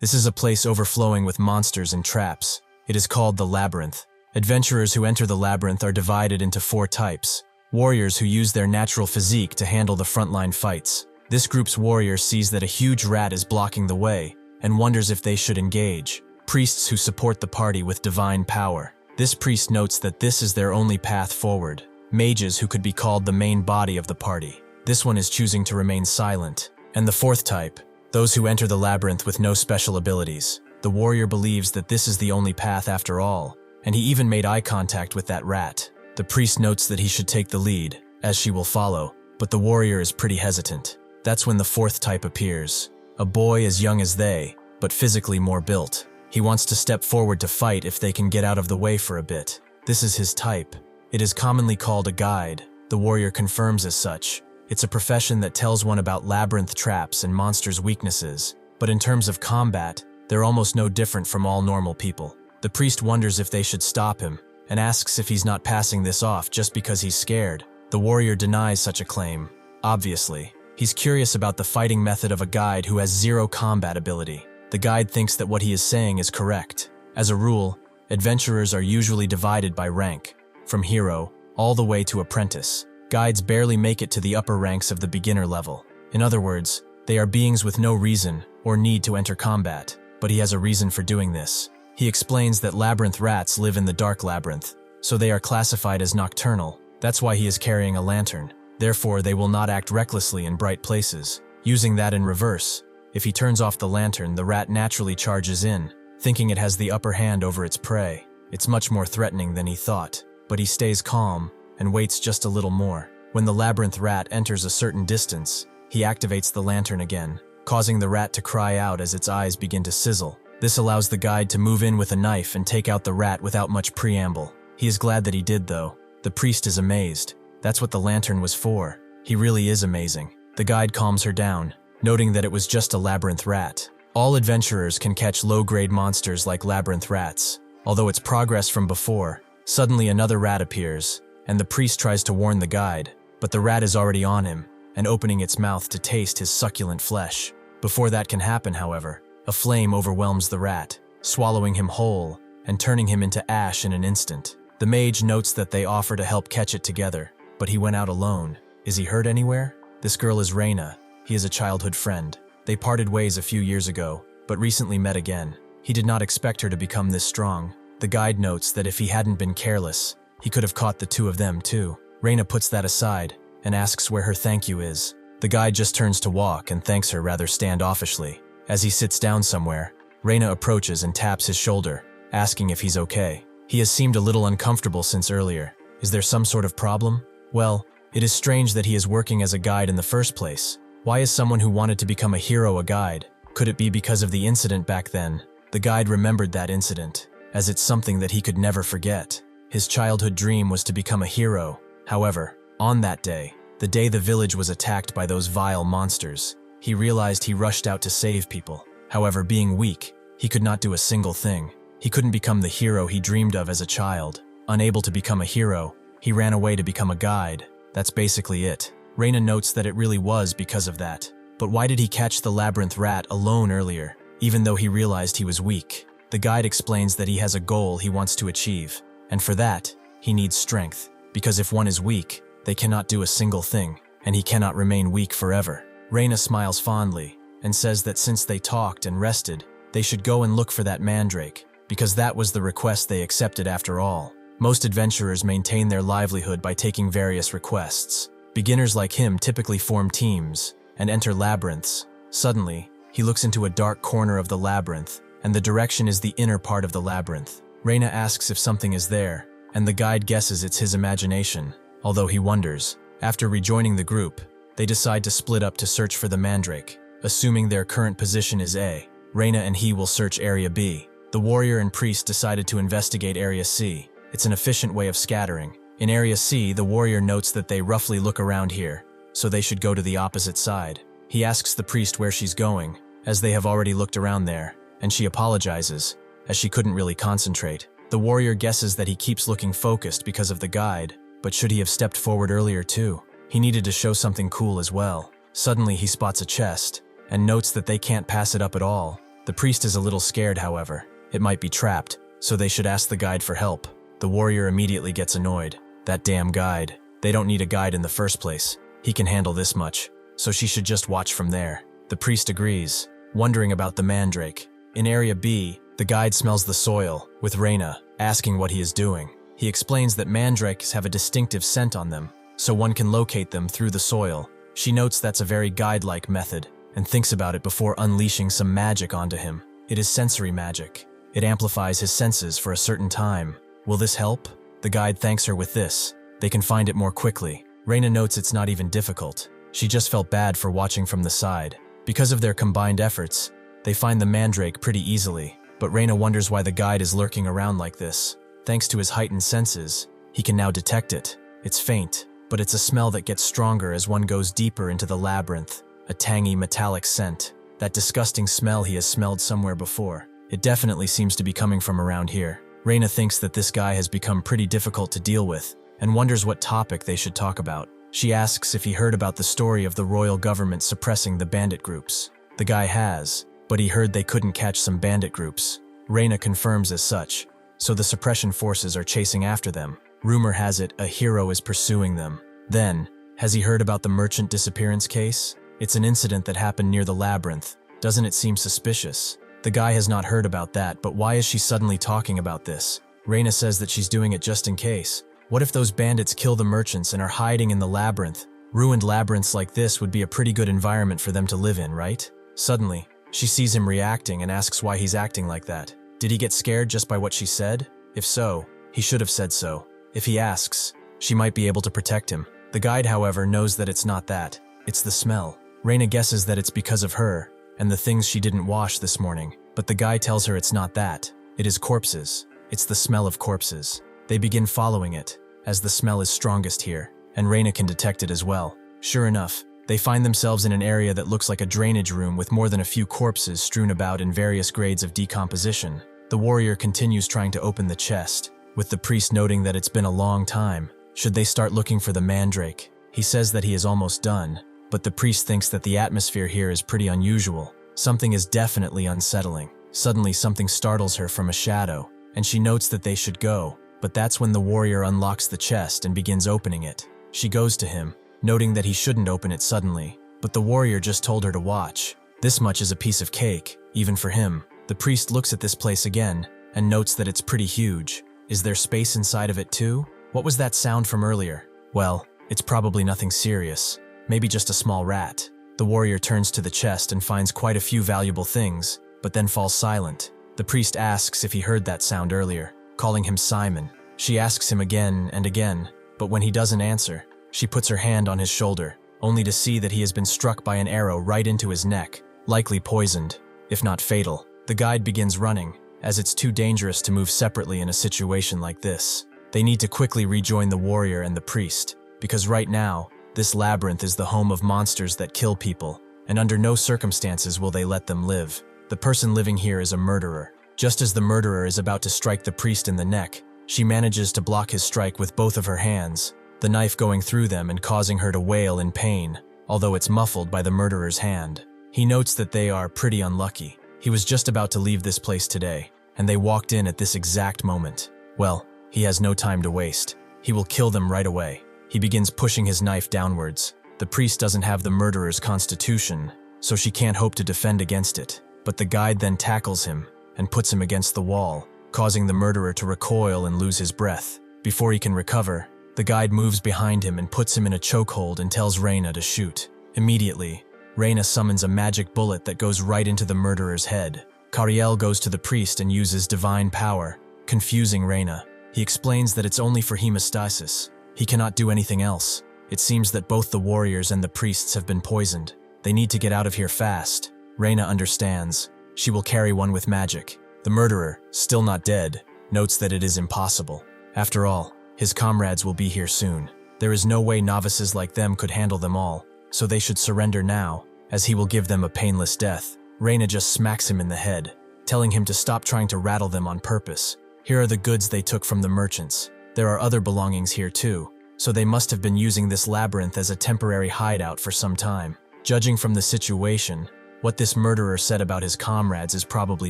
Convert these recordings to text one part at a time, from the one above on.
This is a place overflowing with monsters and traps. It is called the Labyrinth. Adventurers who enter the labyrinth are divided into 4 types. Warriors who use their natural physique to handle the frontline fights. This group's warrior sees that a huge rat is blocking the way and wonders if they should engage. Priests who support the party with divine power. This priest notes that this is their only path forward. Mages who could be called the main body of the party. This one is choosing to remain silent. And the 4th type, those who enter the labyrinth with no special abilities. The warrior believes that this is the only path after all, and he even made eye contact with that rat. The priest notes that he should take the lead, as she will follow, but the warrior is pretty hesitant. That's when the 4th type appears. A boy as young as they, but physically more built. He wants to step forward to fight if they can get out of the way for a bit. This is his type. It is commonly called a guide. The warrior confirms as such. It's a profession that tells one about labyrinth traps and monsters' weaknesses, but in terms of combat, they're almost no different from all normal people. The priest wonders if they should stop him, and asks if he's not passing this off just because he's scared. The warrior denies such a claim. Obviously, he's curious about the fighting method of a guide who has 0 combat ability. The guide thinks that what he is saying is correct. As a rule, adventurers are usually divided by rank, from hero all the way to apprentice. Guides barely make it to the upper ranks of the beginner level. In other words, they are beings with no reason or need to enter combat, but he has a reason for doing this. He explains that labyrinth rats live in the dark labyrinth, so they are classified as nocturnal. That's why he is carrying a lantern. Therefore, they will not act recklessly in bright places. Using that in reverse, if he turns off the lantern, the rat naturally charges in, thinking it has the upper hand over its prey. It's much more threatening than he thought, but he stays calm and waits just a little more. When the labyrinth rat enters a certain distance, he activates the lantern again, causing the rat to cry out as its eyes begin to sizzle. This allows the guide to move in with a knife and take out the rat without much preamble. He is glad that he did, though. The priest is amazed. That's what the lantern was for. He really is amazing. The guide calms her down, noting that it was just a labyrinth rat. All adventurers can catch low-grade monsters like labyrinth rats. Although it's progress from before, suddenly another rat appears, and the priest tries to warn the guide, but the rat is already on him and opening its mouth to taste his succulent flesh. Before that can happen, however, a flame overwhelms the rat, swallowing him whole and turning him into ash in an instant. The mage notes that they offer to help catch it together, but he went out alone. Is he hurt anywhere? This girl is Reina. He is a childhood friend. They parted ways a few years ago, but recently met again. He did not expect her to become this strong. The guide notes that if he hadn't been careless, he could have caught the 2 of them too. Reina puts that aside and asks where her thank you is. The guide just turns to walk and thanks her rather standoffishly. As he sits down somewhere, Reina approaches and taps his shoulder, asking if he's okay. He has seemed a little uncomfortable since earlier. Is there some sort of problem? Well, it is strange that he is working as a guide in the first place. Why is someone who wanted to become a hero a guide? Could it be because of the incident back then? The guide remembered that incident, as it's something that he could never forget. His childhood dream was to become a hero. However, on that day, the day the village was attacked by those vile monsters, he realized he rushed out to save people. However, being weak, he could not do a single thing. He couldn't become the hero he dreamed of as a child. Unable to become a hero, he ran away to become a guide. That's basically it. Reina notes that it really was because of that. But why did he catch the labyrinth rat alone earlier, even though he realized he was weak? The guide explains that he has a goal he wants to achieve, and for that, he needs strength. Because if one is weak, they cannot do a single thing, and he cannot remain weak forever. Reina smiles fondly, and says that since they talked and rested, they should go and look for that mandrake, because that was the request they accepted after all. Most adventurers maintain their livelihood by taking various requests. Beginners like him typically form teams and enter labyrinths. Suddenly, he looks into a dark corner of the labyrinth, and the direction is the inner part of the labyrinth. Reina asks if something is there, and the guide guesses it's his imagination, although he wonders. After rejoining the group, they decide to split up to search for the mandrake. Assuming their current position is A, Reina and he will search Area B. The warrior and priest decided to investigate Area C. It's an efficient way of scattering. In Area C, the warrior notes that they roughly look around here, so they should go to the opposite side. He asks the priest where she's going, as they have already looked around there, and she apologizes, as she couldn't really concentrate. The warrior guesses that he keeps looking focused because of the guide, but should he have stepped forward earlier too? He needed to show something cool as well. Suddenly he spots a chest, and notes that they can't pass it up at all. The priest is a little scared, however. It might be trapped, so they should ask the guide for help. The warrior immediately gets annoyed. That damn guide. They don't need a guide in the first place. He can handle this much, so she should just watch from there. The priest agrees, wondering about the mandrake. In Area B, the guide smells the soil, with Reina asking what he is doing. He explains that mandrakes have a distinctive scent on them, so one can locate them through the soil. She notes that's a very guide-like method, and thinks about it before unleashing some magic onto him. It is sensory magic. It amplifies his senses for a certain time. Will this help? The guide thanks her with this. They can find it more quickly. Reina notes it's not even difficult. She just felt bad for watching from the side. Because of their combined efforts, they find the mandrake pretty easily, but Reina wonders why the guide is lurking around like this. Thanks to his heightened senses, he can now detect it. It's faint, but it's a smell that gets stronger as one goes deeper into the labyrinth. A tangy, metallic scent. That disgusting smell he has smelled somewhere before. It definitely seems to be coming from around here. Reina thinks that this guy has become pretty difficult to deal with, and wonders what topic they should talk about. She asks if he heard about the story of the royal government suppressing the bandit groups. The guy has, but he heard they couldn't catch some bandit groups. Reina confirms as such, so the suppression forces are chasing after them. Rumor has it a hero is pursuing them. Then, has he heard about the merchant disappearance case? It's an incident that happened near the labyrinth. Doesn't it seem suspicious? The guy has not heard about that, but why is she suddenly talking about this? Reina says that she's doing it just in case. What if those bandits kill the merchants and are hiding in the labyrinth? Ruined labyrinths like this would be a pretty good environment for them to live in, right? Suddenly, she sees him reacting and asks why he's acting like that. Did he get scared just by what she said? If so, he should have said so. If he asks, she might be able to protect him. The guide, however, knows that it's not that. It's the smell. Reina guesses that it's because of her and the things she didn't wash this morning, but the guy tells her it's not that. It is corpses. It's the smell of corpses. They begin following it, as the smell is strongest here, and Reina can detect it as well. Sure enough, they find themselves in an area that looks like a drainage room with more than a few corpses strewn about in various grades of decomposition. The warrior continues trying to open the chest, with the priest noting that it's been a long time. Should they start looking for the mandrake? He says that he is almost done, but the priest thinks that the atmosphere here is pretty unusual. Something is definitely unsettling. Suddenly something startles her from a shadow, and she notes that they should go, but that's when the warrior unlocks the chest and begins opening it. She goes to him, noting that he shouldn't open it suddenly, but the warrior just told her to watch. This much is a piece of cake, even for him. The priest looks at this place again, and notes that it's pretty huge. Is there space inside of it too? What was that sound from earlier? Well, it's probably nothing serious. Maybe just a small rat. The warrior turns to the chest and finds quite a few valuable things, but then falls silent. The priest asks if he heard that sound earlier, calling him Simon. She asks him again and again, but when he doesn't answer, she puts her hand on his shoulder, only to see that he has been struck by an arrow right into his neck, likely poisoned, if not fatal. The guide begins running, as it's too dangerous to move separately in a situation like this. They need to quickly rejoin the warrior and the priest, because right now, this labyrinth is the home of monsters that kill people, and under no circumstances will they let them live. The person living here is a murderer. Just as the murderer is about to strike the priest in the neck, she manages to block his strike with both of her hands, the knife going through them and causing her to wail in pain, although it's muffled by the murderer's hand. He notes that they are pretty unlucky. He was just about to leave this place today, and they walked in at this exact moment. Well, he has no time to waste. He will kill them right away. He begins pushing his knife downwards. The priest doesn't have the murderer's constitution, so she can't hope to defend against it. But the guide then tackles him and puts him against the wall, causing the murderer to recoil and lose his breath. Before he can recover, the guide moves behind him and puts him in a chokehold and tells Reina to shoot. Immediately, Reina summons a magic bullet that goes right into the murderer's head. Kariel goes to the priest and uses divine power, confusing Reina. He explains that it's only for hemostasis. He cannot do anything else. It seems that both the warriors and the priests have been poisoned. They need to get out of here fast. Reina understands. She will carry one with magic. The murderer, still not dead, notes that it is impossible. After all, his comrades will be here soon. There is no way novices like them could handle them all, so they should surrender now, as he will give them a painless death. Reina just smacks him in the head, telling him to stop trying to rattle them on purpose. Here are the goods they took from the merchants. There are other belongings here too, so they must have been using this labyrinth as a temporary hideout for some time. Judging from the situation, What this murderer said about his comrades is probably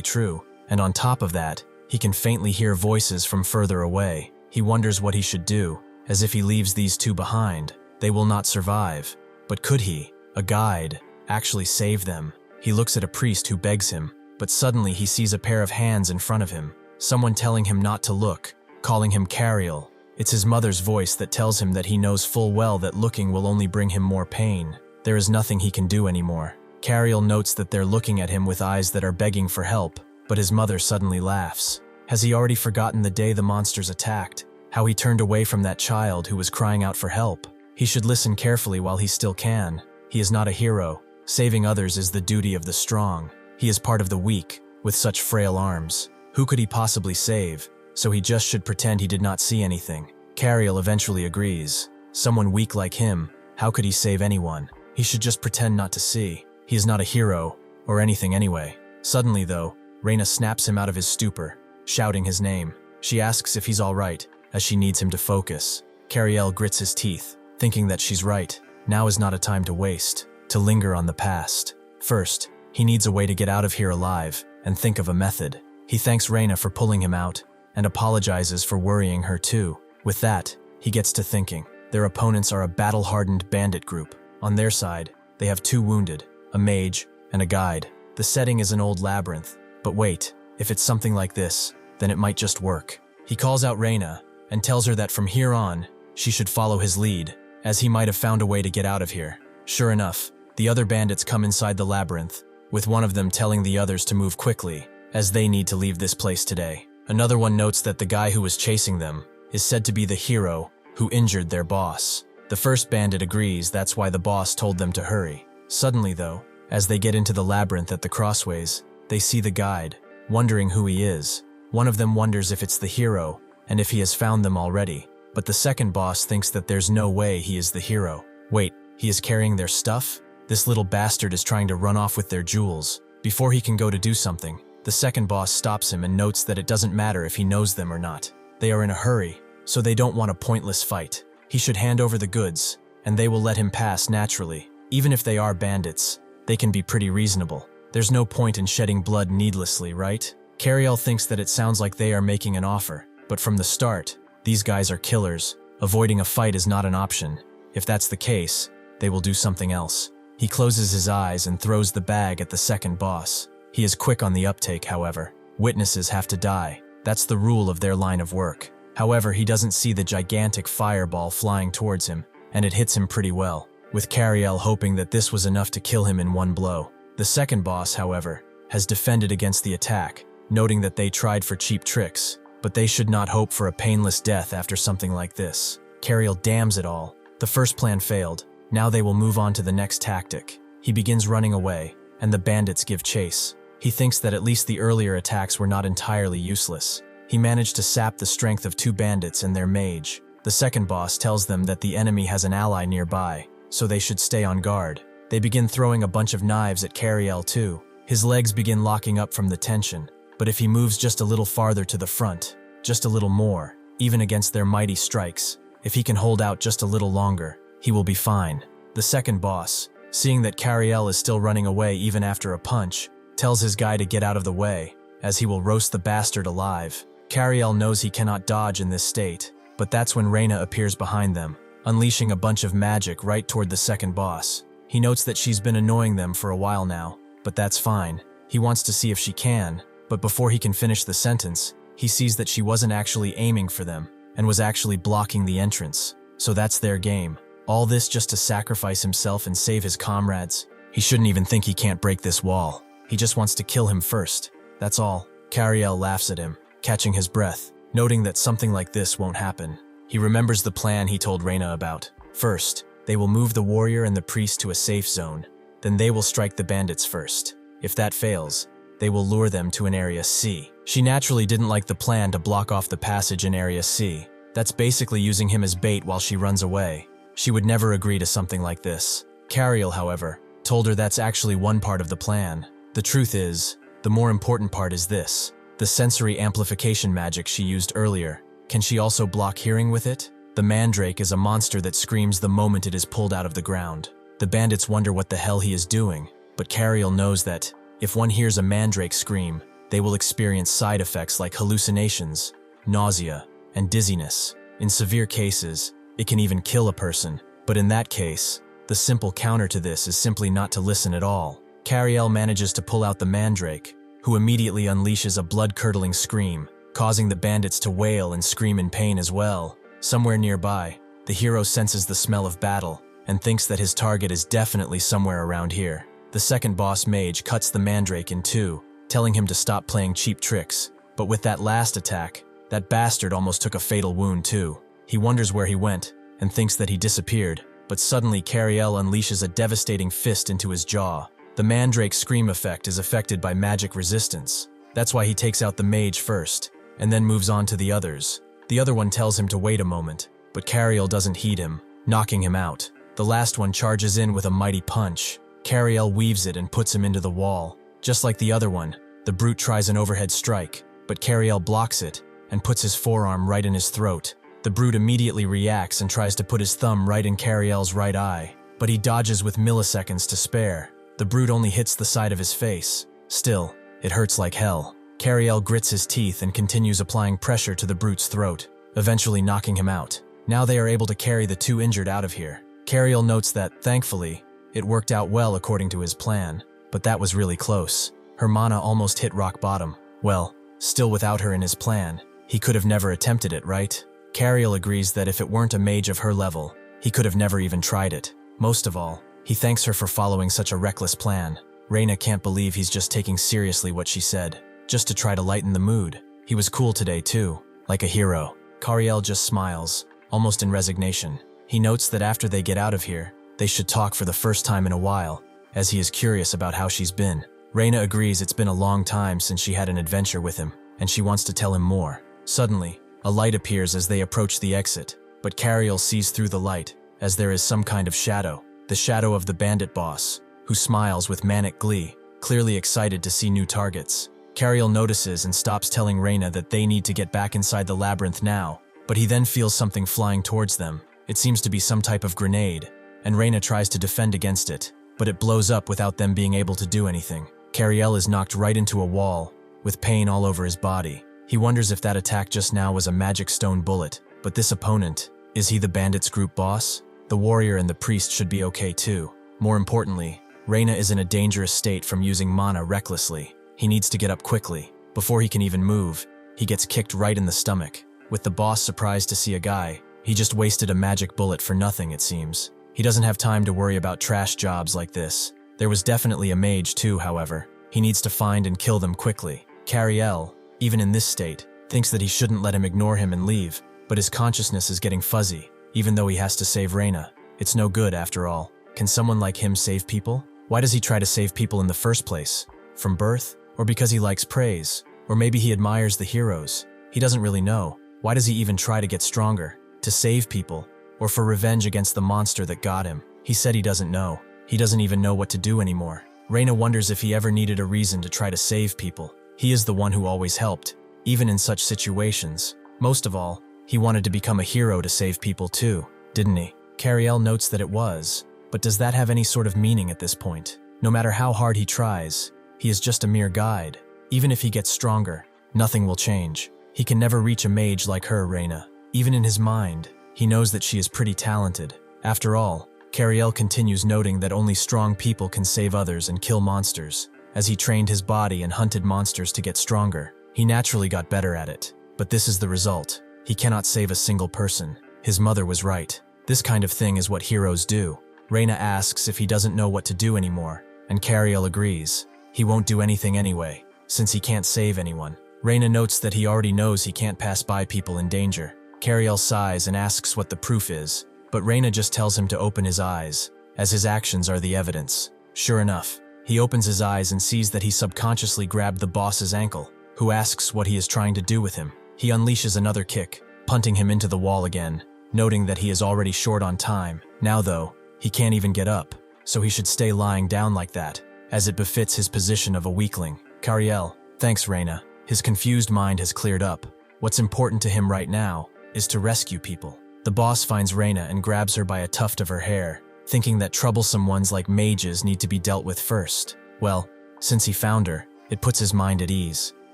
true, and on top of that, he can faintly hear voices from further away. He wonders what he should do, as if he leaves these two behind, they will not survive. But could he, a guide, actually save them? He looks at a priest who begs him, but suddenly he sees a pair of hands in front of him, someone telling him not to look, calling him Kariel. It's his mother's voice that tells him that he knows full well that looking will only bring him more pain. There is nothing he can do anymore. Kariel notes that they're looking at him with eyes that are begging for help, but his mother suddenly laughs. Has he already forgotten the day the monsters attacked? How he turned away from that child who was crying out for help? He should listen carefully while he still can. He is not a hero. Saving others is the duty of the strong. He is part of the weak, with such frail arms. Who could he possibly save? So he just should pretend he did not see anything. Kariel eventually agrees. Someone weak like him, how could he save anyone? He should just pretend not to see. He is not a hero, or anything anyway. Suddenly though, Reina snaps him out of his stupor, shouting his name. She asks if he's all right, as she needs him to focus. Kariel grits his teeth, thinking that she's right. Now is not a time to waste, to linger on the past. First, he needs a way to get out of here alive, and think of a method. He thanks Reina for pulling him out, and apologizes for worrying her too. With that, he gets to thinking. Their opponents are a battle-hardened bandit group. On their side, they have 2 wounded, a mage, and a guide. The setting is an old labyrinth. But wait, if it's something like this, then it might just work. He calls out Reina, and tells her that from here on, she should follow his lead, as he might have found a way to get out of here. Sure enough, the other bandits come inside the labyrinth, with one of them telling the others to move quickly, as they need to leave this place today. Another one notes that the guy who was chasing them is said to be the hero who injured their boss. The first bandit agrees that's why the boss told them to hurry. Suddenly though, as they get into the labyrinth at the crossways, they see the guide, wondering who he is. One of them wonders if it's the hero, and if he has found them already. But the second boss thinks that there's no way he is the hero. Wait, he is carrying their stuff? This little bastard is trying to run off with their jewels. Before he can go to do something, the second boss stops him and notes that it doesn't matter if he knows them or not. They are in a hurry, so they don't want a pointless fight. He should hand over the goods, and they will let him pass naturally. Even if they are bandits, they can be pretty reasonable. There's no point in shedding blood needlessly, right? Kariel thinks that it sounds like they are making an offer, but from the start, these guys are killers. Avoiding a fight is not an option. If that's the case, they will do something else. He closes his eyes and throws the bag at the second boss. He is quick on the uptake, however. Witnesses have to die. That's the rule of their line of work. However, he doesn't see the gigantic fireball flying towards him, and it hits him pretty well, with Kariel hoping that this was enough to kill him in one blow. The second boss, however, has defended against the attack, noting that they tried for cheap tricks, but they should not hope for a painless death after something like this. Kariel damns it all. The first plan failed. Now they will move on to the next tactic. He begins running away, and the bandits give chase. He thinks that at least the earlier attacks were not entirely useless. He managed to sap the strength of 2 bandits and their mage. The second boss tells them that the enemy has an ally nearby, so they should stay on guard. They begin throwing a bunch of knives at Kariel too. His legs begin locking up from the tension, but if he moves just a little farther to the front, just a little more, even against their mighty strikes, if he can hold out just a little longer, he will be fine. The second boss, seeing that Kariel is still running away even after a punch, tells his guy to get out of the way, as he will roast the bastard alive. Kariel knows he cannot dodge in this state, but that's when Reina appears behind them, unleashing a bunch of magic right toward the second boss. He notes that she's been annoying them for a while now, but that's fine. He wants to see if she can, but before he can finish the sentence, he sees that she wasn't actually aiming for them, and was actually blocking the entrance. So that's their game. All this just to sacrifice himself and save his comrades. He shouldn't even think he can't break this wall. He just wants to kill him first. That's all. Kariel laughs at him, catching his breath, noting that something like this won't happen. He remembers the plan he told Reina about. First, they will move the warrior and the priest to a safe zone. Then they will strike the bandits first. If that fails, they will lure them to an Area C. She naturally didn't like the plan to block off the passage in Area C. That's basically using him as bait while she runs away. She would never agree to something like this. Kariel, however, told her that's actually one part of the plan. The truth is, the more important part is this. The sensory amplification magic she used earlier. Can she also block hearing with it? The mandrake is a monster that screams the moment it is pulled out of the ground. The bandits wonder what the hell he is doing, but Kariel knows that if one hears a mandrake scream, they will experience side effects like hallucinations, nausea, and dizziness. In severe cases, it can even kill a person, but in that case, the simple counter to this is simply not to listen at all. Kariel manages to pull out the mandrake, who immediately unleashes a blood-curdling scream, causing the bandits to wail and scream in pain as well. Somewhere nearby, the hero senses the smell of battle and thinks that his target is definitely somewhere around here. The second boss mage cuts the mandrake in two, telling him to stop playing cheap tricks. But with that last attack, that bastard almost took a fatal wound too. He wonders where he went and thinks that he disappeared, but suddenly Kariel unleashes a devastating fist into his jaw. The mandrake scream effect is affected by magic resistance. That's why he takes out the mage first, and then moves on to the others. The other one tells him to wait a moment, but Kariel doesn't heed him, knocking him out. The last one charges in with a mighty punch. Kariel weaves it and puts him into the wall. Just like the other one, the brute tries an overhead strike, but Kariel blocks it and puts his forearm right in his throat. The brute immediately reacts and tries to put his thumb right in Kariel's right eye, but he dodges with milliseconds to spare. The brute only hits the side of his face. Still, it hurts like hell. Kariel grits his teeth and continues applying pressure to the brute's throat, eventually knocking him out. Now they are able to carry the two injured out of here. Kariel notes that, thankfully, it worked out well according to his plan, but that was really close. Her mana almost hit rock bottom. Well, still without her in his plan, he could have never attempted it, right? Kariel agrees that if it weren't a mage of her level, he could have never even tried it. Most of all, he thanks her for following such a reckless plan. Reina can't believe he's just taking seriously what she said, just to try to lighten the mood. He was cool today too, like a hero. Kariel just smiles, almost in resignation. He notes that after they get out of here, they should talk for the first time in a while, as he is curious about how she's been. Reina agrees it's been a long time since she had an adventure with him, and she wants to tell him more. Suddenly, a light appears as they approach the exit, but Kariel sees through the light, as there is some kind of shadow. The shadow of the bandit boss, who smiles with manic glee, clearly excited to see new targets. Kariel notices and stops telling Reina that they need to get back inside the labyrinth now, but he then feels something flying towards them. It seems to be some type of grenade, and Reina tries to defend against it, but it blows up without them being able to do anything. Kariel is knocked right into a wall, with pain all over his body. He wonders if that attack just now was a magic stone bullet, but this opponent, is he the bandits group boss? The warrior and the priest should be okay too. More importantly, Reina is in a dangerous state from using mana recklessly. He needs to get up quickly. Before he can even move, he gets kicked right in the stomach. With the boss surprised to see a guy, he just wasted a magic bullet for nothing, it seems. He doesn't have time to worry about trash jobs like this. There was definitely a mage too, however. He needs to find and kill them quickly. Kariel, even in this state, thinks that he shouldn't let him ignore him and leave, but his consciousness is getting fuzzy, even though he has to save Reina. It's no good after all. Can someone like him save people? Why does he try to save people in the first place? From birth? Or because he likes praise? Or maybe he admires the heroes? He doesn't really know. Why does he even try to get stronger? To save people? Or for revenge against the monster that got him? He said he doesn't know. He doesn't even know what to do anymore. Reina wonders if he ever needed a reason to try to save people. He is the one who always helped, even in such situations. Most of all, he wanted to become a hero to save people too, didn't he? Kariel notes that it was, but does that have any sort of meaning at this point? No matter how hard he tries, he is just a mere guide. Even if he gets stronger, nothing will change. He can never reach a mage like her, Reina. Even in his mind, he knows that she is pretty talented. After all, Kariel continues noting that only strong people can save others and kill monsters. As he trained his body and hunted monsters to get stronger, he naturally got better at it. But this is the result. He cannot save a single person. His mother was right. This kind of thing is what heroes do. Reina asks if he doesn't know what to do anymore, and Kariel agrees. He won't do anything anyway, since he can't save anyone. Reina notes that he already knows he can't pass by people in danger. Kariel sighs and asks what the proof is, but Reina just tells him to open his eyes, as his actions are the evidence. Sure enough, he opens his eyes and sees that he subconsciously grabbed the boss's ankle, who asks what he is trying to do with him. He unleashes another kick, punting him into the wall again, noting that he is already short on time. Now though, he can't even get up, so he should stay lying down like that, as it befits his position of a weakling. Kariel, thanks Reina. His confused mind has cleared up. What's important to him right now is to rescue people. The boss finds Reina and grabs her by a tuft of her hair, thinking that troublesome ones like mages need to be dealt with first. Well, since he found her, it puts his mind at ease.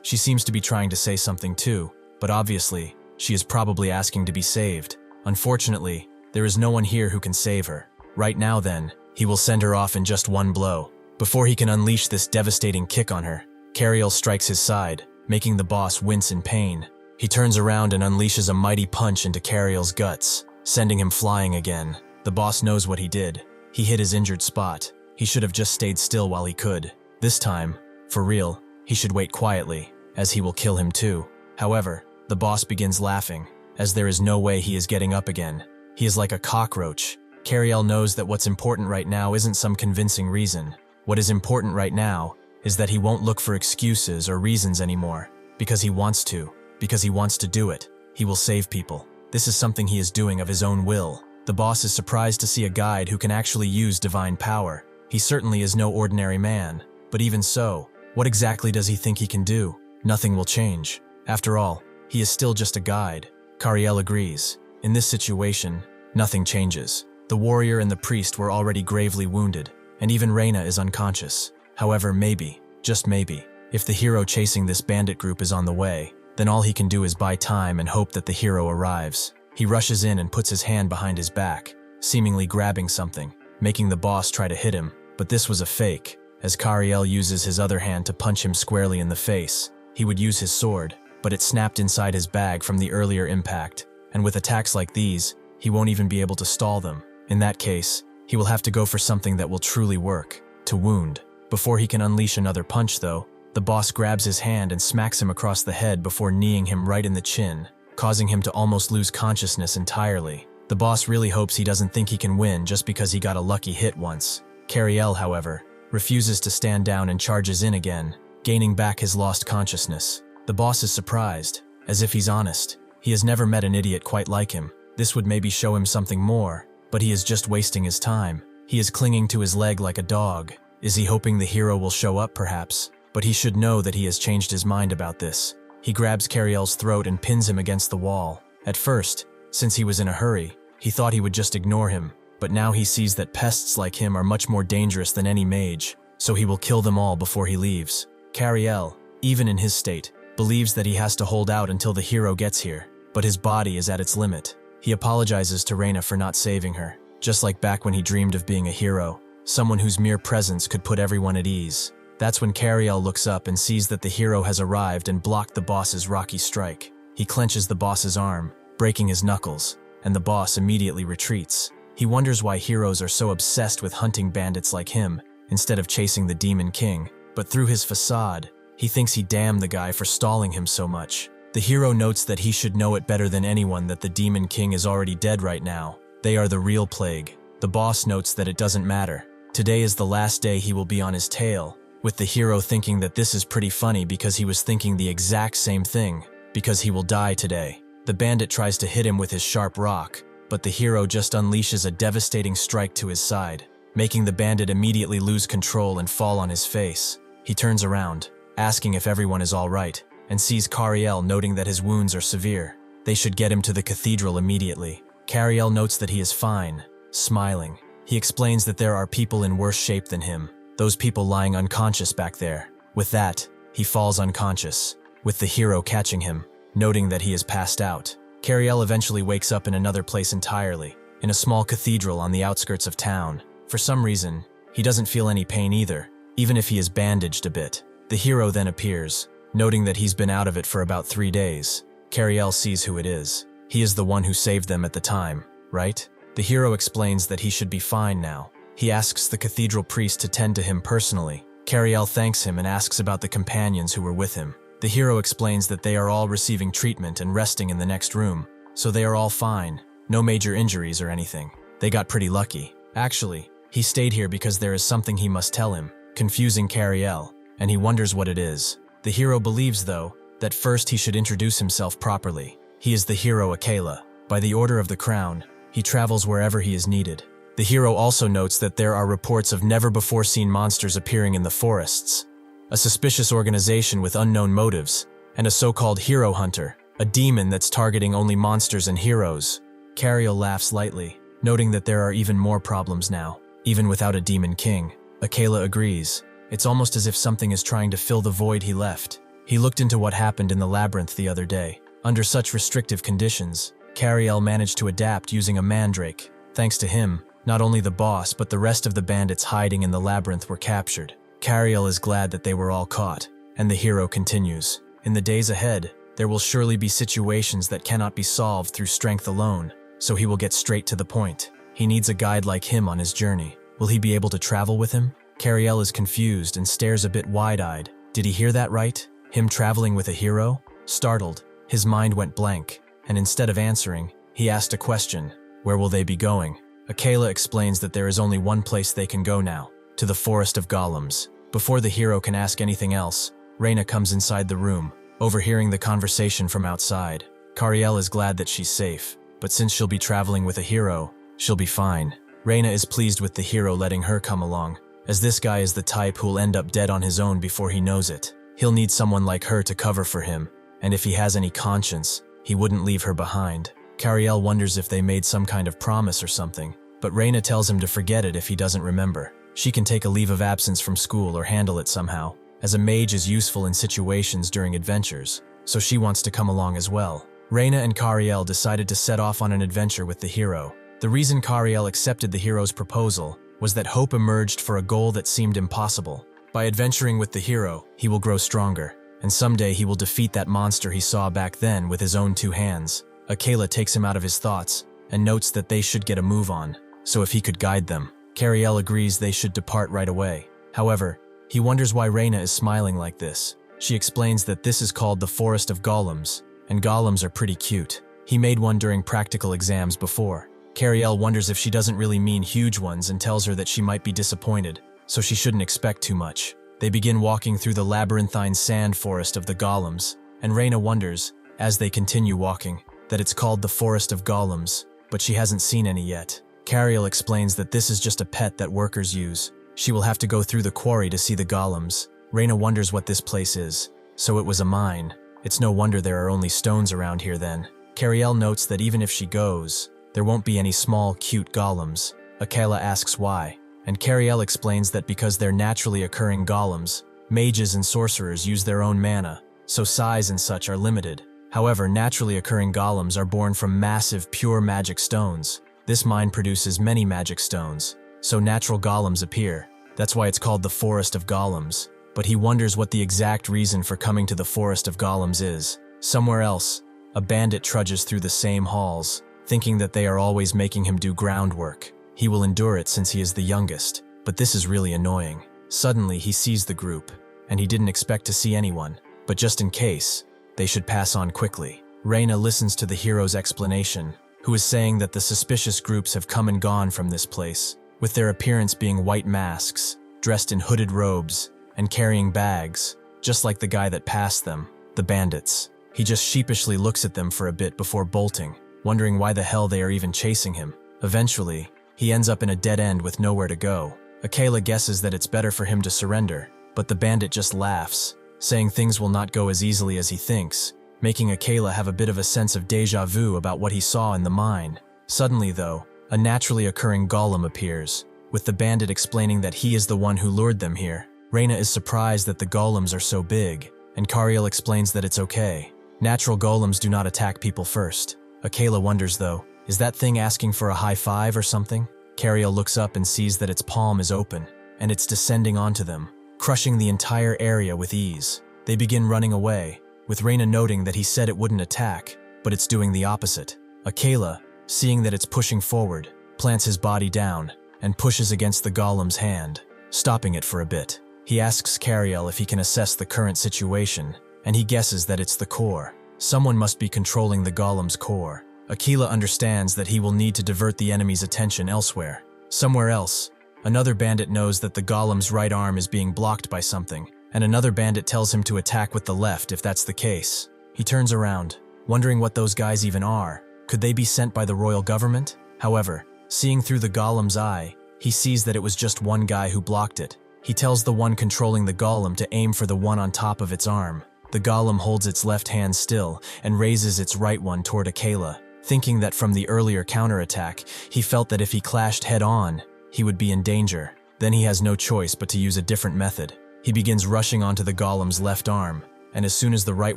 She seems to be trying to say something too, but obviously, she is probably asking to be saved. Unfortunately, there is no one here who can save her. Right now then, he will send her off in just one blow. Before he can unleash this devastating kick on her, Kariel strikes his side, making the boss wince in pain. He turns around and unleashes a mighty punch into Kariel's guts, sending him flying again. The boss knows what he did. He hit his injured spot. He should have just stayed still while he could. This time, for real, he should wait quietly, as he will kill him too. However, the boss begins laughing, as there is no way he is getting up again. He is like a cockroach. Kariel knows that what's important right now isn't some convincing reason. What is important right now is that he won't look for excuses or reasons anymore, because he wants to do it. He will save people. This is something he is doing of his own will. The boss is surprised to see a guide who can actually use divine power. He certainly is no ordinary man, but even so, what exactly does he think he can do? Nothing will change. After all, he is still just a guide. Kariel agrees. In this situation, nothing changes. The warrior and the priest were already gravely wounded, and even Reina is unconscious. However, maybe, just maybe, if the hero chasing this bandit group is on the way, then all he can do is buy time and hope that the hero arrives. He rushes in and puts his hand behind his back, seemingly grabbing something, making the boss try to hit him, but this was a fake. As Kariel uses his other hand to punch him squarely in the face, he would use his sword, but it snapped inside his bag from the earlier impact, and with attacks like these, he won't even be able to stall them. In that case, he will have to go for something that will truly work, to wound. Before he can unleash another punch though, the boss grabs his hand and smacks him across the head before kneeing him right in the chin, causing him to almost lose consciousness entirely. The boss really hopes he doesn't think he can win just because he got a lucky hit once. Kariel, however, refuses to stand down and charges in again, gaining back his lost consciousness. The boss is surprised, as if he's honest. He has never met an idiot quite like him. This would maybe show him something more, but he is just wasting his time. He is clinging to his leg like a dog. Is he hoping the hero will show up perhaps? But he should know that he has changed his mind about this. He grabs Kariel's throat and pins him against the wall. At first, since he was in a hurry, he thought he would just ignore him, but now he sees that pests like him are much more dangerous than any mage, so he will kill them all before he leaves. Kariel, even in his state, believes that he has to hold out until the hero gets here, but his body is at its limit. He apologizes to Reina for not saving her, just like back when he dreamed of being a hero, someone whose mere presence could put everyone at ease. That's when Kariel looks up and sees that the hero has arrived and blocked the boss's rocky strike. He clenches the boss's arm, breaking his knuckles, and the boss immediately retreats. He wonders why heroes are so obsessed with hunting bandits like him, instead of chasing the Demon King, but through his facade, he thinks he damned the guy for stalling him so much. The hero notes that he should know it better than anyone that the Demon King is already dead right now. They are the real plague. The boss notes that it doesn't matter. Today is the last day he will be on his tail, with the hero thinking that this is pretty funny because he was thinking the exact same thing, because he will die today. The bandit tries to hit him with his sharp rock, but the hero just unleashes a devastating strike to his side, making the bandit immediately lose control and fall on his face. He turns around, asking if everyone is all right, and sees Kariel noting that his wounds are severe. They should get him to the cathedral immediately. Kariel notes that he is fine, smiling. He explains that there are people in worse shape than him, those people lying unconscious back there. With that, he falls unconscious, with the hero catching him, noting that he is passed out. Kariel eventually wakes up in another place entirely, in a small cathedral on the outskirts of town. For some reason, he doesn't feel any pain either, even if he is bandaged a bit. The hero then appears, noting that he's been out of it for about 3 days. Kariel sees who it is. He is the one who saved them at the time, right? The hero explains that he should be fine now. He asks the cathedral priest to tend to him personally. Kariel thanks him and asks about the companions who were with him. The hero explains that they are all receiving treatment and resting in the next room, so they are all fine. No major injuries or anything. They got pretty lucky. Actually, he stayed here because there is something he must tell him, confusing Kariel, and he wonders what it is. The hero believes, though, that first he should introduce himself properly. He is the hero Akela. By the order of the crown, he travels wherever he is needed. The hero also notes that there are reports of never-before-seen monsters appearing in the forests, a suspicious organization with unknown motives, and a so-called hero hunter, a demon that's targeting only monsters and heroes. Kariel laughs lightly. noting that there are even more problems now, even without a demon king. Akela agrees. It's almost as if something is trying to fill the void he left. He looked into what happened in the labyrinth the other day. Under such restrictive conditions, Kariel managed to adapt using a mandrake. Thanks to him, not only the boss but the rest of the bandits hiding in the labyrinth were captured. Kariel is glad that they were all caught, and the hero continues. In the days ahead, there will surely be situations that cannot be solved through strength alone, so he will get straight to the point. He needs a guide like him on his journey. Will he be able to travel with him? Kariel is confused and stares a bit wide-eyed. Did he hear that right? Him traveling with a hero? Startled, his mind went blank, and instead of answering, he asked a question. Where will they be going? Akela explains that there is only one place they can go now, to the Forest of Golems. Before the hero can ask anything else, Reina comes inside the room, overhearing the conversation from outside. Kariel is glad that she's safe, but since she'll be traveling with a hero, she'll be fine. Reina is pleased with the hero letting her come along, as this guy is the type who'll end up dead on his own before he knows it. He'll need someone like her to cover for him, and if he has any conscience, he wouldn't leave her behind. Kariel wonders if they made some kind of promise or something, but Reina tells him to forget it if he doesn't remember. She can take a leave of absence from school or handle it somehow, as a mage is useful in situations during adventures, so she wants to come along as well. Reina and Kariel decided to set off on an adventure with the hero. The reason Kariel accepted the hero's proposal was that hope emerged for a goal that seemed impossible. By adventuring with the hero, he will grow stronger, and someday he will defeat that monster he saw back then with his own 2 hands. Akela takes him out of his thoughts and notes that they should get a move on, so if he could guide them. Kariel agrees they should depart right away. However, he wonders why Reina is smiling like this. She explains that this is called the Forest of Golems, and golems are pretty cute. He made one during practical exams before. Kariel wonders if she doesn't really mean huge ones and tells her that she might be disappointed, so she shouldn't expect too much. They begin walking through the labyrinthine sand forest of the golems, and Reina wonders, as they continue walking, that it's called the Forest of Golems, but she hasn't seen any yet. Kariel explains that this is just a pet that workers use. She will have to go through the quarry to see the golems. Reina wonders what this place is. So it was a mine. It's no wonder there are only stones around here then. Kariel notes that even if she goes, there won't be any small, cute golems. Akela asks why, and Kariel explains that because they're naturally occurring golems, mages and sorcerers use their own mana, so size and such are limited. However, naturally occurring golems are born from massive, pure magic stones. This mine produces many magic stones, so natural golems appear. That's why it's called the Forest of Golems. But he wonders what the exact reason for coming to the Forest of Golems is. Somewhere else, a bandit trudges through the same halls, thinking that they are always making him do groundwork. He will endure it since he is the youngest, but this is really annoying. Suddenly, he sees the group, and he didn't expect to see anyone, but just in case, they should pass on quickly. Reina listens to the hero's explanation, who is saying that the suspicious groups have come and gone from this place, with their appearance being white masks, dressed in hooded robes, and carrying bags, just like the guy that passed them, the bandits. He just sheepishly looks at them for a bit before bolting, wondering why the hell they are even chasing him. Eventually, he ends up in a dead end with nowhere to go. Akela guesses that it's better for him to surrender, but the bandit just laughs, saying things will not go as easily as he thinks, making Akela have a bit of a sense of déjà vu about what he saw in the mine. Suddenly, though, a naturally occurring golem appears, with the bandit explaining that he is the one who lured them here. Reina is surprised that the golems are so big, and Kariel explains that it's okay. Natural golems do not attack people first. Akela wonders though, is that thing asking for a high five or something? Kariel looks up and sees that its palm is open, and it's descending onto them, crushing the entire area with ease. They begin running away, with Reina noting that he said it wouldn't attack, but it's doing the opposite. Akela, seeing that it's pushing forward, plants his body down, and pushes against the golem's hand, stopping it for a bit. He asks Kariel if he can assess the current situation, and he guesses that it's the core. Someone must be controlling the golem's core. Akela understands that he will need to divert the enemy's attention elsewhere. Somewhere else, another bandit knows that the golem's right arm is being blocked by something, and another bandit tells him to attack with the left if that's the case. He turns around, wondering what those guys even are. Could they be sent by the royal government? However, seeing through the golem's eye, he sees that it was just one guy who blocked it. He tells the one controlling the golem to aim for the one on top of its arm. The golem holds its left hand still and raises its right one toward Akela. Thinking that from the earlier counterattack, he felt that if he clashed head-on, he would be in danger. Then he has no choice but to use a different method. He begins rushing onto the golem's left arm, and as soon as the right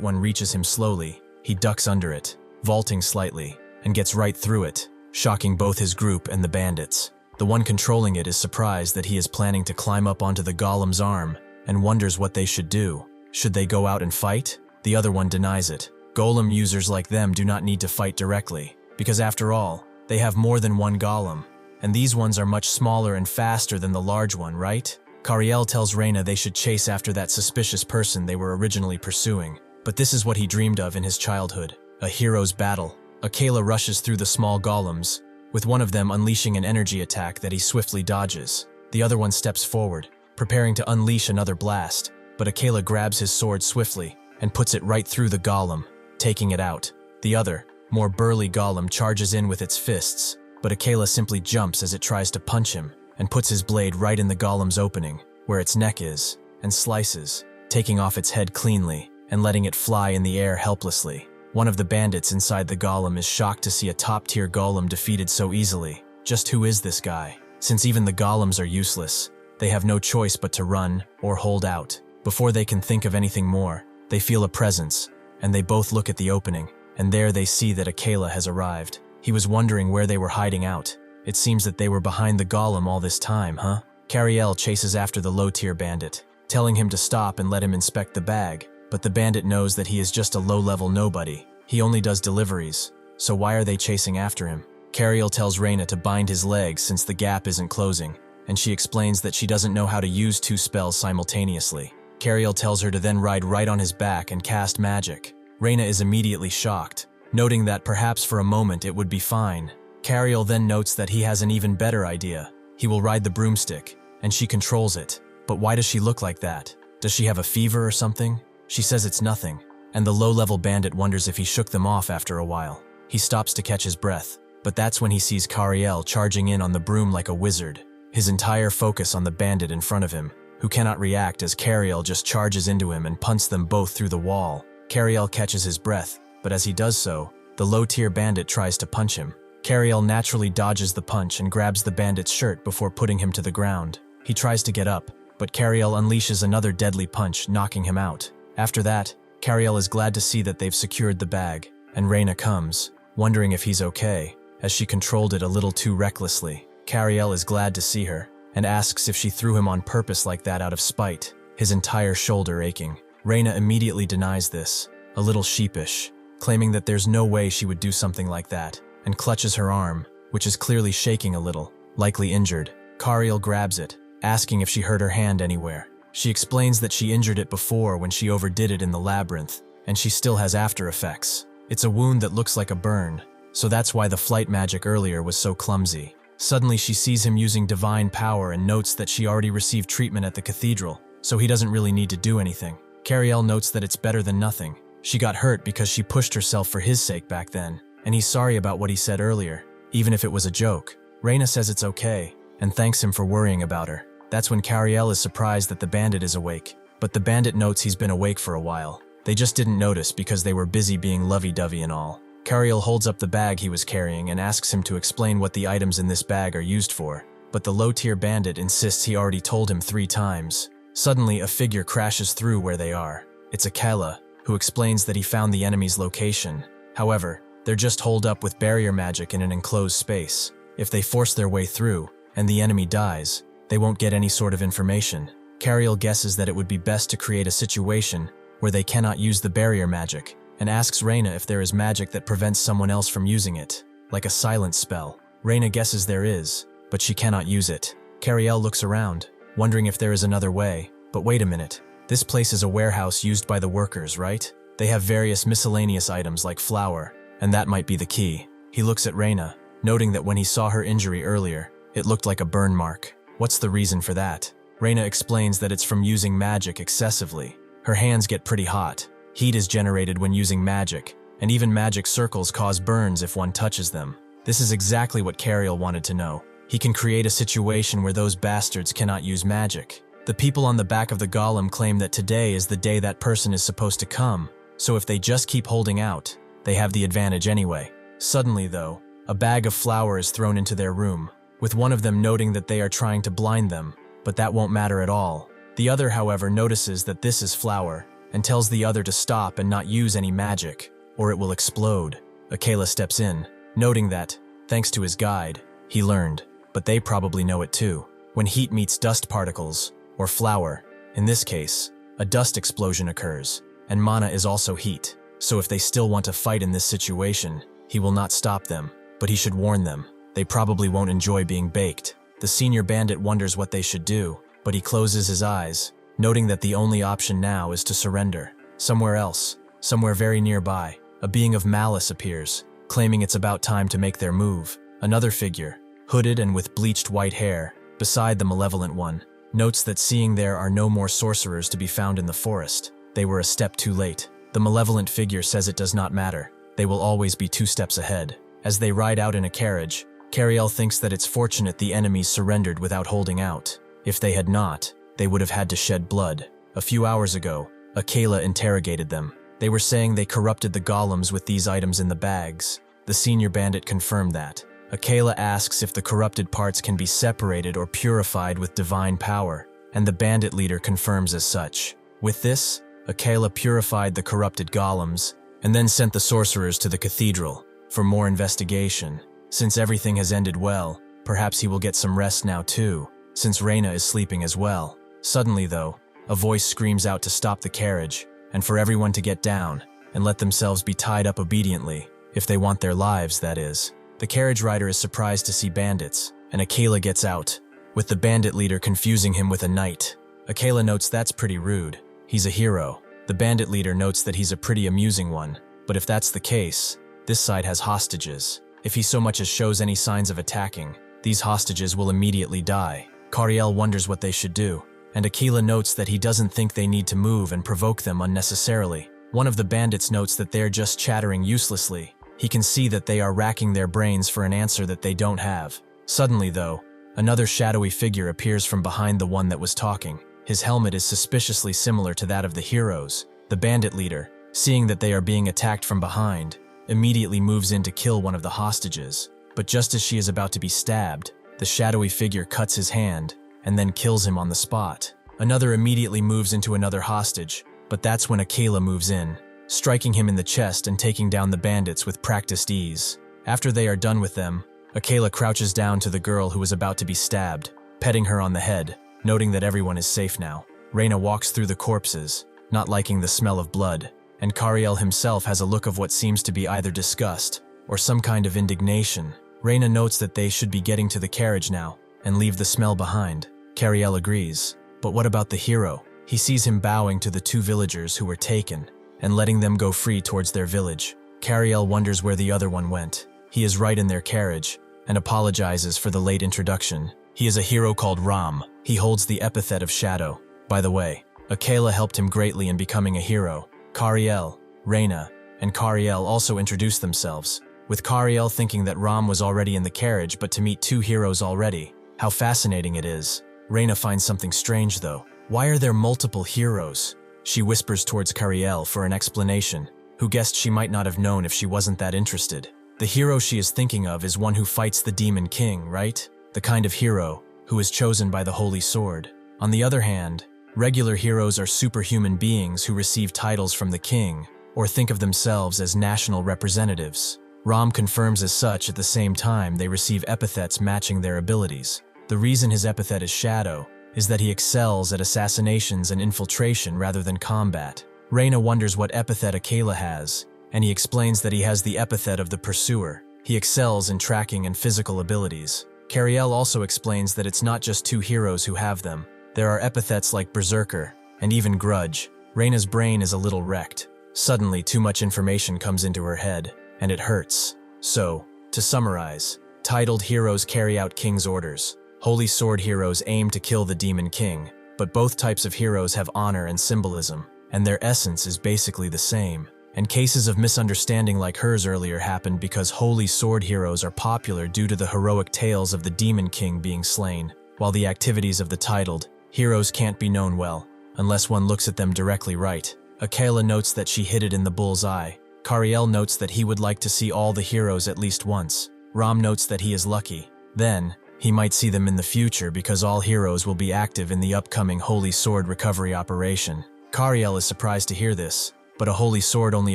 one reaches him slowly, he ducks under it, vaulting slightly, and gets right through it, shocking both his group and the bandits. The one controlling it is surprised that he is planning to climb up onto the golem's arm and wonders what they should do. Should they go out and fight? The other one denies it. Golem users like them do not need to fight directly, because after all, they have more than one golem, and these ones are much smaller and faster than the large one, right? Kariel tells Reina they should chase after that suspicious person they were originally pursuing, but this is what he dreamed of in his childhood, a hero's battle. Akela rushes through the small golems, with one of them unleashing an energy attack that he swiftly dodges. The other one steps forward, preparing to unleash another blast, but Akela grabs his sword swiftly and puts it right through the golem, taking it out. The other, more burly golem charges in with its fists, but Akela simply jumps as it tries to punch him and puts his blade right in the golem's opening, where its neck is, and slices, taking off its head cleanly and letting it fly in the air helplessly. One of the bandits inside the golem is shocked to see a top-tier golem defeated so easily. Just who is this guy? Since even the golems are useless, they have no choice but to run or hold out. Before they can think of anything more, they feel a presence, and they both look at the opening, and there they see that Akela has arrived. He was wondering where they were hiding out. It seems that they were behind the golem all this time, huh? Kariel chases after the low-tier bandit, telling him to stop and let him inspect the bag, but the bandit knows that he is just a low-level nobody. He only does deliveries, so why are they chasing after him? Kariel tells Reina to bind his legs since the gap isn't closing, and she explains that she doesn't know how to use two spells simultaneously. Kariel tells her to then ride right on his back and cast magic. Reina is immediately shocked, noting that perhaps for a moment it would be fine. Kariel then notes that he has an even better idea. He will ride the broomstick, and she controls it. But why does she look like that? Does she have a fever or something? She says it's nothing, and the low-level bandit wonders if he shook them off after a while. He stops to catch his breath, but that's when he sees Kariel charging in on the broom like a wizard, his entire focus on the bandit in front of him, who cannot react as Kariel just charges into him and punts them both through the wall. Kariel catches his breath, but as he does so, the low-tier bandit tries to punch him. Kariel naturally dodges the punch and grabs the bandit's shirt before putting him to the ground. He tries to get up, but Kariel unleashes another deadly punch, knocking him out. After that, Kariel is glad to see that they've secured the bag, and Reina comes, wondering if he's okay, as she controlled it a little too recklessly. Kariel is glad to see her, and asks if she threw him on purpose like that out of spite, his entire shoulder aching. Reina immediately denies this, a little sheepish, claiming that there's no way she would do something like that, and clutches her arm, which is clearly shaking a little, likely injured. Kariel grabs it, asking if she hurt her hand anywhere. She explains that she injured it before when she overdid it in the labyrinth, and she still has after effects. It's a wound that looks like a burn, so that's why the flight magic earlier was so clumsy. Suddenly she sees him using divine power and notes that she already received treatment at the cathedral, so he doesn't really need to do anything. Kariel notes that it's better than nothing. She got hurt because she pushed herself for his sake back then, and he's sorry about what he said earlier, even if it was a joke. Reina says it's okay, and thanks him for worrying about her. That's when Kariel is surprised that the bandit is awake, but the bandit notes he's been awake for a while. They just didn't notice because they were busy being lovey-dovey and all. Kariel holds up the bag he was carrying and asks him to explain what the items in this bag are used for, but the low-tier bandit insists he already told him 3 times. Suddenly, a figure crashes through where they are. It's Akela, who explains that he found the enemy's location. However, they're just holed up with barrier magic in an enclosed space. If they force their way through, and the enemy dies, they won't get any sort of information. Kariel guesses that it would be best to create a situation where they cannot use the barrier magic, and asks Reina if there is magic that prevents someone else from using it, like a silence spell. Reina guesses there is, but she cannot use it. Kariel looks around, wondering if there is another way, but wait a minute. This place is a warehouse used by the workers, right? They have various miscellaneous items like flour, and that might be the key. He looks at Reina, noting that when he saw her injury earlier, it looked like a burn mark. What's the reason for that? Reina explains that it's from using magic excessively. Her hands get pretty hot. Heat is generated when using magic, and even magic circles cause burns if one touches them. This is exactly what Kariel wanted to know. He can create a situation where those bastards cannot use magic. The people on the back of the golem claim that today is the day that person is supposed to come, so if they just keep holding out, they have the advantage anyway. Suddenly, though, a bag of flour is thrown into their room, with one of them noting that they are trying to blind them, but that won't matter at all. The other, however, notices that this is flour, and tells the other to stop and not use any magic, or it will explode. Akela steps in, noting that, thanks to his guide, he learned, but they probably know it too. When heat meets dust particles, or flour, in this case, a dust explosion occurs, and mana is also heat. So if they still want to fight in this situation, he will not stop them, but he should warn them. They probably won't enjoy being baked. The senior bandit wonders what they should do, but he closes his eyes, noting that the only option now is to surrender. Somewhere else, somewhere very nearby, a being of malice appears, claiming it's about time to make their move. Another figure, hooded and with bleached white hair, beside the malevolent one, notes that seeing there are no more sorcerers to be found in the forest. They were a step too late. The malevolent figure says it does not matter. They will always be 2 steps ahead. As they ride out in a carriage, Kariel thinks that it's fortunate the enemies surrendered without holding out. If they had not, they would have had to shed blood. A few hours ago, Akela interrogated them. They were saying they corrupted the golems with these items in the bags. The senior bandit confirmed that. Akela asks if the corrupted parts can be separated or purified with divine power, and the bandit leader confirms as such. With this, Akela purified the corrupted golems, and then sent the sorcerers to the cathedral for more investigation. Since everything has ended well, perhaps he will get some rest now too, since Reina is sleeping as well. Suddenly though, a voice screams out to stop the carriage, and for everyone to get down, and let themselves be tied up obediently, if they want their lives, that is. The carriage rider is surprised to see bandits, and Akela gets out, with the bandit leader confusing him with a knight. Akela notes that's pretty rude. He's a hero. The bandit leader notes that he's a pretty amusing one, but if that's the case, this side has hostages. If he so much as shows any signs of attacking, these hostages will immediately die. Kariel wonders what they should do, and Akela notes that he doesn't think they need to move and provoke them unnecessarily. One of the bandits notes that they're just chattering uselessly. He can see that they are racking their brains for an answer that they don't have. Suddenly, though, another shadowy figure appears from behind the one that was talking. His helmet is suspiciously similar to that of the heroes. The bandit leader, seeing that they are being attacked from behind, immediately moves in to kill one of the hostages. But just as she is about to be stabbed, the shadowy figure cuts his hand and then kills him on the spot. Another immediately moves into another hostage, but that's when Akela moves in, striking him in the chest and taking down the bandits with practiced ease. After they are done with them, Akela crouches down to the girl who is about to be stabbed, petting her on the head, noting that everyone is safe now. Reina walks through the corpses, not liking the smell of blood, and Kariel himself has a look of what seems to be either disgust or some kind of indignation. Reina notes that they should be getting to the carriage now and leave the smell behind. Kariel agrees. But what about the hero? He sees him bowing to the 2 villagers who were taken and letting them go free towards their village. Kariel wonders where the other one went. He is right in their carriage and apologizes for the late introduction. He is a hero called Ram. He holds the epithet of Shadow. By the way, Akela helped him greatly in becoming a hero. Kariel, Reina, and Kariel also introduced themselves, with Kariel thinking that Ram was already in the carriage but to meet 2 heroes already. How fascinating it is. Reina finds something strange though. Why are there multiple heroes? She whispers towards Kariel for an explanation, who guessed she might not have known if she wasn't that interested. The hero she is thinking of is one who fights the Demon King, right? The kind of hero who is chosen by the Holy Sword. On the other hand, regular heroes are superhuman beings who receive titles from the king, or think of themselves as national representatives. Ram confirms as such. At the same time, they receive epithets matching their abilities. The reason his epithet is Shadow is that he excels at assassinations and infiltration rather than combat. Reina wonders what epithet Akela has, and he explains that he has the epithet of the Pursuer. He excels in tracking and physical abilities. Kariel also explains that it's not just 2 heroes who have them. There are epithets like Berserker, and even Grudge. Reina's brain is a little wrecked. Suddenly, too much information comes into her head, and it hurts. So, to summarize, titled heroes carry out king's orders. Holy Sword heroes aim to kill the Demon King, but both types of heroes have honor and symbolism, and their essence is basically the same. And cases of misunderstanding like hers earlier happened because Holy Sword heroes are popular due to the heroic tales of the Demon King being slain, while the activities of the titled heroes can't be known well, unless one looks at them directly right. Akela notes that she hit it in the bull's eye. Kariel notes that he would like to see all the heroes at least once. Ram notes that he is lucky. Then, he might see them in the future because all heroes will be active in the upcoming Holy Sword recovery operation. Kariel is surprised to hear this, but a Holy Sword only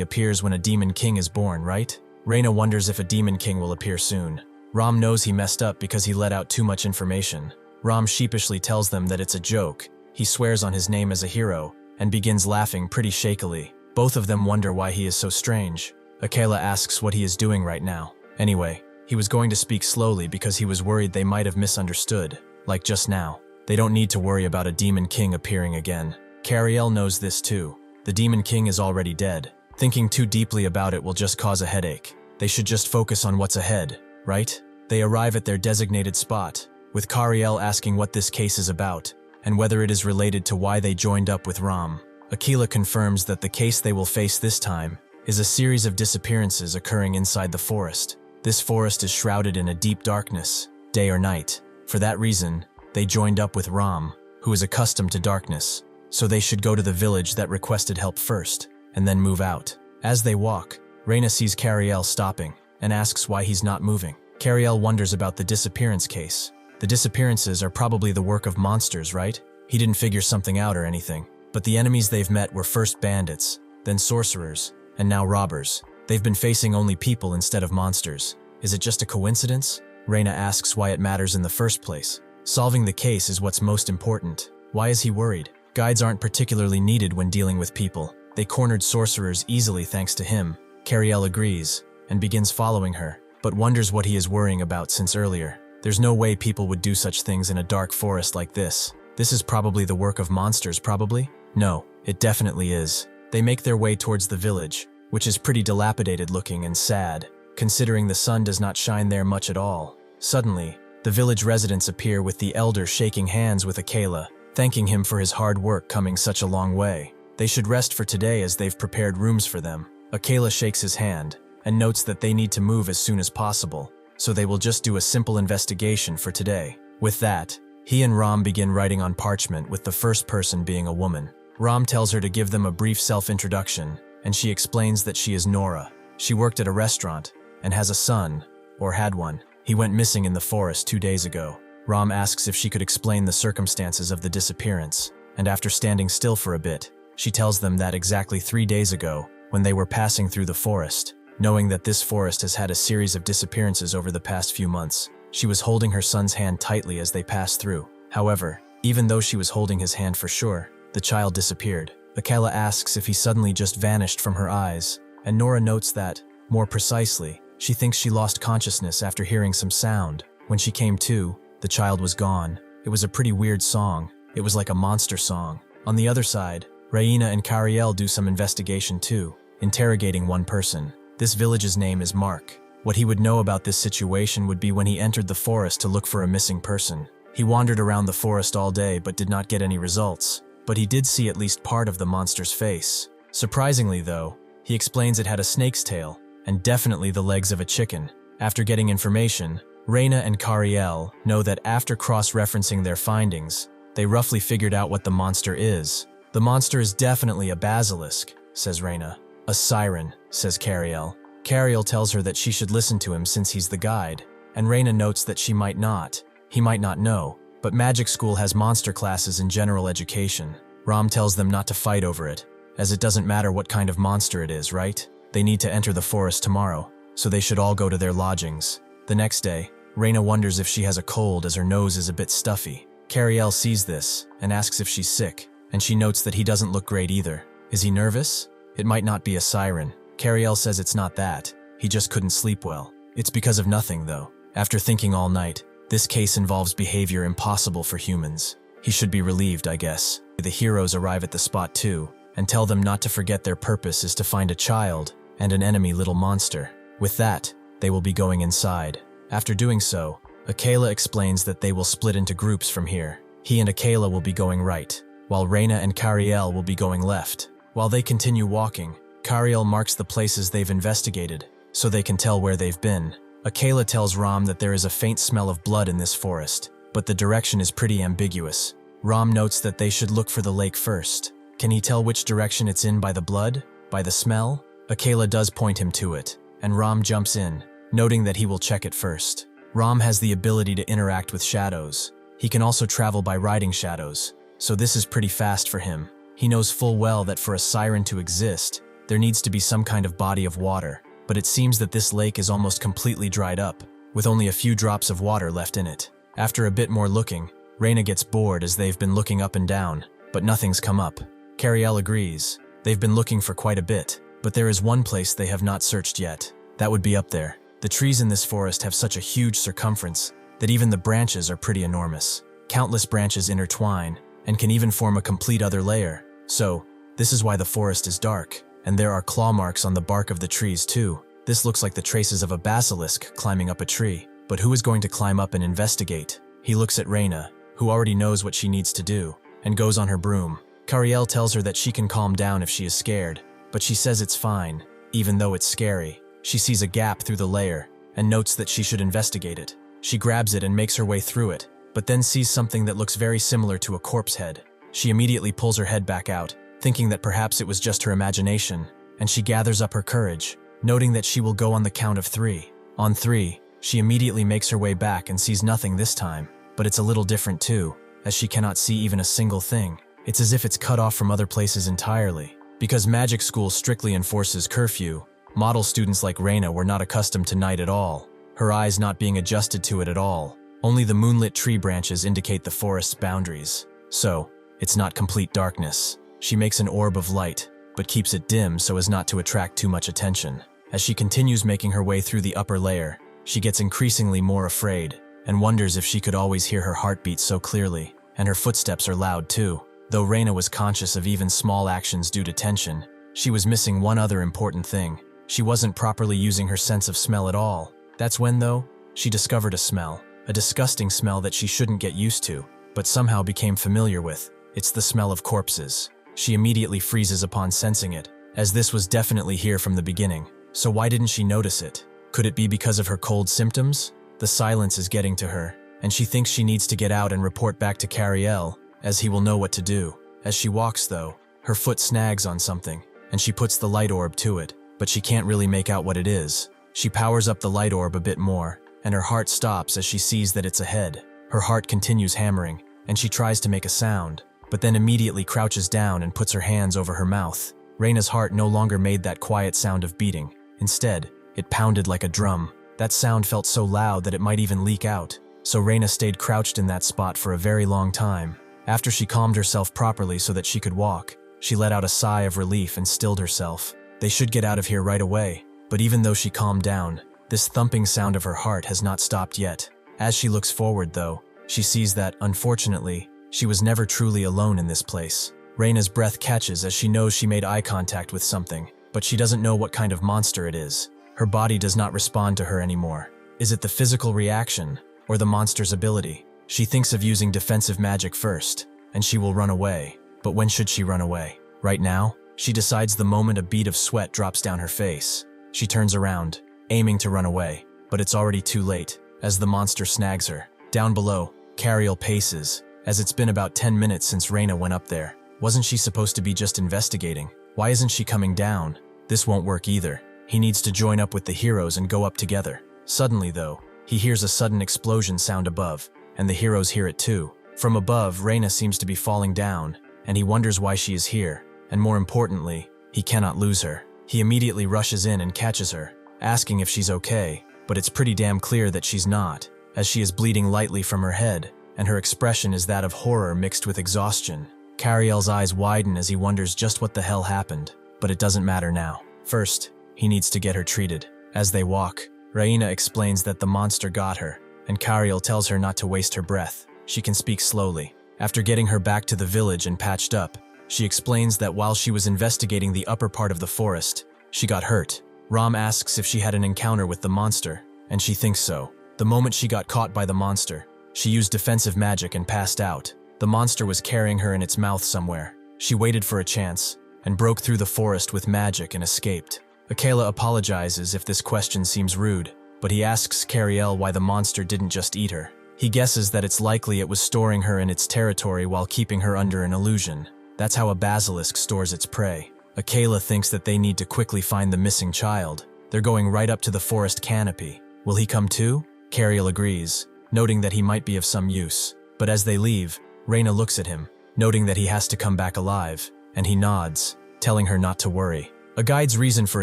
appears when a Demon King is born, right? Reina wonders if a Demon King will appear soon. Ram knows he messed up because he let out too much information. Ram sheepishly tells them that it's a joke. He swears on his name as a hero, and begins laughing pretty shakily. Both of them wonder why he is so strange. Akela asks what he is doing right now. Anyway, he was going to speak slowly because he was worried they might have misunderstood, like just now. They don't need to worry about a Demon King appearing again. Kariel knows this too. The Demon King is already dead. Thinking too deeply about it will just cause a headache. They should just focus on what's ahead, right? They arrive at their designated spot, with Kariel asking what this case is about, and whether it is related to why they joined up with Ram. Akela confirms that the case they will face this time is a series of disappearances occurring inside the forest. This forest is shrouded in a deep darkness, day or night. For that reason, they joined up with Ram, who is accustomed to darkness, so they should go to the village that requested help first, and then move out. As they walk, Reina sees Kariel stopping, and asks why he's not moving. Kariel wonders about the disappearance case. The disappearances are probably the work of monsters, right? He didn't figure something out or anything. But the enemies they've met were first bandits, then sorcerers, and now robbers. They've been facing only people instead of monsters. Is it just a coincidence? Reina asks why it matters in the first place. Solving the case is what's most important. Why is he worried? Guides aren't particularly needed when dealing with people. They cornered sorcerers easily thanks to him. Kariel agrees, and begins following her, but wonders what he is worrying about since earlier. There's no way people would do such things in a dark forest like this. This is probably the work of monsters, probably? No, it definitely is. They make their way towards the village, which is pretty dilapidated looking and sad, considering the sun does not shine there much at all. Suddenly, the village residents appear with the elder shaking hands with Akela, thanking him for his hard work coming such a long way. They should rest for today as they've prepared rooms for them. Akela shakes his hand, and notes that they need to move as soon as possible, so they will just do a simple investigation for today. With that, he and Ram begin writing on parchment with the first person being a woman. Ram tells her to give them a brief self-introduction, and she explains that she is Nora. She worked at a restaurant, and has a son, or had one. He went missing in the forest 2 days ago. Ram asks if she could explain the circumstances of the disappearance, and after standing still for a bit, she tells them that exactly 3 days ago, when they were passing through the forest, knowing that this forest has had a series of disappearances over the past few months, she was holding her son's hand tightly as they passed through. However, even though she was holding his hand for sure, the child disappeared. Akela asks if he suddenly just vanished from her eyes, and Nora notes that, more precisely, she thinks she lost consciousness after hearing some sound. When she came to, the child was gone. It was a pretty weird song. It was like a monster song. On the other side, Reina and Kariel do some investigation too, interrogating one person. This village's name is Mark. What he would know about this situation would be when he entered the forest to look for a missing person. He wandered around the forest all day but did not get any results, but he did see at least part of the monster's face. Surprisingly though, he explains it had a snake's tail, and definitely the legs of a chicken. After getting information, Reina and Kariel know that after cross-referencing their findings, they roughly figured out what the monster is. The monster is definitely a basilisk, says Reina. A siren, says Kariel. Kariel tells her that she should listen to him since he's the guide, and Reina notes that she might not. He might not know, but magic school has monster classes in general education. Ram tells them not to fight over it, as it doesn't matter what kind of monster it is, right? They need to enter the forest tomorrow, so they should all go to their lodgings. The next day, Reina wonders if she has a cold as her nose is a bit stuffy. Kariel sees this and asks if she's sick, and she notes that he doesn't look great either. Is he nervous? It might not be a siren. Kariel says it's not that. He just couldn't sleep well. It's because of nothing, though. After thinking all night, this case involves behavior impossible for humans. He should be relieved, I guess. The heroes arrive at the spot too, and tell them not to forget their purpose is to find a child and an enemy little monster. With that, they will be going inside. After doing so, Akela explains that they will split into groups from here. He and Akela will be going right, while Reina and Kariel will be going left. While they continue walking, Kariel marks the places they've investigated, so they can tell where they've been. Akela tells Ram that there is a faint smell of blood in this forest, but the direction is pretty ambiguous. Ram notes that they should look for the lake first. Can he tell which direction it's in by the blood? By the smell? Akela does point him to it, and Ram jumps in, noting that he will check it first. Ram has the ability to interact with shadows. He can also travel by riding shadows, so this is pretty fast for him. He knows full well that for a siren to exist, there needs to be some kind of body of water, but it seems that this lake is almost completely dried up, with only a few drops of water left in it. After a bit more looking, Reina gets bored as they've been looking up and down, but nothing's come up. Kariel agrees. They've been looking for quite a bit, but there is one place they have not searched yet. That would be up there. The trees in this forest have such a huge circumference that even the branches are pretty enormous. Countless branches intertwine and can even form a complete other layer. So, this is why the forest is dark, and there are claw marks on the bark of the trees too. This looks like the traces of a basilisk climbing up a tree. But who is going to climb up and investigate? He looks at Reina, who already knows what she needs to do, and goes on her broom. Kariel tells her that she can calm down if she is scared, but she says it's fine, even though it's scary. She sees a gap through the layer, and notes that she should investigate it. She grabs it and makes her way through it, but then sees something that looks very similar to a corpse head. She immediately pulls her head back out, thinking that perhaps it was just her imagination, and she gathers up her courage, noting that she will go on the count of 3. On 3, she immediately makes her way back and sees nothing this time, but it's a little different too, as she cannot see even a single thing. It's as if it's cut off from other places entirely. Because magic school strictly enforces curfew, model students like Reina were not accustomed to night at all, her eyes not being adjusted to it at all. Only the moonlit tree branches indicate the forest's boundaries. So, it's not complete darkness. She makes an orb of light, but keeps it dim so as not to attract too much attention. As she continues making her way through the upper layer, she gets increasingly more afraid, and wonders if she could always hear her heartbeat so clearly, and her footsteps are loud too. Though Reina was conscious of even small actions due to tension, she was missing one other important thing. She wasn't properly using her sense of smell at all. That's when, though, she discovered a smell. A disgusting smell that she shouldn't get used to, but somehow became familiar with. It's the smell of corpses. She immediately freezes upon sensing it, as this was definitely here from the beginning. So why didn't she notice it? Could it be because of her cold symptoms? The silence is getting to her, and she thinks she needs to get out and report back to Kariel, as he will know what to do. As she walks, though, her foot snags on something, and she puts the light orb to it, but she can't really make out what it is. She powers up the light orb a bit more, and her heart stops as she sees that it's a head. Her heart continues hammering, and she tries to make a sound, but then immediately crouches down and puts her hands over her mouth. Reina's heart no longer made that quiet sound of beating. Instead, it pounded like a drum. That sound felt so loud that it might even leak out, so Reina stayed crouched in that spot for a very long time. After she calmed herself properly so that she could walk, she let out a sigh of relief and stilled herself. They should get out of here right away, but even though she calmed down, this thumping sound of her heart has not stopped yet. As she looks forward, though, she sees that, unfortunately, she was never truly alone in this place. Reina's breath catches as she knows she made eye contact with something, but she doesn't know what kind of monster it is. Her body does not respond to her anymore. Is it the physical reaction, or the monster's ability? She thinks of using defensive magic first, and she will run away. But when should she run away? Right now? She decides the moment a bead of sweat drops down her face. She turns around, aiming to run away, but it's already too late, as the monster snags her. Down below, Kariel paces, as it's been about 10 minutes since Reina went up there. Wasn't she supposed to be just investigating? Why isn't she coming down? This won't work either. He needs to join up with the heroes and go up together. Suddenly, though, he hears a sudden explosion sound above, and the heroes hear it too. From above, Reina seems to be falling down, and he wonders why she is here, and more importantly, he cannot lose her. He immediately rushes in and catches her, asking if she's okay, but it's pretty damn clear that she's not, as she is bleeding lightly from her head, and her expression is that of horror mixed with exhaustion. Kariel's eyes widen as he wonders just what the hell happened, but it doesn't matter now. First, he needs to get her treated. As they walk, Reina explains that the monster got her, and Kariel tells her not to waste her breath. She can speak slowly. After getting her back to the village and patched up, she explains that while she was investigating the upper part of the forest, she got hurt. Ram asks if she had an encounter with the monster, and she thinks so. The moment she got caught by the monster, she used defensive magic and passed out. The monster was carrying her in its mouth somewhere. She waited for a chance, and broke through the forest with magic and escaped. Akela apologizes if this question seems rude, but he asks Kariel why the monster didn't just eat her. He guesses that it's likely it was storing her in its territory while keeping her under an illusion. That's how a basilisk stores its prey. Akela thinks that they need to quickly find the missing child. They're going right up to the forest canopy. Will he come too? Kariel agrees, noting that he might be of some use. But as they leave, Reina looks at him, noting that he has to come back alive, and he nods, telling her not to worry. A guide's reason for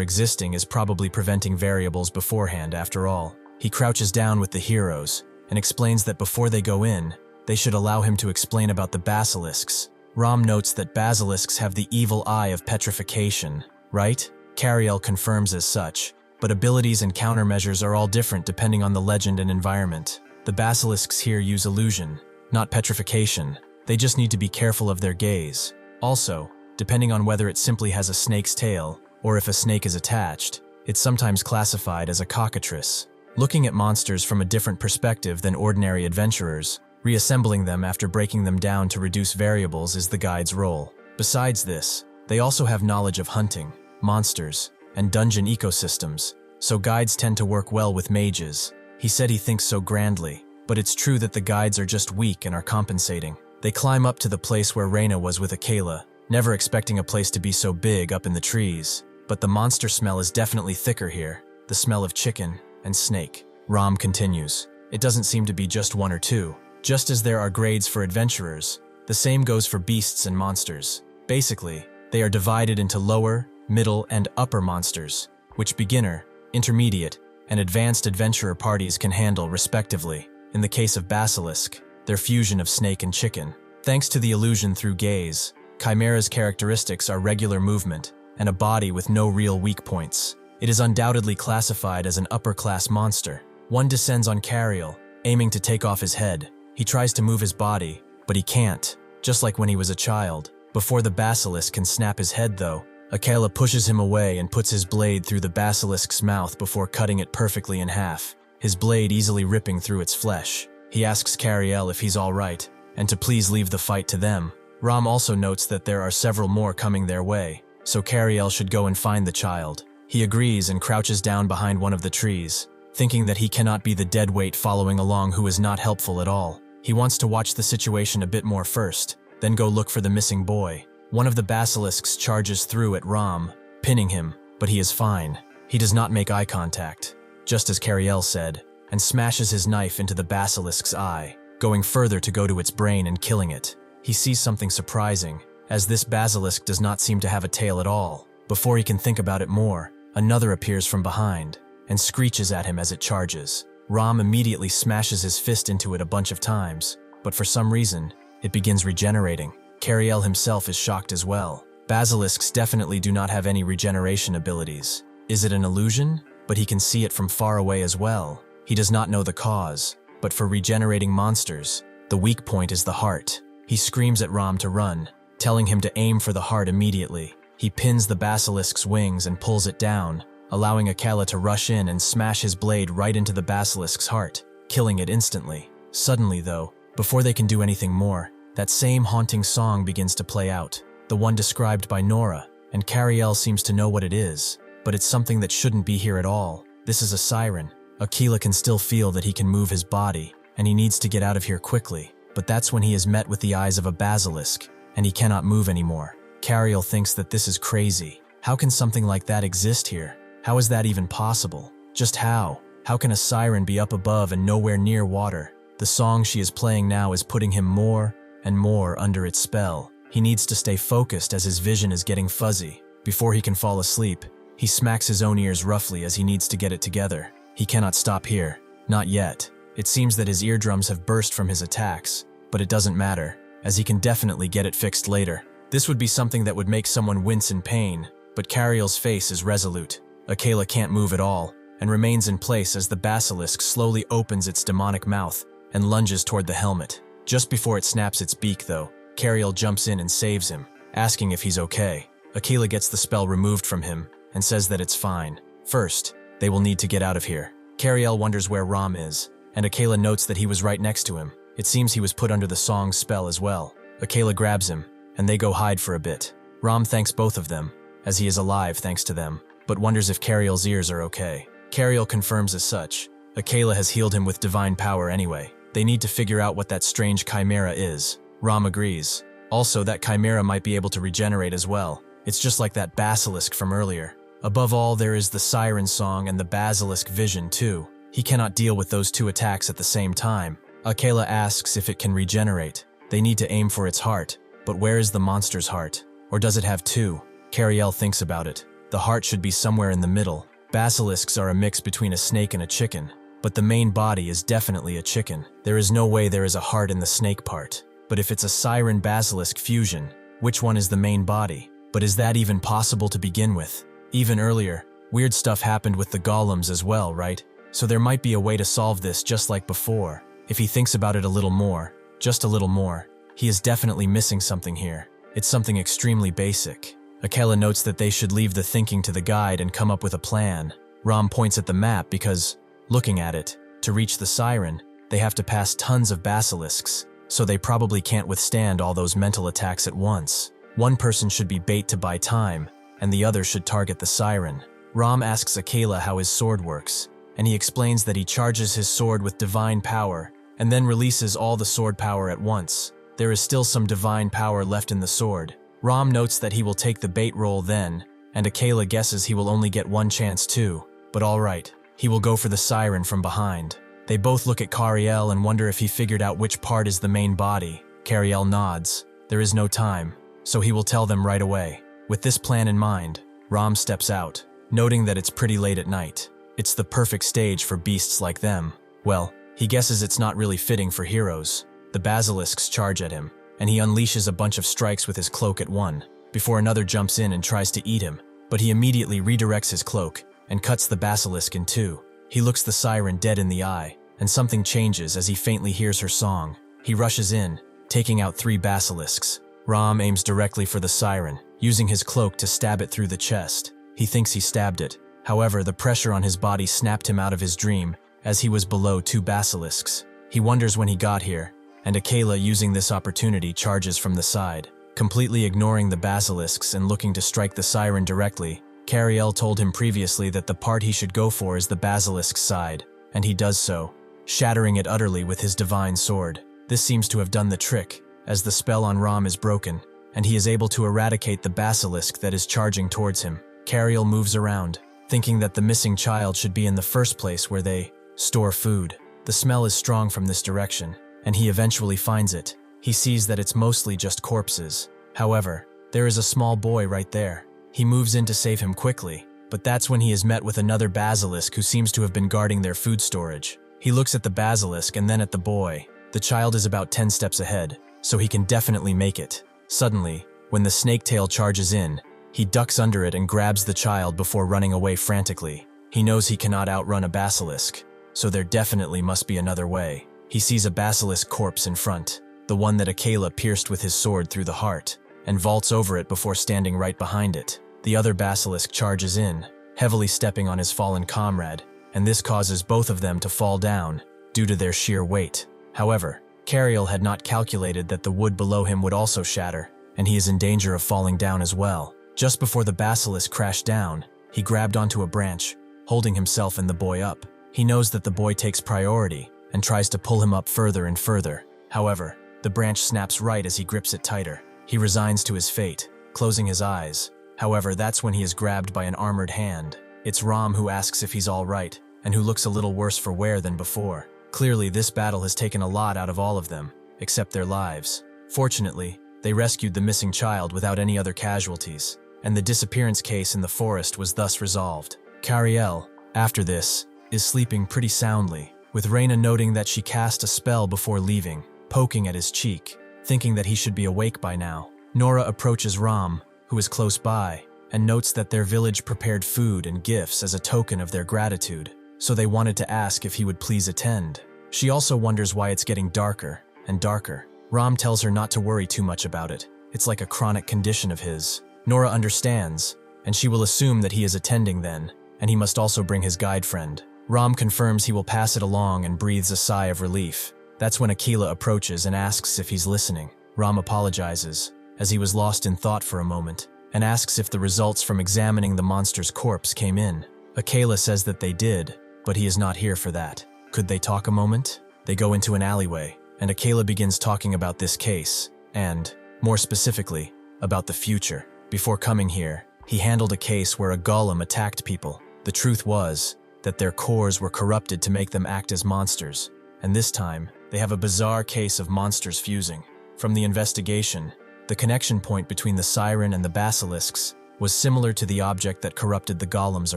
existing is probably preventing variables beforehand after all. He crouches down with the heroes, and explains that before they go in, they should allow him to explain about the basilisks. Ram notes that basilisks have the evil eye of petrification, right? Kariel confirms as such, but abilities and countermeasures are all different depending on the legend and environment. The basilisks here use illusion, not petrification. They just need to be careful of their gaze. Also, depending on whether it simply has a snake's tail, or if a snake is attached, it's sometimes classified as a cockatrice. Looking at monsters from a different perspective than ordinary adventurers, reassembling them after breaking them down to reduce variables is the guide's role. Besides this, they also have knowledge of hunting, monsters, and dungeon ecosystems, so guides tend to work well with mages. He said he thinks so grandly, but it's true that the guides are just weak and are compensating. They climb up to the place where Reina was with Akela, never expecting a place to be so big up in the trees. But the monster smell is definitely thicker here, the smell of chicken and snake. Ram continues, it doesn't seem to be just one or two. Just as there are grades for adventurers, the same goes for beasts and monsters. Basically, they are divided into lower, middle, and upper monsters, which beginner, intermediate, and advanced adventurer parties can handle respectively. In the case of basilisk, their fusion of snake and chicken. Thanks to the illusion through gaze, Chimera's characteristics are regular movement and a body with no real weak points. It is undoubtedly classified as an upper-class monster. One descends on Kariel, aiming to take off his head. He tries to move his body, but he can't, just like when he was a child. Before the basilisk can snap his head though, Akela pushes him away and puts his blade through the basilisk's mouth before cutting it perfectly in half, his blade easily ripping through its flesh. He asks Kariel if he's alright, and to please leave the fight to them. Ram also notes that there are several more coming their way, so Kariel should go and find the child. He agrees and crouches down behind one of the trees, thinking that he cannot be the deadweight following along who is not helpful at all. He wants to watch the situation a bit more first, then go look for the missing boy. One of the basilisks charges through at Ram, pinning him, but he is fine. He does not make eye contact, just as Kariel said, and smashes his knife into the basilisk's eye, going further to go to its brain and killing it. He sees something surprising, as this basilisk does not seem to have a tail at all. Before he can think about it more, another appears from behind, and screeches at him as it charges. Ram immediately smashes his fist into it a bunch of times, but for some reason, it begins regenerating. Kariel himself is shocked as well. Basilisks definitely do not have any regeneration abilities. Is it an illusion? But he can see it from far away as well. He does not know the cause, but for regenerating monsters, the weak point is the heart. He screams at Ram to run, telling him to aim for the heart immediately. He pins the basilisk's wings and pulls it down, allowing Akela to rush in and smash his blade right into the basilisk's heart, killing it instantly. Suddenly though, before they can do anything more, that same haunting song begins to play out, the one described by Nora, and Kariel seems to know what it is, but it's something that shouldn't be here at all. This is a siren. Akela can still feel that he can move his body, and he needs to get out of here quickly, but that's when he is met with the eyes of a basilisk, and he cannot move anymore. Kariel thinks that this is crazy. How can something like that exist here? How is that even possible? Just how? How can a siren be up above and nowhere near water? The song she is playing now is putting him more and more under its spell. He needs to stay focused as his vision is getting fuzzy. Before he can fall asleep, he smacks his own ears roughly as he needs to get it together. He cannot stop here. Not yet. It seems that his eardrums have burst from his attacks, but it doesn't matter, as he can definitely get it fixed later. This would be something that would make someone wince in pain, but Kariel's face is resolute. Akela can't move at all, and remains in place as the basilisk slowly opens its demonic mouth and lunges toward the helmet. Just before it snaps its beak though, Kariel jumps in and saves him, asking if he's okay. Akela gets the spell removed from him and says that it's fine. First, they will need to get out of here. Kariel wonders where Ram is, and Akela notes that he was right next to him. It seems he was put under the song's spell as well. Akela grabs him, and they go hide for a bit. Ram thanks both of them, as he is alive thanks to them, but wonders if Kariel's ears are okay. Kariel confirms as such. Akela has healed him with divine power anyway. They need to figure out what that strange chimera is. Ram agrees. Also, that chimera might be able to regenerate as well. It's just like that basilisk from earlier. Above all, there is the siren song and the basilisk vision too. He cannot deal with those two attacks at the same time. Akela asks if it can regenerate. They need to aim for its heart. But where is the monster's heart? Or does it have two? Kariel thinks about it. The heart should be somewhere in the middle. Basilisks are a mix between a snake and a chicken. But the main body is definitely a chicken. There is no way there is a heart in the snake part. But if it's a siren basilisk fusion, which one is the main body? But is that even possible to begin with? Even earlier, weird stuff happened with the golems as well, right? So there might be a way to solve this just like before. If he thinks about it a little more, just a little more, he is definitely missing something here. It's something extremely basic. Akela notes that they should leave the thinking to the guide and come up with a plan. Ram points at the map because, looking at it, to reach the siren, they have to pass tons of basilisks, so they probably can't withstand all those mental attacks at once. One person should be bait to buy time, and the other should target the siren. Ram asks Akela how his sword works, and he explains that he charges his sword with divine power and then releases all the sword power at once. There is still some divine power left in the sword. Ram notes that he will take the bait roll then, and Akela guesses he will only get one chance too. But alright, he will go for the siren from behind. They both look at Kariel and wonder if he figured out which part is the main body. Kariel nods. There is no time, so he will tell them right away. With this plan in mind, Ram steps out, noting that it's pretty late at night. It's the perfect stage for beasts like them. Well, he guesses it's not really fitting for heroes. The basilisks charge at him, and he unleashes a bunch of strikes with his cloak at one, before another jumps in and tries to eat him, but he immediately redirects his cloak and cuts the basilisk in two. He looks the siren dead in the eye, and something changes as he faintly hears her song. He rushes in, taking out 3 basilisks. Ram aims directly for the siren, using his cloak to stab it through the chest. He thinks he stabbed it. However, the pressure on his body snapped him out of his dream, as he was below 2 basilisks. He wonders when he got here, and Akela, using this opportunity, charges from the side. Completely ignoring the basilisks and looking to strike the siren directly, Kariel told him previously that the part he should go for is the basilisk's side, and he does so, shattering it utterly with his divine sword. This seems to have done the trick, as the spell on Ram is broken, and he is able to eradicate the basilisk that is charging towards him. Kariel moves around, thinking that the missing child should be in the first place where they store food. The smell is strong from this direction, and he eventually finds it. He sees that it's mostly just corpses. However, there is a small boy right there. He moves in to save him quickly, but that's when he is met with another basilisk who seems to have been guarding their food storage. He looks at the basilisk and then at the boy. The child is about 10 steps ahead, so he can definitely make it. Suddenly, when the snake tail charges in, he ducks under it and grabs the child before running away frantically. He knows he cannot outrun a basilisk, so there definitely must be another way. He sees a basilisk corpse in front, the one that Akela pierced with his sword through the heart, and vaults over it before standing right behind it. The other basilisk charges in, heavily stepping on his fallen comrade, and this causes both of them to fall down due to their sheer weight. However, Kariel had not calculated that the wood below him would also shatter, and he is in danger of falling down as well. Just before the basilisk crashed down, he grabbed onto a branch, holding himself and the boy up. He knows that the boy takes priority and tries to pull him up further and further. However, the branch snaps right as he grips it tighter. He resigns to his fate, closing his eyes. However, that's when he is grabbed by an armored hand. It's Ram who asks if he's all right, and who looks a little worse for wear than before. Clearly, this battle has taken a lot out of all of them, except their lives. Fortunately, they rescued the missing child without any other casualties, and the disappearance case in the forest was thus resolved. Kariel, after this, is sleeping pretty soundly, with Reina noting that she cast a spell before leaving, poking at his cheek, thinking that he should be awake by now. Nora approaches Ram, who is close by, and notes that their village prepared food and gifts as a token of their gratitude, so they wanted to ask if he would please attend. She also wonders why it's getting darker and darker. Ram tells her not to worry too much about it. It's like a chronic condition of his. Nora understands, and she will assume that he is attending then, and he must also bring his guide friend. Ram confirms he will pass it along and breathes a sigh of relief. That's when Akela approaches and asks if he's listening. Ram apologizes, as he was lost in thought for a moment, and asks if the results from examining the monster's corpse came in. Akela says that they did, but he is not here for that. Could they talk a moment? They go into an alleyway, and Akela begins talking about this case, and, more specifically, about the future. Before coming here, he handled a case where a golem attacked people. The truth was that their cores were corrupted to make them act as monsters. And this time, they have a bizarre case of monsters fusing. From the investigation, the connection point between the siren and the basilisks was similar to the object that corrupted the golems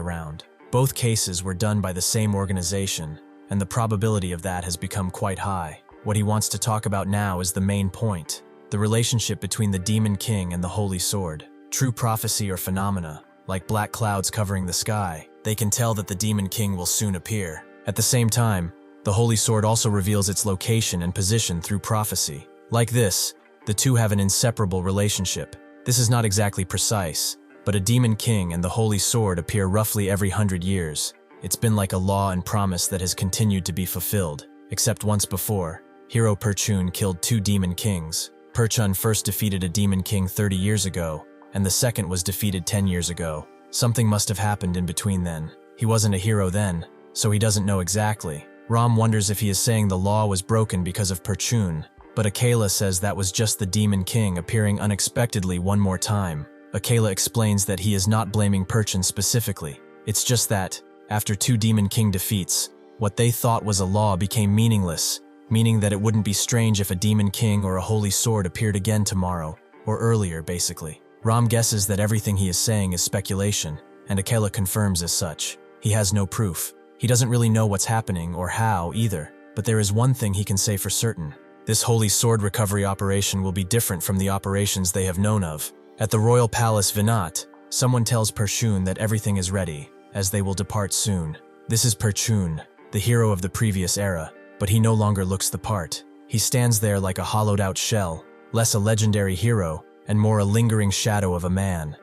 around. Both cases were done by the same organization, and the probability of that has become quite high. What he wants to talk about now is the main point, the relationship between the Demon King and the Holy Sword. True prophecy or phenomena, like black clouds covering the sky, they can tell that the Demon King will soon appear. At the same time, the Holy Sword also reveals its location and position through prophecy. Like this, the two have an inseparable relationship. This is not exactly precise, but a Demon King and the Holy Sword appear roughly every 100 years. It's been like a law and promise that has continued to be fulfilled. Except once before, hero Perchun killed 2 Demon Kings. Perchun first defeated a Demon King 30 years ago, and the second was defeated 10 years ago. Something must have happened in between then. He wasn't a hero then, so he doesn't know exactly. Ram wonders if he is saying the law was broken because of Perchun, but Akela says that was just the Demon King appearing unexpectedly one more time. Akela explains that he is not blaming Perchun specifically. It's just that, after 2 Demon King defeats, what they thought was a law became meaningless, meaning that it wouldn't be strange if a Demon King or a Holy Sword appeared again tomorrow, or earlier basically. Ram guesses that everything he is saying is speculation, and Akela confirms as such. He has no proof. He doesn't really know what's happening or how either, but there is one thing he can say for certain. This Holy Sword recovery operation will be different from the operations they have known of. At the Royal Palace Vinat, someone tells Perchun that everything is ready, as they will depart soon. This is Perchun, the hero of the previous era, but he no longer looks the part. He stands there like a hollowed-out shell, less a legendary hero, and more a lingering shadow of a man.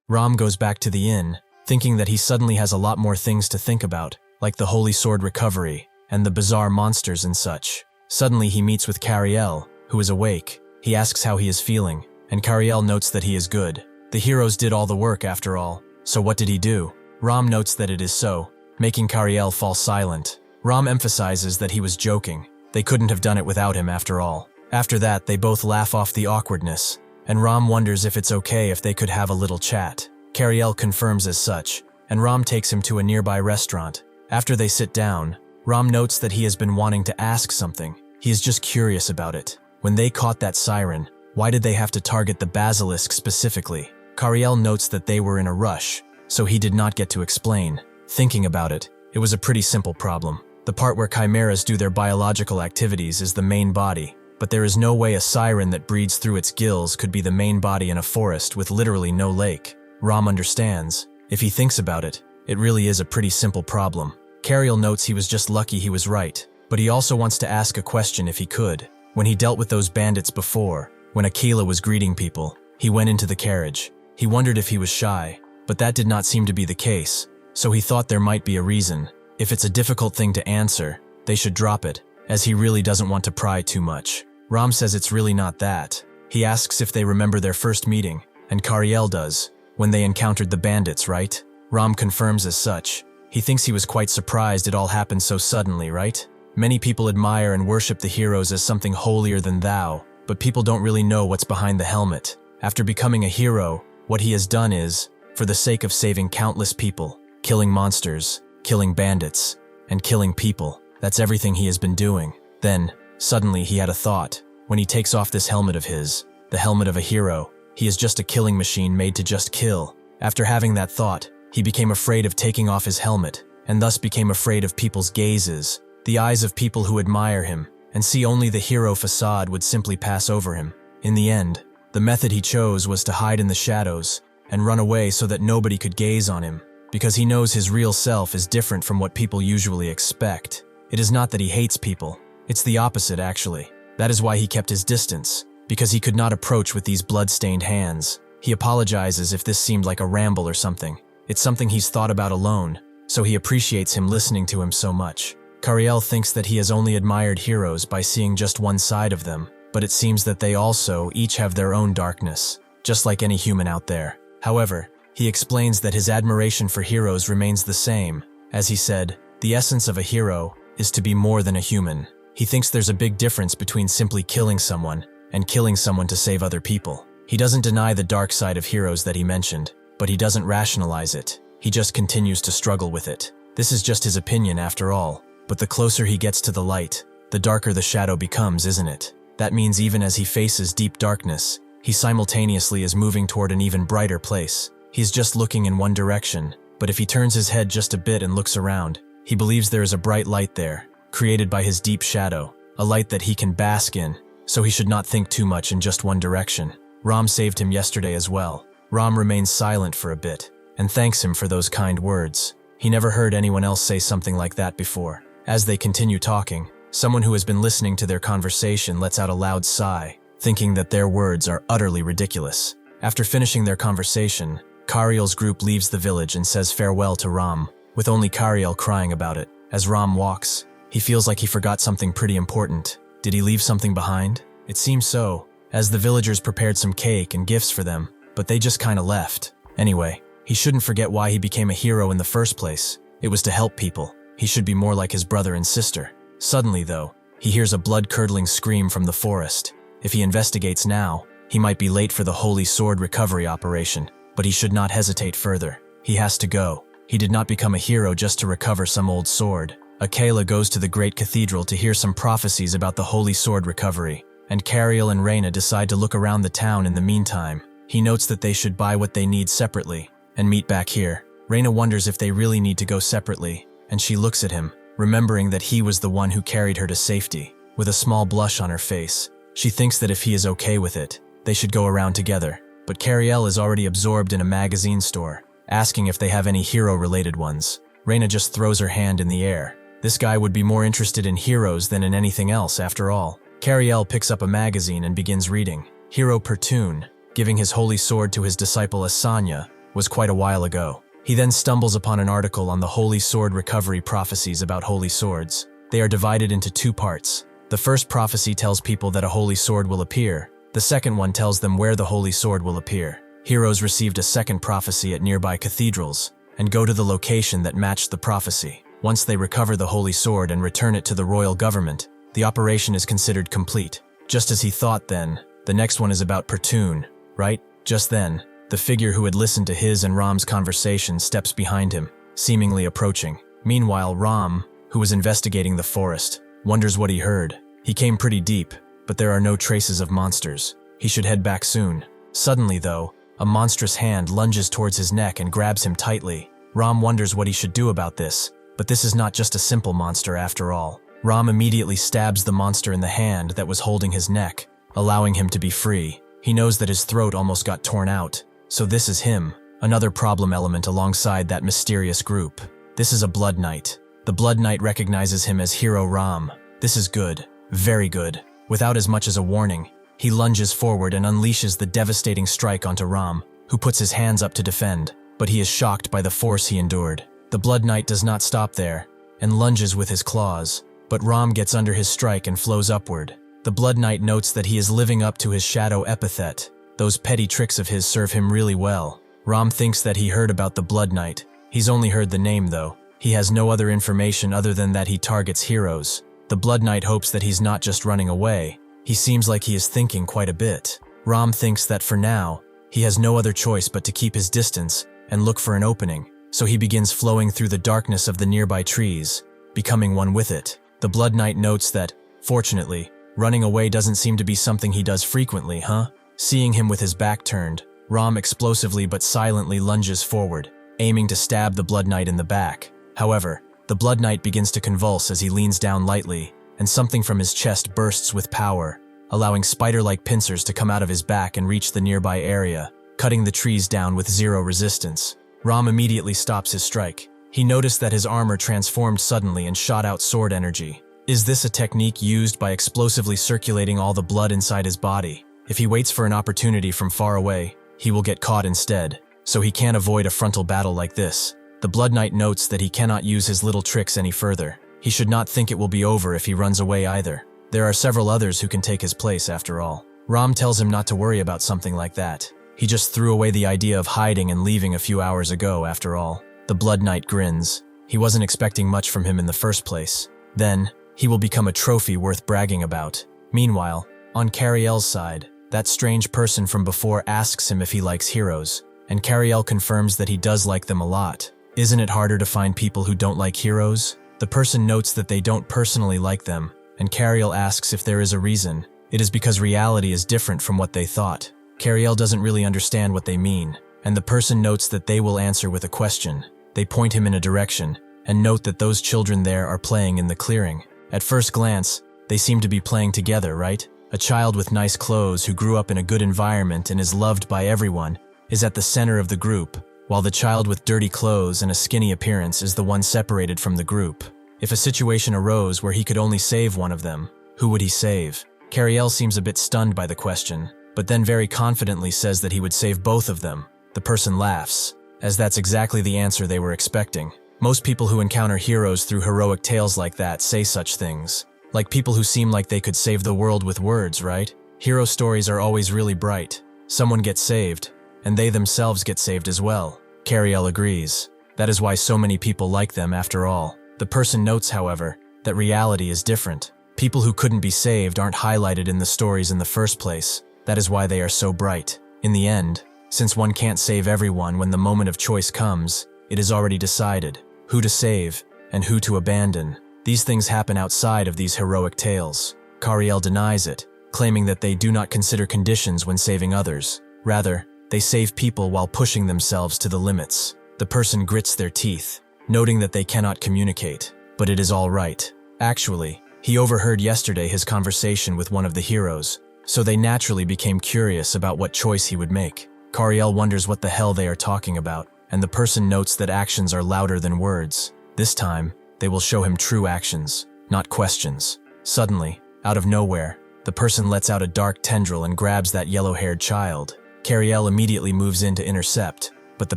Ram goes back to the inn, thinking that he suddenly has a lot more things to think about, like the Holy Sword recovery, and the bizarre monsters and such. Suddenly he meets with Kariel, who is awake. He asks how he is feeling, and Kariel notes that he is good. The heroes did all the work after all, so what did he do? Ram notes that it is so, making Kariel fall silent. Ram emphasizes that he was joking. They couldn't have done it without him after all. After that, they both laugh off the awkwardness, and Ram wonders if it's okay if they could have a little chat. Kariel confirms as such, and Ram takes him to a nearby restaurant. After they sit down, Ram notes that he has been wanting to ask something. He is just curious about it. When they caught that siren, why did they have to target the basilisk specifically? Kariel notes that they were in a rush, so he did not get to explain. Thinking about it, it was a pretty simple problem. The part where chimeras do their biological activities is the main body, but there is no way a siren that breathes through its gills could be the main body in a forest with literally no lake. Ram understands. If he thinks about it, it really is a pretty simple problem. Kariel notes he was just lucky he was right, but he also wants to ask a question if he could. When he dealt with those bandits before, when Akela was greeting people, he went into the carriage. He wondered if he was shy, but that did not seem to be the case, so he thought there might be a reason. If it's a difficult thing to answer, they should drop it, as he really doesn't want to pry too much. Ram says it's really not that. He asks if they remember their first meeting, and Kariel does, when they encountered the bandits, right? Ram confirms as such. He thinks he was quite surprised it all happened so suddenly, right? Many people admire and worship the heroes as something holier than thou, but people don't really know what's behind the helmet. After becoming a hero, what he has done is, for the sake of saving countless people, killing monsters, killing bandits, and killing people. That's everything he has been doing. Then, suddenly he had a thought. When he takes off this helmet of his, the helmet of a hero, he is just a killing machine made to just kill. After having that thought, he became afraid of taking off his helmet, and thus became afraid of people's gazes, the eyes of people who admire him, and see only the hero facade would simply pass over him. In the end, the method he chose was to hide in the shadows, and run away so that nobody could gaze on him, because he knows his real self is different from what people usually expect. It is not that he hates people, it's the opposite actually. That is why he kept his distance, because he could not approach with these blood-stained hands. He apologizes if this seemed like a ramble or something. It's something he's thought about alone, so he appreciates him listening to him so much. Kariel thinks that he has only admired heroes by seeing just one side of them, but it seems that they also each have their own darkness, just like any human out there. However, he explains that his admiration for heroes remains the same. As he said, the essence of a hero is to be more than a human. He thinks there's a big difference between simply killing someone and killing someone to save other people. He doesn't deny the dark side of heroes that he mentioned, but he doesn't rationalize it. He just continues to struggle with it. This is just his opinion after all, but the closer he gets to the light, the darker the shadow becomes, isn't it? That means even as he faces deep darkness, he simultaneously is moving toward an even brighter place. He's just looking in one direction, but if he turns his head just a bit and looks around, he believes there is a bright light there, created by his deep shadow, a light that he can bask in, so he should not think too much in just one direction. Ram saved him yesterday as well. Ram remains silent for a bit, and thanks him for those kind words. He never heard anyone else say something like that before. As they continue talking, someone who has been listening to their conversation lets out a loud sigh, thinking that their words are utterly ridiculous. After finishing their conversation, Kariel's group leaves the village and says farewell to Ram, with only Kariel crying about it. As Ram walks, he feels like he forgot something pretty important. Did he leave something behind? It seems so, as the villagers prepared some cake and gifts for them, but they just kinda left. Anyway, he shouldn't forget why he became a hero in the first place. It was to help people. He should be more like his brother and sister. Suddenly, though, he hears a blood-curdling scream from the forest. If he investigates now, he might be late for the Holy Sword recovery operation, but he should not hesitate further. He has to go. He did not become a hero just to recover some old sword. Akela goes to the great cathedral to hear some prophecies about the Holy Sword recovery, and Kariel and Reina decide to look around the town in the meantime. He notes that they should buy what they need separately, and meet back here. Reina wonders if they really need to go separately, and she looks at him, remembering that he was the one who carried her to safety. With a small blush on her face, she thinks that if he is okay with it, they should go around together. But Kariel is already absorbed in a magazine store, asking if they have any hero-related ones. Reina just throws her hand in the air. This guy would be more interested in heroes than in anything else after all. Kariel picks up a magazine and begins reading. Hero Pertune, giving his holy sword to his disciple Asanya, was quite a while ago. He then stumbles upon an article on the Holy Sword recovery prophecies about holy swords. They are divided into two parts. The first prophecy tells people that a holy sword will appear. The second one tells them where the holy sword will appear. Heroes received a second prophecy at nearby cathedrals and go to the location that matched the prophecy. Once they recover the holy sword and return it to the royal government, the operation is considered complete. Just as he thought then, the next one is about Pertune, right? Just then, the figure who had listened to his and Ram's conversation steps behind him, seemingly approaching. Meanwhile, Ram, who was investigating the forest, wonders what he heard. He came pretty deep, but there are no traces of monsters. He should head back soon. Suddenly, though, a monstrous hand lunges towards his neck and grabs him tightly. Ram wonders what he should do about this, but this is not just a simple monster after all. Ram immediately stabs the monster in the hand that was holding his neck, allowing him to be free. He knows that his throat almost got torn out, so this is him, another problem element alongside that mysterious group. This is a Blood Knight. The Blood Knight recognizes him as Hero Ram. This is good, very good. Without as much as a warning, he lunges forward and unleashes the devastating strike onto Ram, who puts his hands up to defend, but he is shocked by the force he endured. The Blood Knight does not stop there, and lunges with his claws, but Ram gets under his strike and flows upward. The Blood Knight notes that he is living up to his shadow epithet. Those petty tricks of his serve him really well. Ram thinks that he heard about the Blood Knight. He's only heard the name though. He has no other information other than that he targets heroes. The Blood Knight hopes that he's not just running away. He seems like he is thinking quite a bit. Ram thinks that for now, he has no other choice but to keep his distance and look for an opening. So he begins flowing through the darkness of the nearby trees, becoming one with it. The Blood Knight notes that, fortunately, running away doesn't seem to be something he does frequently, huh? Seeing him with his back turned, Ram explosively but silently lunges forward, aiming to stab the Blood Knight in the back. However, the Blood Knight begins to convulse as he leans down lightly, and something from his chest bursts with power, allowing spider-like pincers to come out of his back and reach the nearby area, cutting the trees down with zero resistance. Ram immediately stops his strike. He noticed that his armor transformed suddenly and shot out sword energy. Is this a technique used by explosively circulating all the blood inside his body? If he waits for an opportunity from far away, he will get caught instead, so he can't avoid a frontal battle like this. The Blood Knight notes that he cannot use his little tricks any further. He should not think it will be over if he runs away either. There are several others who can take his place after all. Ram tells him not to worry about something like that. He just threw away the idea of hiding and leaving a few hours ago after all. The Blood Knight grins. He wasn't expecting much from him in the first place. Then, he will become a trophy worth bragging about. Meanwhile, on Kariel's side, That strange person from before asks him if he likes heroes, and Kariel confirms that he does like them a lot. Isn't it harder to find people who don't like heroes? The person notes that they don't personally like them, and Kariel asks if there is a reason. It is because reality is different from what they thought. Kariel doesn't really understand what they mean, and the person notes that they will answer with a question. They point him in a direction, and note that those children there are playing in the clearing. At first glance, they seem to be playing together, right? A child with nice clothes who grew up in a good environment and is loved by everyone is at the center of the group, while the child with dirty clothes and a skinny appearance is the one separated from the group. If a situation arose where he could only save one of them, who would he save? Kariel seems a bit stunned by the question, but then very confidently says that he would save both of them. The person laughs, as that's exactly the answer they were expecting. Most people who encounter heroes through heroic tales like that say such things. Like people who seem like they could save the world with words, right? Hero stories are always really bright. Someone gets saved, and they themselves get saved as well. Kariel agrees. That is why so many people like them after all. The person notes, however, that reality is different. People who couldn't be saved aren't highlighted in the stories in the first place. That is why they are so bright. In the end, since one can't save everyone when the moment of choice comes, it is already decided who to save and who to abandon. These things happen outside of these heroic tales. Kariel denies it, claiming that they do not consider conditions when saving others. Rather, they save people while pushing themselves to the limits. The person grits their teeth, noting that they cannot communicate, but it is all right. Actually, he overheard yesterday his conversation with one of the heroes, so they naturally became curious about what choice he would make. Kariel wonders what the hell they are talking about, and the person notes that actions are louder than words. This time, they will show him true actions, not questions. Suddenly, out of nowhere, the person lets out a dark tendril and grabs that yellow-haired child. Kariel immediately moves in to intercept, but the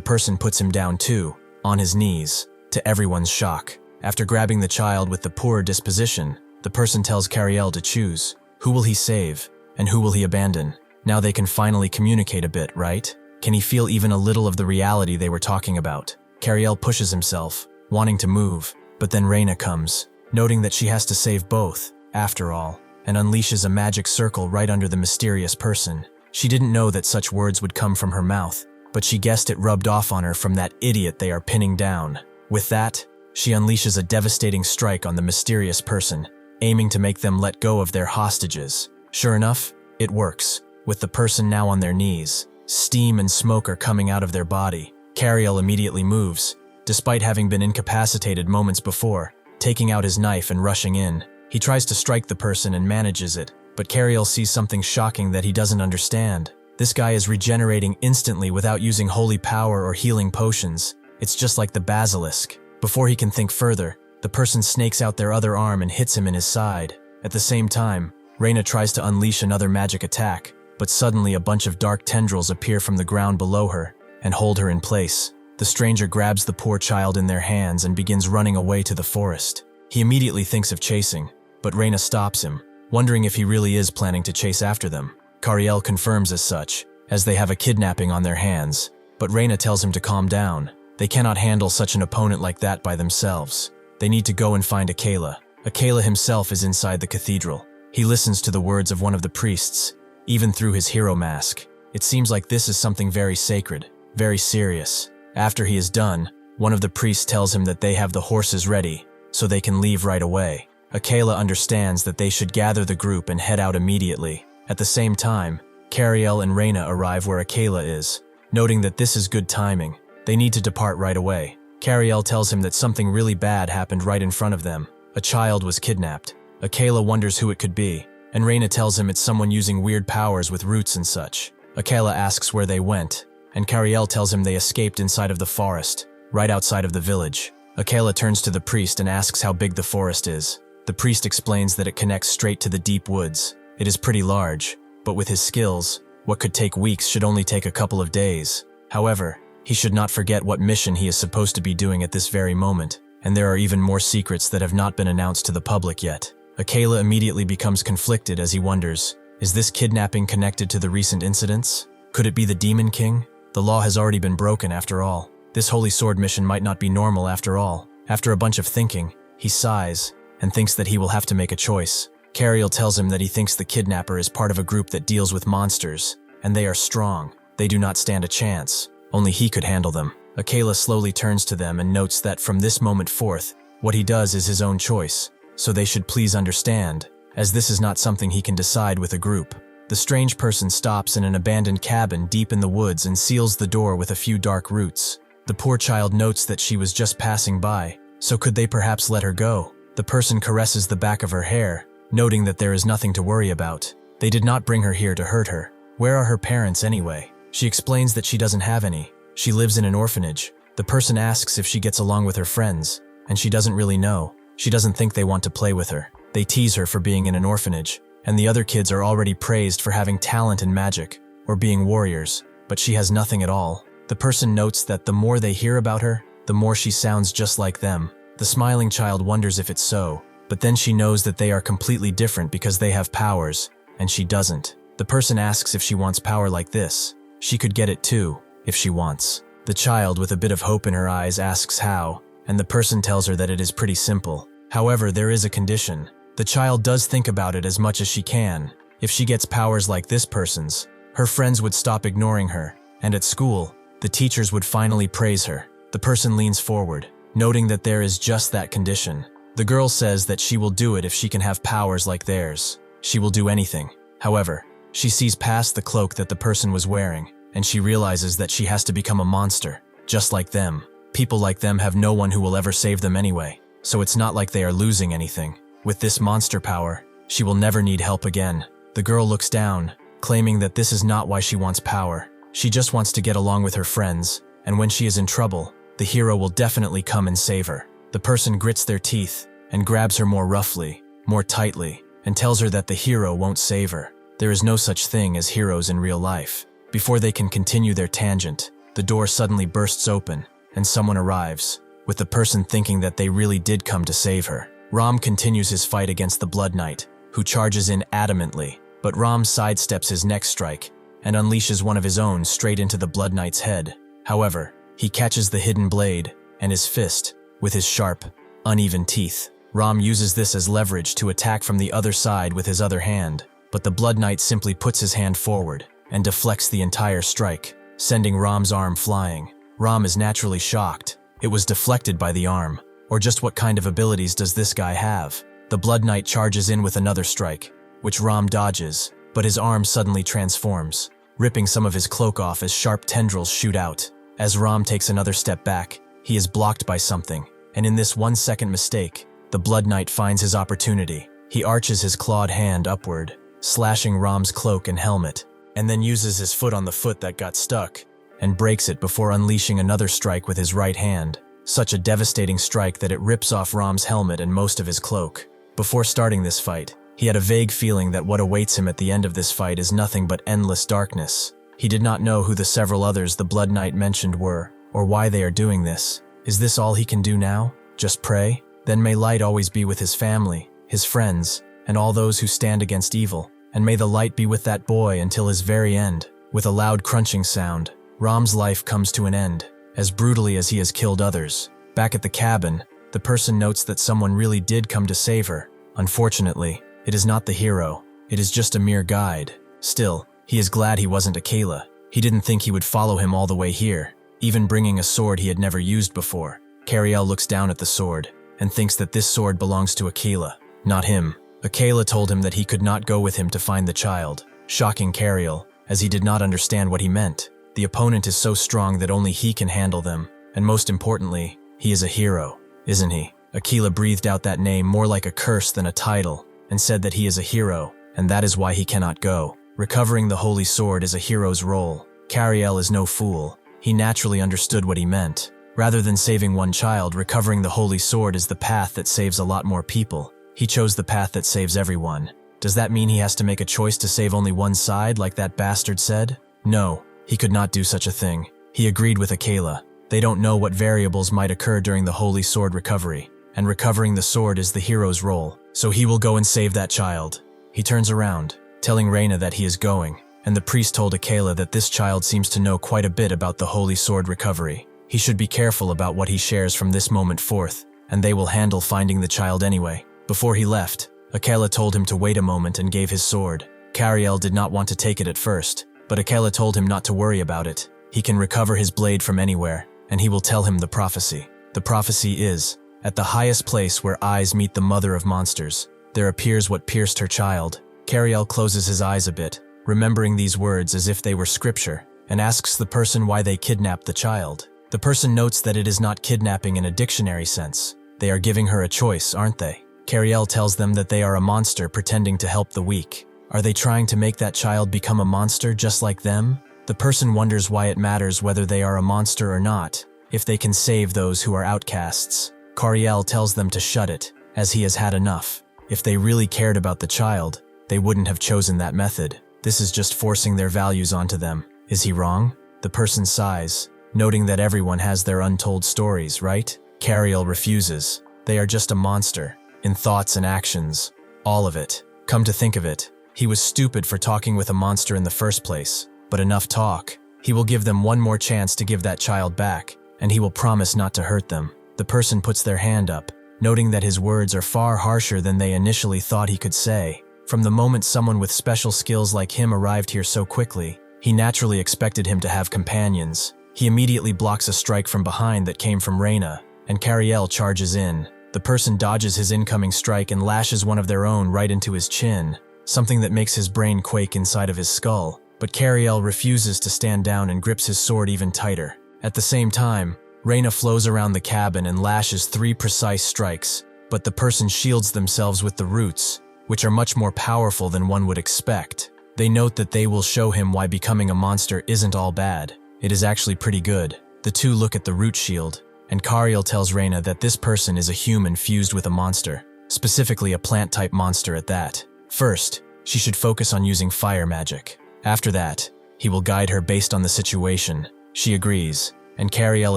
person puts him down too, on his knees, to everyone's shock. After grabbing the child with the poor disposition, the person tells Kariel to choose. Who will he save, and who will he abandon? Now they can finally communicate a bit, right? Can he feel even a little of the reality they were talking about? Kariel pushes himself, wanting to move, but then Reina comes, noting that she has to save both, after all, and unleashes a magic circle right under the mysterious person. She didn't know that such words would come from her mouth, but she guessed it rubbed off on her from that idiot they are pinning down. With that, she unleashes a devastating strike on the mysterious person, aiming to make them let go of their hostages. Sure enough, it works, with the person now on their knees. Steam and smoke are coming out of their body. Kariel immediately moves, despite having been incapacitated moments before, taking out his knife and rushing in. He tries to strike the person and manages it, but Kariel sees something shocking that he doesn't understand. This guy is regenerating instantly without using holy power or healing potions. It's just like the basilisk. Before he can think further, the person snakes out their other arm and hits him in his side. At the same time, Reina tries to unleash another magic attack, but suddenly a bunch of dark tendrils appear from the ground below her and hold her in place. The stranger grabs the poor child in their hands and begins running away to the forest. He immediately thinks of chasing, but Reina stops him, wondering if he really is planning to chase after them. Kariel confirms as such, as they have a kidnapping on their hands, but Reina tells him to calm down. They cannot handle such an opponent like that by themselves. They need to go and find Akela. Akela himself is inside the cathedral. He listens to the words of one of the priests, even through his hero mask. It seems like this is something very sacred, very serious. After he is done, one of the priests tells him that they have the horses ready, so they can leave right away. Akela understands that they should gather the group and head out immediately. At the same time, Kariel and Reina arrive where Akela is. Noting that this is good timing, they need to depart right away. Kariel tells him that something really bad happened right in front of them. A child was kidnapped. Akela wonders who it could be, and Reina tells him it's someone using weird powers with roots and such. Akela asks where they went, and Kariel tells him they escaped inside of the forest, right outside of the village. Akela turns to the priest and asks how big the forest is. The priest explains that it connects straight to the deep woods. It is pretty large, but with his skills, what could take weeks should only take a couple of days. However, he should not forget what mission he is supposed to be doing at this very moment, and there are even more secrets that have not been announced to the public yet. Akela immediately becomes conflicted as he wonders, is this kidnapping connected to the recent incidents? Could it be the Demon King? The law has already been broken after all. This Holy Sword mission might not be normal after all. After a bunch of thinking, he sighs and thinks that he will have to make a choice. Kariel tells him that he thinks the kidnapper is part of a group that deals with monsters, and they are strong. They do not stand a chance. Only he could handle them. Akela slowly turns to them and notes that from this moment forth, what he does is his own choice, so they should please understand, as this is not something he can decide with a group. The strange person stops in an abandoned cabin deep in the woods and seals the door with a few dark roots. The poor child notes that she was just passing by, so could they perhaps let her go? The person caresses the back of her hair, noting that there is nothing to worry about. They did not bring her here to hurt her. Where are her parents anyway? She explains that she doesn't have any. She lives in an orphanage. The person asks if she gets along with her friends, and she doesn't really know. She doesn't think they want to play with her. They tease her for being in an orphanage, and the other kids are already praised for having talent in magic, or being warriors, but she has nothing at all. The person notes that the more they hear about her, the more she sounds just like them. The smiling child wonders if it's so, but then she knows that they are completely different because they have powers, and she doesn't. The person asks if she wants power like this. She could get it too, if she wants. The child, with a bit of hope in her eyes, asks how, and the person tells her that it is pretty simple. However, there is a condition. The child does think about it as much as she can. If she gets powers like this person's, her friends would stop ignoring her, and at school, the teachers would finally praise her. The person leans forward, noting that there is just that condition. The girl says that she will do it if she can have powers like theirs. She will do anything. However, she sees past the cloak that the person was wearing, and she realizes that she has to become a monster, just like them. People like them have no one who will ever save them anyway, so it's not like they are losing anything. With this monster power, she will never need help again. The girl looks down, claiming that this is not why she wants power. She just wants to get along with her friends, and when she is in trouble, the hero will definitely come and save her. The person grits their teeth and grabs her more roughly, more tightly, and tells her that the hero won't save her. There is no such thing as heroes in real life. Before they can continue their tangent, the door suddenly bursts open, and someone arrives, with the person thinking that they really did come to save her. Ram continues his fight against the Blood Knight, who charges in adamantly, but Ram sidesteps his next strike and unleashes one of his own straight into the Blood Knight's head. However, he catches the hidden blade and his fist with his sharp, uneven teeth. Ram uses this as leverage to attack from the other side with his other hand, but the Blood Knight simply puts his hand forward and deflects the entire strike, sending Ram's arm flying. Ram is naturally shocked. It was deflected by the arm. Or just what kind of abilities does this guy have? The Blood Knight charges in with another strike, which Ram dodges, but his arm suddenly transforms, ripping some of his cloak off as sharp tendrils shoot out. As Ram takes another step back, he is blocked by something, and in this 1-second mistake, the Blood Knight finds his opportunity. He arches his clawed hand upward, slashing Ram's cloak and helmet, and then uses his foot on the foot that got stuck, and breaks it before unleashing another strike with his right hand. Such a devastating strike that it rips off Ram's helmet and most of his cloak. Before starting this fight, he had a vague feeling that what awaits him at the end of this fight is nothing but endless darkness. He did not know who the several others the Blood Knight mentioned were, or why they are doing this. Is this all he can do now? Just pray? Then may light always be with his family, his friends, and all those who stand against evil. And may the light be with that boy until his very end. With a loud crunching sound, Ram's life comes to an end, as brutally as he has killed others. Back at the cabin, the person notes that someone really did come to save her. Unfortunately, it is not the hero. It is just a mere guide. Still, he is glad he wasn't Akela. He didn't think he would follow him all the way here, even bringing a sword he had never used before. Kariel looks down at the sword, and thinks that this sword belongs to Akela, not him. Akela told him that he could not go with him to find the child, shocking Kariel, as he did not understand what he meant. The opponent is so strong that only he can handle them, and most importantly, he is a hero, isn't he? Akela breathed out that name more like a curse than a title, and said that he is a hero, and that is why he cannot go. Recovering the holy sword is a hero's role. Kariel is no fool. He naturally understood what he meant. Rather than saving one child, recovering the holy sword is the path that saves a lot more people. He chose the path that saves everyone. Does that mean he has to make a choice to save only one side, like that bastard said? No, he could not do such a thing. He agreed with Akela. They don't know what variables might occur during the holy sword recovery, and recovering the sword is the hero's role, so he will go and save that child. He turns around, telling Reina that he is going, and the priest told Akela that this child seems to know quite a bit about the holy sword recovery. He should be careful about what he shares from this moment forth, and they will handle finding the child anyway. Before he left, Akela told him to wait a moment and gave his sword. Kariel did not want to take it at first, but Akela told him not to worry about it. He can recover his blade from anywhere, and he will tell him the prophecy. The prophecy is, at the highest place where eyes meet the mother of monsters, there appears what pierced her child. Kariel closes his eyes a bit, remembering these words as if they were scripture, and asks the person why they kidnapped the child. The person notes that it is not kidnapping in a dictionary sense. They are giving her a choice, aren't they? Kariel tells them that they are a monster pretending to help the weak. Are they trying to make that child become a monster just like them? The person wonders why it matters whether they are a monster or not, if they can save those who are outcasts. Kariel tells them to shut it, as he has had enough. If they really cared about the child, they wouldn't have chosen that method. This is just forcing their values onto them. Is he wrong? The person sighs, noting that everyone has their untold stories, right? Kariel refuses. They are just a monster, in thoughts and actions. All of it. Come to think of it, he was stupid for talking with a monster in the first place. But enough talk. He will give them one more chance to give that child back, and he will promise not to hurt them. The person puts their hand up, noting that his words are far harsher than they initially thought he could say. From the moment someone with special skills like him arrived here so quickly, he naturally expected him to have companions. He immediately blocks a strike from behind that came from Reina, and Kariel charges in. The person dodges his incoming strike and lashes one of their own right into his chin, something that makes his brain quake inside of his skull. But Kariel refuses to stand down and grips his sword even tighter. At the same time, Reina flows around the cabin and lashes 3 precise strikes, but the person shields themselves with the roots, which are much more powerful than one would expect. They note that they will show him why becoming a monster isn't all bad. It is actually pretty good. The two look at the root shield, and Kariel tells Reina that this person is a human fused with a monster, specifically a plant-type monster at that. First, she should focus on using fire magic. After that, he will guide her based on the situation. She agrees, and Kariel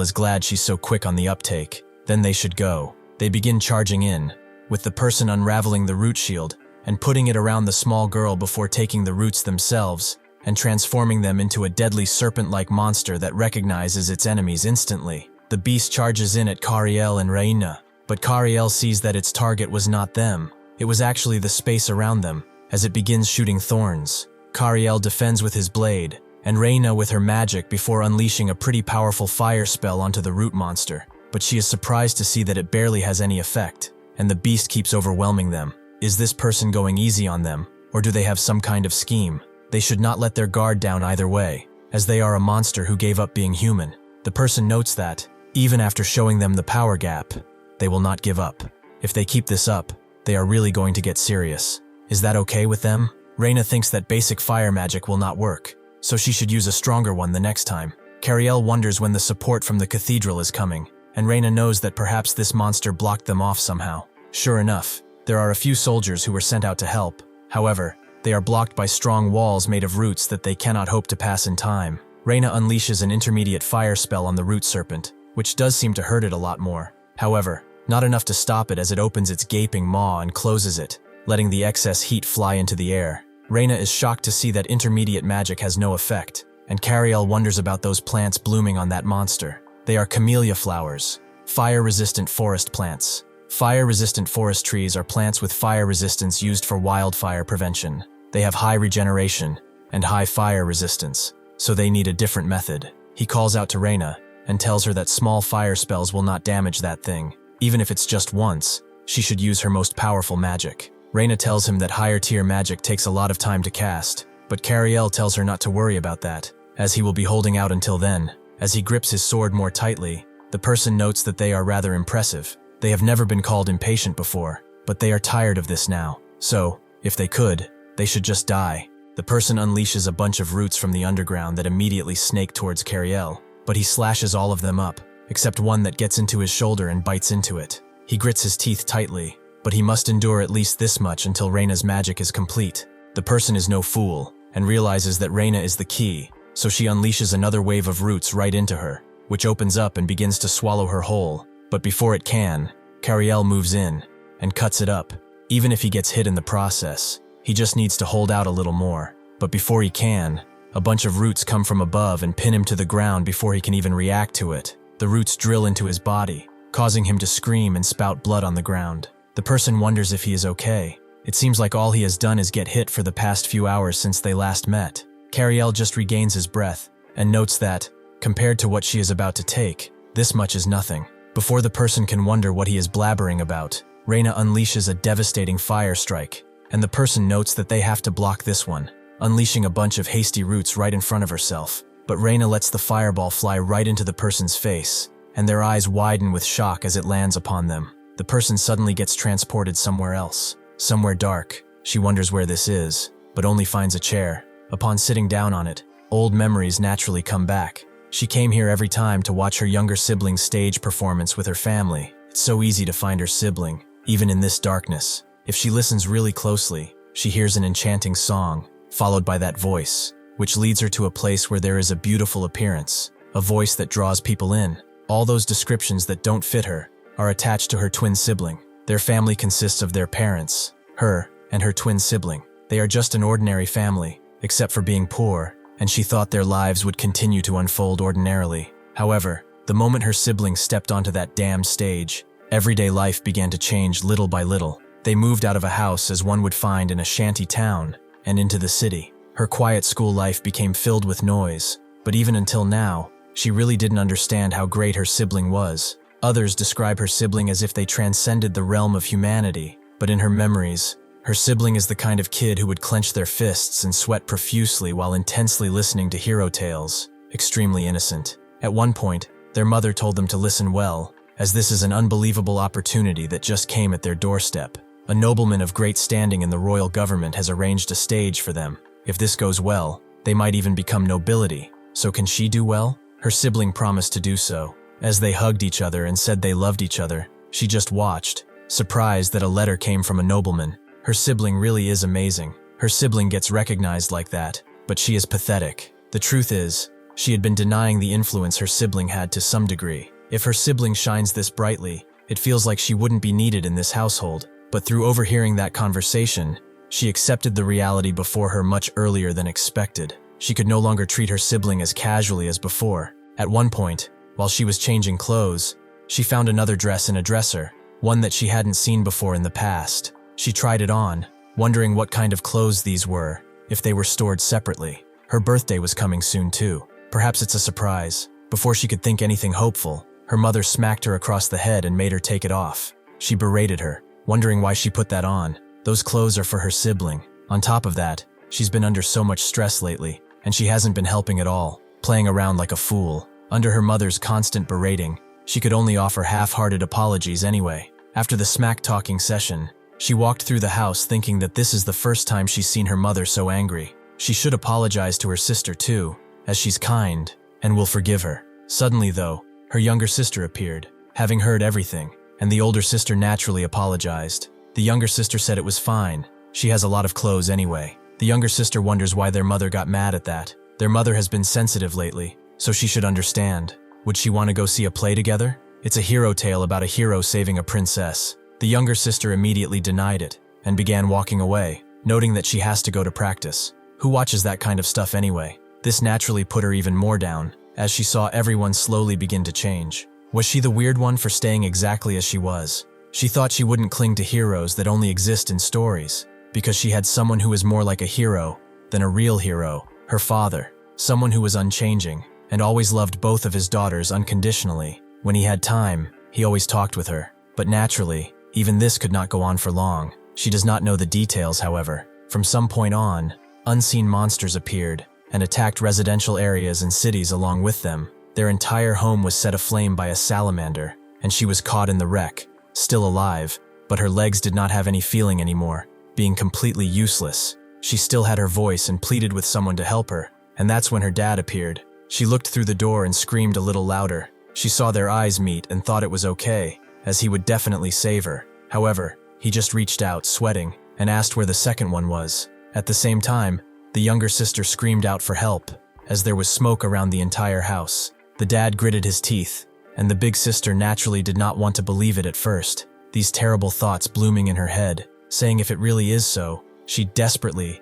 is glad she's so quick on the uptake. Then they should go. They begin charging in, with the person unraveling the root shield and putting it around the small girl before taking the roots themselves and transforming them into a deadly serpent-like monster that recognizes its enemies instantly. The beast charges in at Kariel and Reina, but Kariel sees that its target was not them. It was actually the space around them, as it begins shooting thorns. Kariel defends with his blade, and Reina with her magic before unleashing a pretty powerful fire spell onto the root monster. But she is surprised to see that it barely has any effect, and the beast keeps overwhelming them. Is this person going easy on them, or do they have some kind of scheme? They should not let their guard down either way, as they are a monster who gave up being human. The person notes that, even after showing them the power gap, they will not give up. If they keep this up, they are really going to get serious. Is that okay with them? Reina thinks that basic fire magic will not work, so she should use a stronger one the next time. Kariel wonders when the support from the cathedral is coming, and Reina knows that perhaps this monster blocked them off somehow. Sure enough, there are a few soldiers who were sent out to help. However, they are blocked by strong walls made of roots that they cannot hope to pass in time. Reina unleashes an intermediate fire spell on the root serpent, which does seem to hurt it a lot more. However, not enough to stop it as it opens its gaping maw and closes it, letting the excess heat fly into the air. Reina is shocked to see that intermediate magic has no effect, and Kariel wonders about those plants blooming on that monster. They are camellia flowers, fire-resistant forest plants. Fire-resistant forest trees are plants with fire resistance used for wildfire prevention. They have high regeneration and high fire resistance, so they need a different method. He calls out to Reina and tells her that small fire spells will not damage that thing. Even if it's just once, she should use her most powerful magic. Reina tells him that higher tier magic takes a lot of time to cast, but Kariel tells her not to worry about that, as he will be holding out until then. As he grips his sword more tightly, the person notes that they are rather impressive. They have never been called impatient before, but they are tired of this now. So, if they could, they should just die. The person unleashes a bunch of roots from the underground that immediately snake towards Kariel, but he slashes all of them up, except one that gets into his shoulder and bites into it. He grits his teeth tightly, but he must endure at least this much until Reina's magic is complete. The person is no fool, and realizes that Reina is the key, so she unleashes another wave of roots right into her, which opens up and begins to swallow her whole. But before it can, Kariel moves in and cuts it up. Even if he gets hit in the process, he just needs to hold out a little more. But before he can, a bunch of roots come from above and pin him to the ground before he can even react to it. The roots drill into his body, causing him to scream and spout blood on the ground. The person wonders if he is okay. It seems like all he has done is get hit for the past few hours since they last met. Kariel just regains his breath and notes that, compared to what she is about to take, this much is nothing. Before the person can wonder what he is blabbering about, Reina unleashes a devastating fire strike, and the person notes that they have to block this one, unleashing a bunch of hasty roots right in front of herself. But Reina lets the fireball fly right into the person's face, and their eyes widen with shock as it lands upon them. The person suddenly gets transported somewhere else, somewhere dark. She wonders where this is, but only finds a chair. Upon sitting down on it, old memories naturally come back. She came here every time to watch her younger sibling's stage performance with her family. It's so easy to find her sibling, even in this darkness. If she listens really closely, she hears an enchanting song, followed by that voice, which leads her to a place where there is a beautiful appearance, a voice that draws people in. All those descriptions that don't fit her are attached to her twin sibling. Their family consists of their parents, her, and her twin sibling. They are just an ordinary family, except for being poor, and she thought their lives would continue to unfold ordinarily. However, the moment her siblings stepped onto that damned stage, everyday life began to change little by little. They moved out of a house as one would find in a shanty town and into the city. Her quiet school life became filled with noise, but even until now, she really didn't understand how great her sibling was. Others describe her sibling as if they transcended the realm of humanity, but in her memories, her sibling is the kind of kid who would clench their fists and sweat profusely while intensely listening to hero tales, extremely innocent. At one point, their mother told them to listen well, as this is an unbelievable opportunity that just came at their doorstep. A nobleman of great standing in the royal government has arranged a stage for them. If this goes well, they might even become nobility. So can she do well? Her sibling promised to do so. As they hugged each other and said they loved each other, she just watched, surprised that a letter came from a nobleman. Her sibling really is amazing. Her sibling gets recognized like that, but she is pathetic. The truth is, she had been denying the influence her sibling had to some degree. If her sibling shines this brightly, it feels like she wouldn't be needed in this household. But through overhearing that conversation, she accepted the reality before her much earlier than expected. She could no longer treat her sibling as casually as before. At one point, while she was changing clothes, she found another dress in a dresser, one that she hadn't seen before in the past. She tried it on, wondering what kind of clothes these were, if they were stored separately. Her birthday was coming soon too. Perhaps it's a surprise. Before she could think anything hopeful, her mother smacked her across the head and made her take it off. She berated her, wondering why she put that on. Those clothes are for her sibling. On top of that, she's been under so much stress lately, and she hasn't been helping at all, playing around like a fool. Under her mother's constant berating, she could only offer half-hearted apologies anyway. After the smack-talking session, she walked through the house thinking that this is the first time she's seen her mother so angry. She should apologize to her sister too, as she's kind and will forgive her. Suddenly though, her younger sister appeared, having heard everything, and the older sister naturally apologized. The younger sister said it was fine. She has a lot of clothes anyway. The younger sister wonders why their mother got mad at that. Their mother has been sensitive lately, so she should understand. Would she want to go see a play together? It's a hero tale about a hero saving a princess. The younger sister immediately denied it and began walking away, noting that she has to go to practice. Who watches that kind of stuff anyway? This naturally put her even more down, as she saw everyone slowly begin to change. Was she the weird one for staying exactly as she was? She thought she wouldn't cling to heroes that only exist in stories, because she had someone who was more like a hero than a real hero, her father. Someone who was unchanging, and always loved both of his daughters unconditionally. When he had time, he always talked with her. But naturally, even this could not go on for long. She does not know the details, however. From some point on, unseen monsters appeared and attacked residential areas and cities along with them. Their entire home was set aflame by a salamander, and she was caught in the wreck, still alive, but her legs did not have any feeling anymore, being completely useless. She still had her voice and pleaded with someone to help her, and that's when her dad appeared. She looked through the door and screamed a little louder. She saw their eyes meet and thought it was okay, as he would definitely save her. However, he just reached out, sweating, and asked where the second one was. At the same time, the younger sister screamed out for help, as there was smoke around the entire house. The dad gritted his teeth, and the big sister naturally did not want to believe it at first, these terrible thoughts blooming in her head, saying if it really is so. She desperately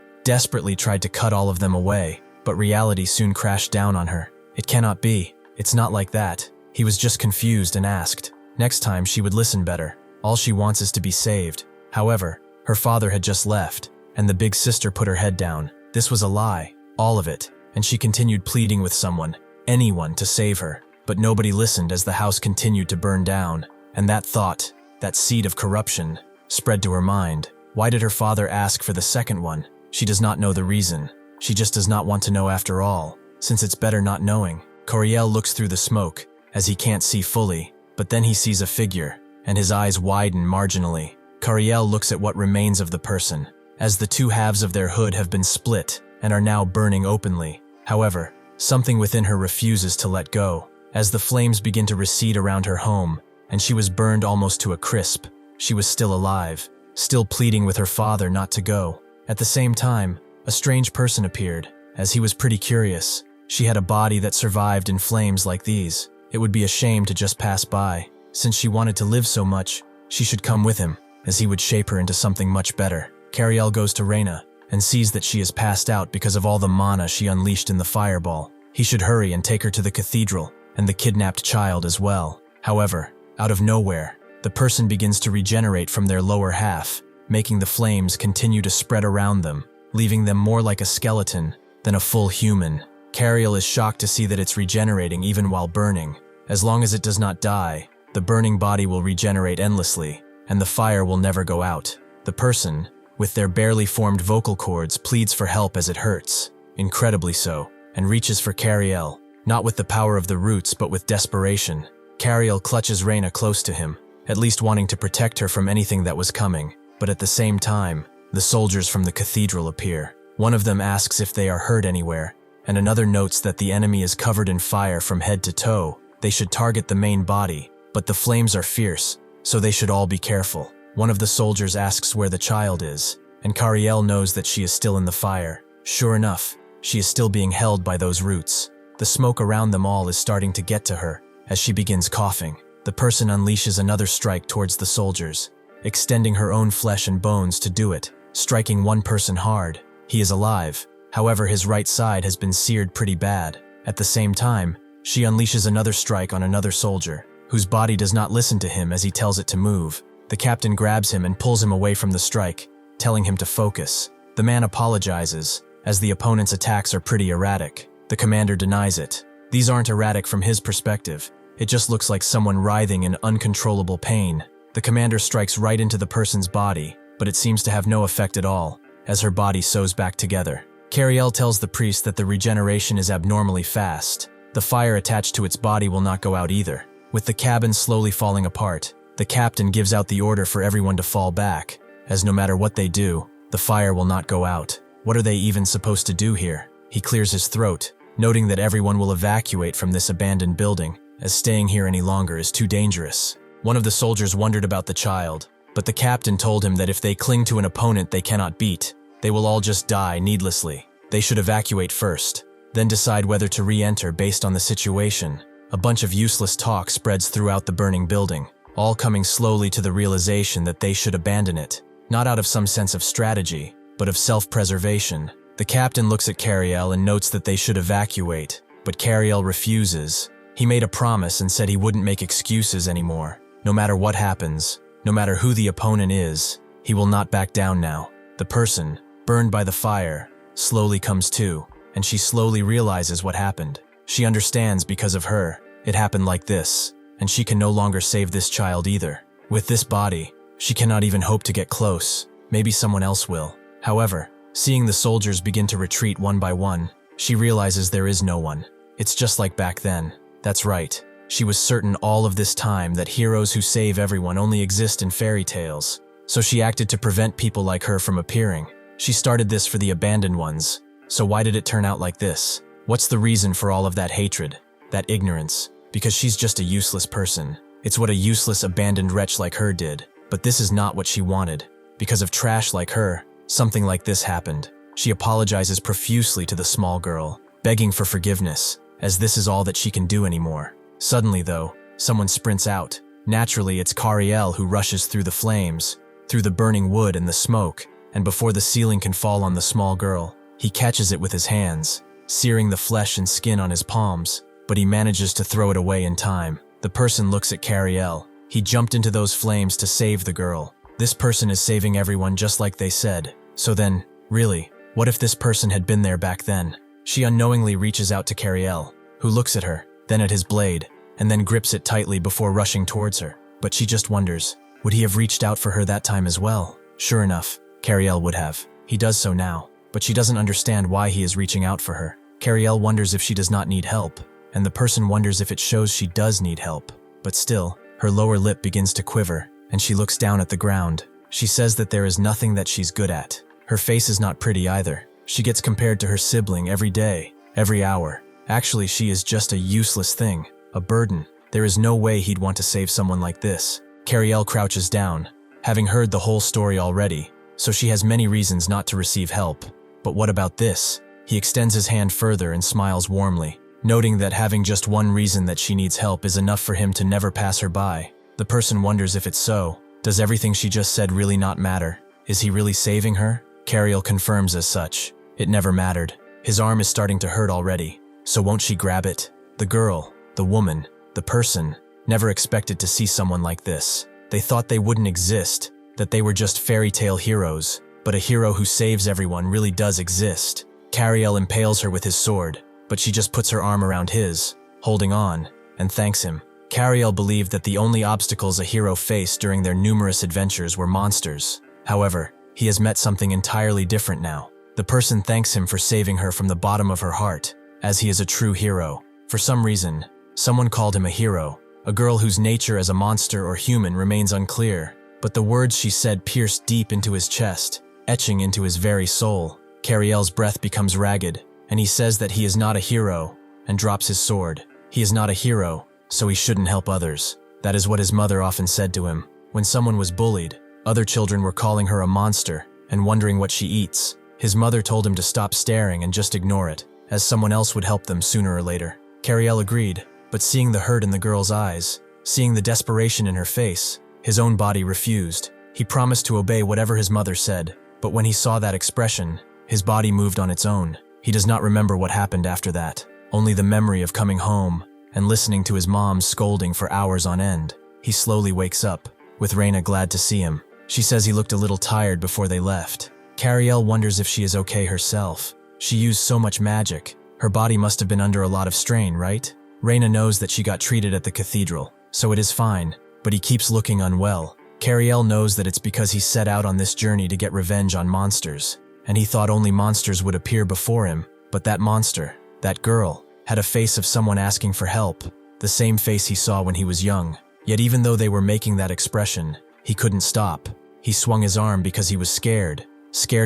tried to cut all of them away, but reality soon crashed down on her. It cannot be. It's not like that. He was just confused and asked. Next time she would listen better. All she wants is to be saved. However, Her father had just left, and the big sister put her head down. This was a lie, all of it, and she continued pleading with someone, anyone, to save her. But nobody listened as the house continued to burn down, and that thought, that seed of corruption, spread to her mind. Why did her father ask for the second one? She does not know the reason. She just does not want to know after all, since it's better not knowing. Kariel looks through the smoke, as he can't see fully, but then he sees a figure, and his eyes widen marginally. Kariel looks at what remains of the person, as the two halves of their hood have been split and are now burning openly. However, something within her refuses to let go, as the flames begin to recede around her home, and she was burned almost to a crisp. She was still alive, still pleading with her father not to go. At the same time, a strange person appeared, as he was pretty curious. She had a body that survived in flames like these. It would be a shame to just pass by. Since she wanted to live so much, she should come with him, as he would shape her into something much better. Kariel goes to Reina, and sees that she is passed out because of all the mana she unleashed in the fireball. He should hurry and take her to the cathedral, and the kidnapped child as well. However, out of nowhere, the person begins to regenerate from their lower half, making the flames continue to spread around them, leaving them more like a skeleton than a full human. Kariel is shocked to see that it's regenerating even while burning. As long as it does not die, the burning body will regenerate endlessly, and the fire will never go out. The person, with their barely formed vocal cords, pleads for help as it hurts, incredibly so, and reaches for Kariel, not with the power of the roots but with desperation. Kariel clutches Reina close to him, at least wanting to protect her from anything that was coming, but at the same time, the soldiers from the cathedral appear. One of them asks if they are hurt anywhere, and another notes that the enemy is covered in fire from head to toe. They should target the main body, but the flames are fierce, so they should all be careful. One of the soldiers asks where the child is, and Kariel knows that she is still in the fire. Sure enough, she is still being held by those roots. The smoke around them all is starting to get to her, as she begins coughing. The person unleashes another strike towards the soldiers, extending her own flesh and bones to do it, striking one person hard. He is alive, however his right side has been seared pretty bad. At the same time, she unleashes another strike on another soldier, whose body does not listen to him as he tells it to move. The captain grabs him and pulls him away from the strike, telling him to focus. The man apologizes, as the opponent's attacks are pretty erratic. The commander denies it. These aren't erratic from his perspective. It just looks like someone writhing in uncontrollable pain. The commander strikes right into the person's body, but it seems to have no effect at all, as her body sews back together. Kariel tells the priest that the regeneration is abnormally fast. The fire attached to its body will not go out either. With the cabin slowly falling apart, the captain gives out the order for everyone to fall back, as no matter what they do, the fire will not go out. What are they even supposed to do here? He clears his throat, noting that everyone will evacuate from this abandoned building, as staying here any longer is too dangerous. One of the soldiers wondered about the child, but the captain told him that if they cling to an opponent they cannot beat, they will all just die needlessly. They should evacuate first, then decide whether to re-enter based on the situation. A bunch of useless talk spreads throughout the burning building, all coming slowly to the realization that they should abandon it, not out of some sense of strategy, but of self-preservation. The captain looks at Kariel and notes that they should evacuate, but Kariel refuses. He made a promise and said he wouldn't make excuses anymore. No matter what happens, no matter who the opponent is, he will not back down now. The person, burned by the fire, slowly comes to, and she slowly realizes what happened. She understands because of her, it happened like this, and she can no longer save this child either. With this body, she cannot even hope to get close. Maybe someone else will. However, seeing the soldiers begin to retreat one by one, she realizes there is no one. It's just like back then. That's right. She was certain all of this time that heroes who save everyone only exist in fairy tales. So she acted to prevent people like her from appearing. She started this for the abandoned ones. So why did it turn out like this? What's the reason for all of that hatred, that ignorance? Because she's just a useless person. It's what a useless abandoned wretch like her did. But this is not what she wanted. Because of trash like her, something like this happened. She apologizes profusely to the small girl, begging for forgiveness, as this is all that she can do anymore. Suddenly though, someone sprints out. Naturally, it's Kariel who rushes through the flames, through the burning wood and the smoke, and before the ceiling can fall on the small girl, he catches it with his hands, searing the flesh and skin on his palms, but he manages to throw it away in time. The person looks at Kariel. He jumped into those flames to save the girl, This person is saving everyone just like they said. So then, really, what if this person had been there back then? She unknowingly reaches out to Kariel, who looks at her, then at his blade, and then grips it tightly before rushing towards her. But she just wonders, would he have reached out for her that time as well? Sure enough, Kariel would have. He does so now, but she doesn't understand why he is reaching out for her. Kariel wonders if she does not need help, and the person wonders if it shows she does need help. But still, her lower lip begins to quiver, and she looks down at the ground. She says that there is nothing that she's good at. Her face is not pretty either. She gets compared to her sibling every day, every hour. Actually, she is just a useless thing, a burden. There is no way he'd want to save someone like this. Kariel crouches down, having heard the whole story already, so she has many reasons not to receive help. But what about this? He extends his hand further and smiles warmly, noting that having just one reason that she needs help is enough for him to never pass her by. The person wonders if it's so. Does everything she just said really not matter? Is he really saving her? Kariel confirms as such. It never mattered. His arm is starting to hurt already. So won't she grab it? The girl, the woman, the person, never expected to see someone like this. They thought they wouldn't exist, that they were just fairy tale heroes. But a hero who saves everyone really does exist. Kariel impales her with his sword, but she just puts her arm around his, holding on, and thanks him. Kariel believed that the only obstacles a hero faced during their numerous adventures were monsters. However, he has met something entirely different now. The person thanks him for saving her from the bottom of her heart, as he is a true hero. For some reason, someone called him a hero, a girl whose nature as a monster or human remains unclear, but the words she said pierced deep into his chest, etching into his very soul. Kariel's breath becomes ragged, and he says that he is not a hero, and drops his sword. He is not a hero, so he shouldn't help others. That is what his mother often said to him. When someone was bullied, other children were calling her a monster and wondering what she eats. His mother told him to stop staring and just ignore it, as someone else would help them sooner or later. Kariel agreed, but seeing the hurt in the girl's eyes, seeing the desperation in her face, his own body refused. He promised to obey whatever his mother said, but when he saw that expression, his body moved on its own. He does not remember what happened after that, only the memory of coming home and listening to his mom scolding for hours on end. He slowly wakes up, with Reina glad to see him. She says he looked a little tired before they left. Kariel wonders if she is okay herself. She used so much magic. Her body must have been under a lot of strain, right? Reina knows that she got treated at the cathedral, so it is fine, but he keeps looking unwell. Kariel knows that it's because he set out on this journey to get revenge on monsters, and he thought only monsters would appear before him, but that monster, that girl, had a face of someone asking for help, the same face he saw when he was young. Yet even though they were making that expression, he couldn't stop. He swung his arm because he was scared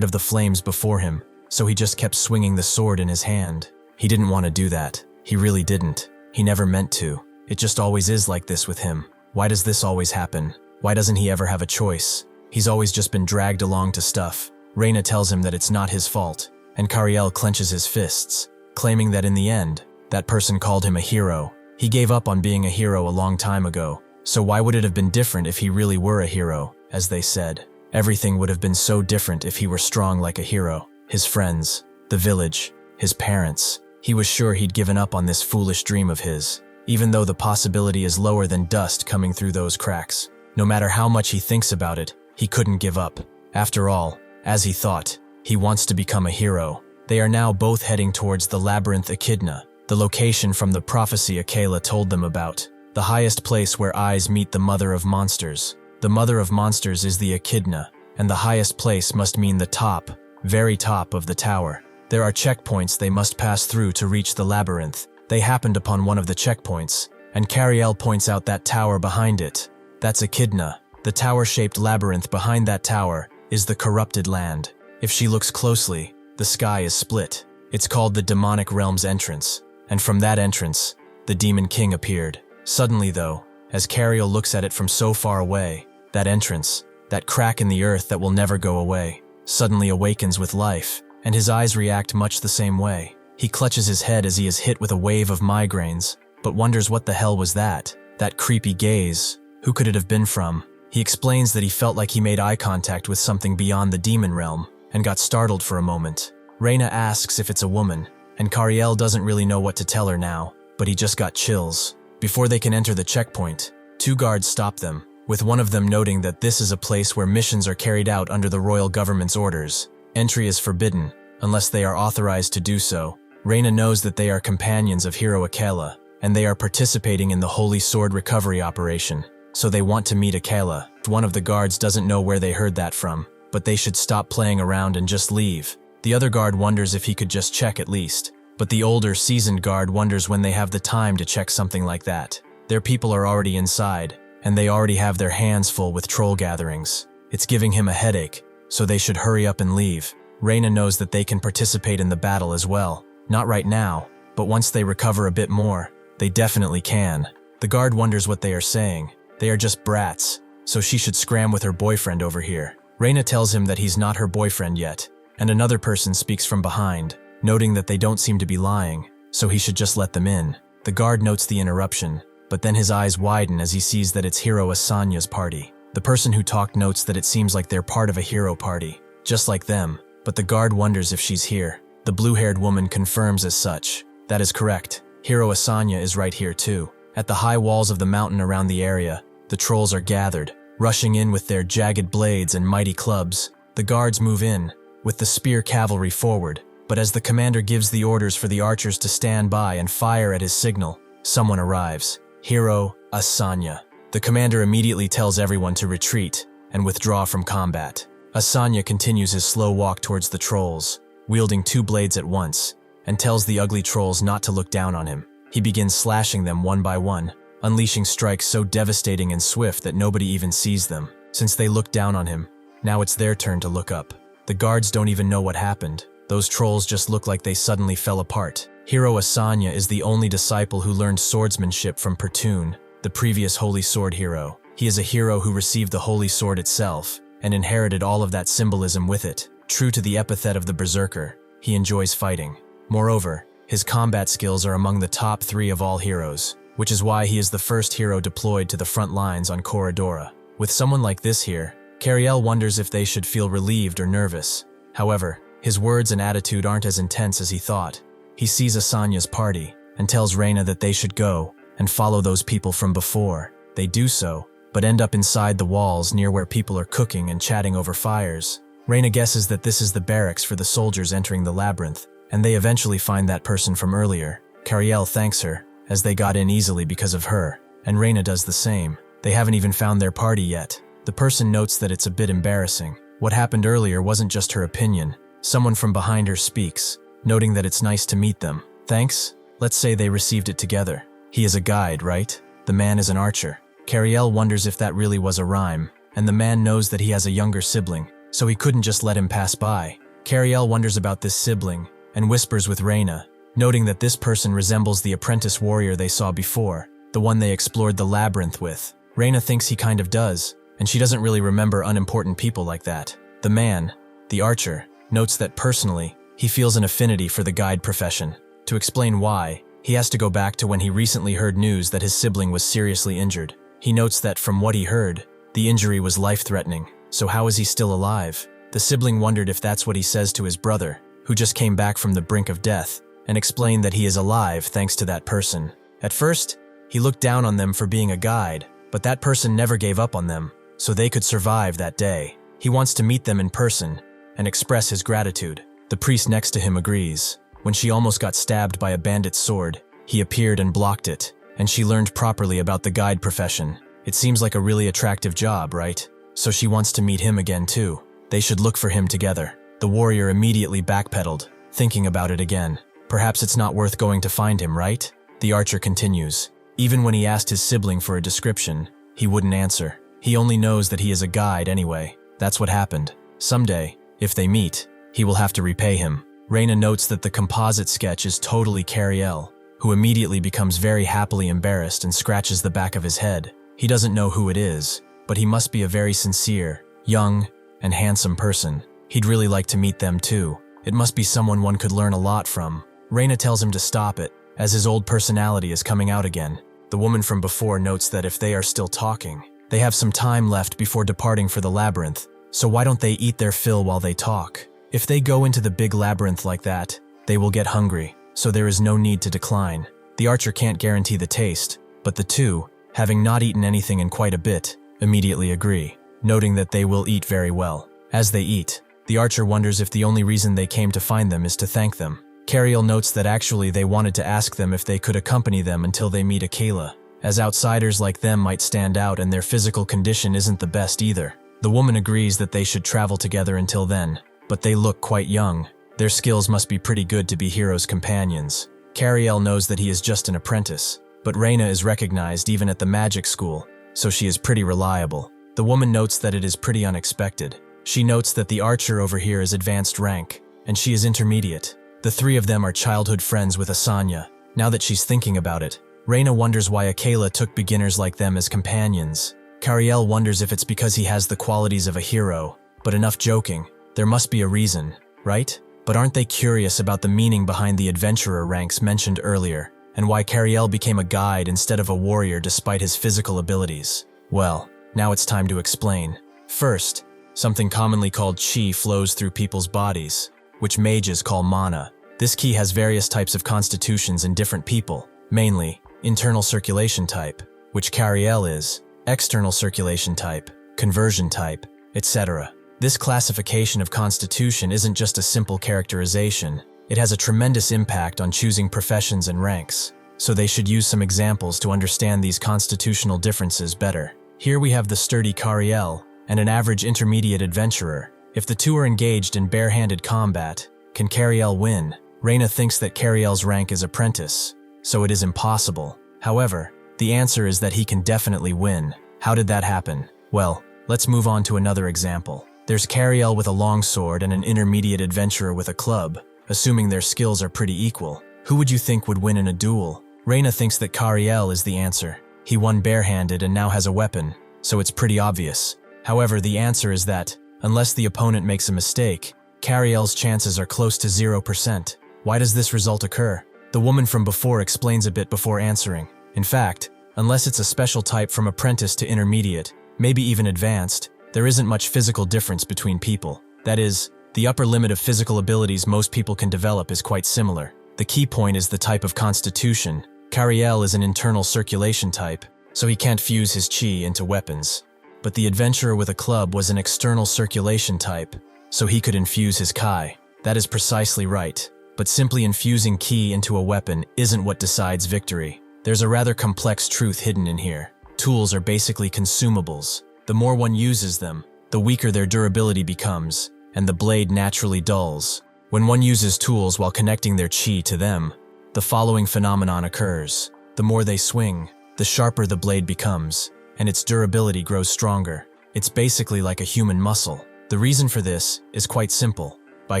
of the flames before him, so he just kept swinging the sword in his hand. He didn't want to do that. He really didn't. He never meant to. It just always is like this with him. Why does this always happen? Why doesn't he ever have a choice? He's always just been dragged along to stuff. Reina tells him that it's not his fault, and Kariel clenches his fists, claiming that in the end, that person called him a hero. He gave up on being a hero a long time ago, so why would it have been different if he really were a hero, as they said? Everything would have been so different if he were strong like a hero. His friends, the village, his parents. He was sure he'd given up on this foolish dream of his, even though the possibility is lower than dust coming through those cracks. No matter how much he thinks about it, he couldn't give up. After all, as he thought, he wants to become a hero. They are now both heading towards the labyrinth Echidna, the location from the prophecy Akela told them about, the highest place where eyes meet the mother of monsters. The mother of monsters is the Echidna, and the highest place must mean the top, very top of the tower. There are checkpoints they must pass through to reach the labyrinth. They happened upon one of the checkpoints, and Kariel points out that tower behind it. That's Echidna. The tower-shaped labyrinth behind that tower is the corrupted land. If she looks closely, the sky is split. It's called the demonic realm's entrance, and from that entrance, the demon king appeared. Suddenly though, as Kariel looks at it from so far away, that entrance, that crack in the earth that will never go away, suddenly awakens with life, and his eyes react much the same way. He clutches his head as he is hit with a wave of migraines, but wonders what the hell was that creepy gaze. Who could it have been from? He explains that he felt like he made eye contact with something beyond the demon realm, and got startled for a moment. Reina asks if it's a woman, and Kariel doesn't really know what to tell her now, but he just got chills. Before they can enter the checkpoint, two guards stop them, with one of them noting that this is a place where missions are carried out under the royal government's orders. Entry is forbidden, unless they are authorized to do so. Reina knows that they are companions of hero Akela, and they are participating in the Holy Sword recovery operation, so they want to meet Akela. One of the guards doesn't know where they heard that from, but they should stop playing around and just leave. The other guard wonders if he could just check at least, but the older, seasoned guard wonders when they have the time to check something like that. Their people are already inside, and they already have their hands full with troll gatherings. It's giving him a headache, so they should hurry up and leave. Reina knows that they can participate in the battle as well. Not right now, but once they recover a bit more, they definitely can. The guard wonders what they are saying. They are just brats, so she should scram with her boyfriend over here. Reina tells him that he's not her boyfriend yet, and another person speaks from behind, noting that they don't seem to be lying, so he should just let them in. The guard notes the interruption, but then his eyes widen as he sees that it's Hero Asanya's party. The person who talked notes that it seems like they're part of a hero party, just like them, but the guard wonders if she's here. The blue-haired woman confirms as such. That is correct. Hero Asanya is right here too. At the high walls of the mountain around the area, the trolls are gathered, rushing in with their jagged blades and mighty clubs. The guards move in, with the spear cavalry forward, but as the commander gives the orders for the archers to stand by and fire at his signal, someone arrives. Hero Asanya. The commander immediately tells everyone to retreat and withdraw from combat. Asanya continues his slow walk towards the trolls, wielding two blades at once, and tells the ugly trolls not to look down on him. He begins slashing them one by one, unleashing strikes so devastating and swift that nobody even sees them. Since they look down on him, now it's their turn to look up. The guards don't even know what happened. Those trolls just look like they suddenly fell apart. Hero Asanya is the only disciple who learned swordsmanship from Pertun, the previous Holy Sword hero. He is a hero who received the Holy Sword itself, and inherited all of that symbolism with it. True to the epithet of the berserker, he enjoys fighting. Moreover, his combat skills are among the top 3 of all heroes, which is why he is the first hero deployed to the front lines on Koridora. With someone like this here, Kariel wonders if they should feel relieved or nervous. However, his words and attitude aren't as intense as he thought. He sees Asanya's party, and tells Reina that they should go and follow those people from before. They do so, but end up inside the walls near where people are cooking and chatting over fires. Reina guesses that this is the barracks for the soldiers entering the labyrinth, and they eventually find that person from earlier. Kariel thanks her, as they got in easily because of her, and Reina does the same. They haven't even found their party yet. The person notes that it's a bit embarrassing. What happened earlier wasn't just her opinion. Someone from behind her speaks, noting that it's nice to meet them. Thanks? Let's say they received it together. He is a guide, right? The man is an archer. Kariel wonders if that really was a rhyme, and the man knows that he has a younger sibling, so he couldn't just let him pass by. Kariel wonders about this sibling, and whispers with Reina, noting that this person resembles the apprentice warrior they saw before, the one they explored the labyrinth with. Reina thinks he kind of does, and she doesn't really remember unimportant people like that. The man, the archer, notes that personally, he feels an affinity for the guide profession. To explain why, he has to go back to when he recently heard news that his sibling was seriously injured. He notes that from what he heard, the injury was life-threatening, so how is he still alive? The sibling wondered if that's what he says to his brother, who just came back from the brink of death, and explained that he is alive thanks to that person. At first, he looked down on them for being a guide, but that person never gave up on them, so they could survive that day. He wants to meet them in person and express his gratitude. The priest next to him agrees. When she almost got stabbed by a bandit's sword, he appeared and blocked it, and she learned properly about the guide profession. It seems like a really attractive job, right? So she wants to meet him again too. They should look for him together. The warrior immediately backpedaled, thinking about it again. Perhaps it's not worth going to find him, right? The archer continues. Even when he asked his sibling for a description, he wouldn't answer. He only knows that he is a guide anyway. That's what happened. Someday, if they meet, he will have to repay him. Reina notes that the composite sketch is totally Kariel, who immediately becomes very happily embarrassed and scratches the back of his head. He doesn't know who it is, but he must be a very sincere, young, and handsome person. He'd really like to meet them too. It must be someone one could learn a lot from. Reina tells him to stop it, as his old personality is coming out again. The woman from before notes that if they are still talking, they have some time left before departing for the labyrinth, so why don't they eat their fill while they talk? If they go into the big labyrinth like that, they will get hungry, so there is no need to decline. The archer can't guarantee the taste, but the two, having not eaten anything in quite a bit, immediately agree, noting that they will eat very well. As they eat, the archer wonders if the only reason they came to find them is to thank them. Kariel notes that actually they wanted to ask them if they could accompany them until they meet Akela, as outsiders like them might stand out and their physical condition isn't the best either. The woman agrees that they should travel together until then, but they look quite young. Their skills must be pretty good to be heroes' companions. Kariel knows that he is just an apprentice, but Reina is recognized even at the magic school, so she is pretty reliable. The woman notes that it is pretty unexpected. She notes that the archer over here is advanced rank, and she is intermediate. The three of them are childhood friends with Asanya. Now that she's thinking about it, Reina wonders why Akela took beginners like them as companions. Kariel wonders if it's because he has the qualities of a hero, but enough joking. There must be a reason, right? But aren't they curious about the meaning behind the adventurer ranks mentioned earlier, and why Kariel became a guide instead of a warrior despite his physical abilities? Well, now it's time to explain. First, something commonly called chi flows through people's bodies, which mages call mana. This ki has various types of constitutions in different people, mainly internal circulation type, which Kariel is, external circulation type, conversion type, etc. This classification of constitution isn't just a simple characterization, it has a tremendous impact on choosing professions and ranks, so they should use some examples to understand these constitutional differences better. Here we have the sturdy Kariel and an average intermediate adventurer. If the two are engaged in barehanded combat, can Kariel win? Reina thinks that Kariel's rank is apprentice, so it is impossible. However, the answer is that he can definitely win. How did that happen? Well, let's move on to another example. There's Kariel with a long sword and an intermediate adventurer with a club. Assuming their skills are pretty equal, who would you think would win in a duel? Reina thinks that Kariel is the answer. He won barehanded and now has a weapon, so it's pretty obvious. However, the answer is that, unless the opponent makes a mistake, Kariel's chances are close to 0%. Why does this result occur? The woman from before explains a bit before answering. In fact, unless it's a special type from apprentice to intermediate, maybe even advanced, there isn't much physical difference between people. That is, the upper limit of physical abilities most people can develop is quite similar. The key point is the type of constitution. Kariel is an internal circulation type, so he can't fuse his chi into weapons. But the adventurer with a club was an external circulation type, so he could infuse his kai. That is precisely right. But simply infusing ki into a weapon isn't what decides victory. There's a rather complex truth hidden in here. Tools are basically consumables. The more one uses them, the weaker their durability becomes, and the blade naturally dulls. When one uses tools while connecting their chi to them, the following phenomenon occurs. The more they swing, the sharper the blade becomes, and its durability grows stronger. It's basically like a human muscle. The reason for this is quite simple. By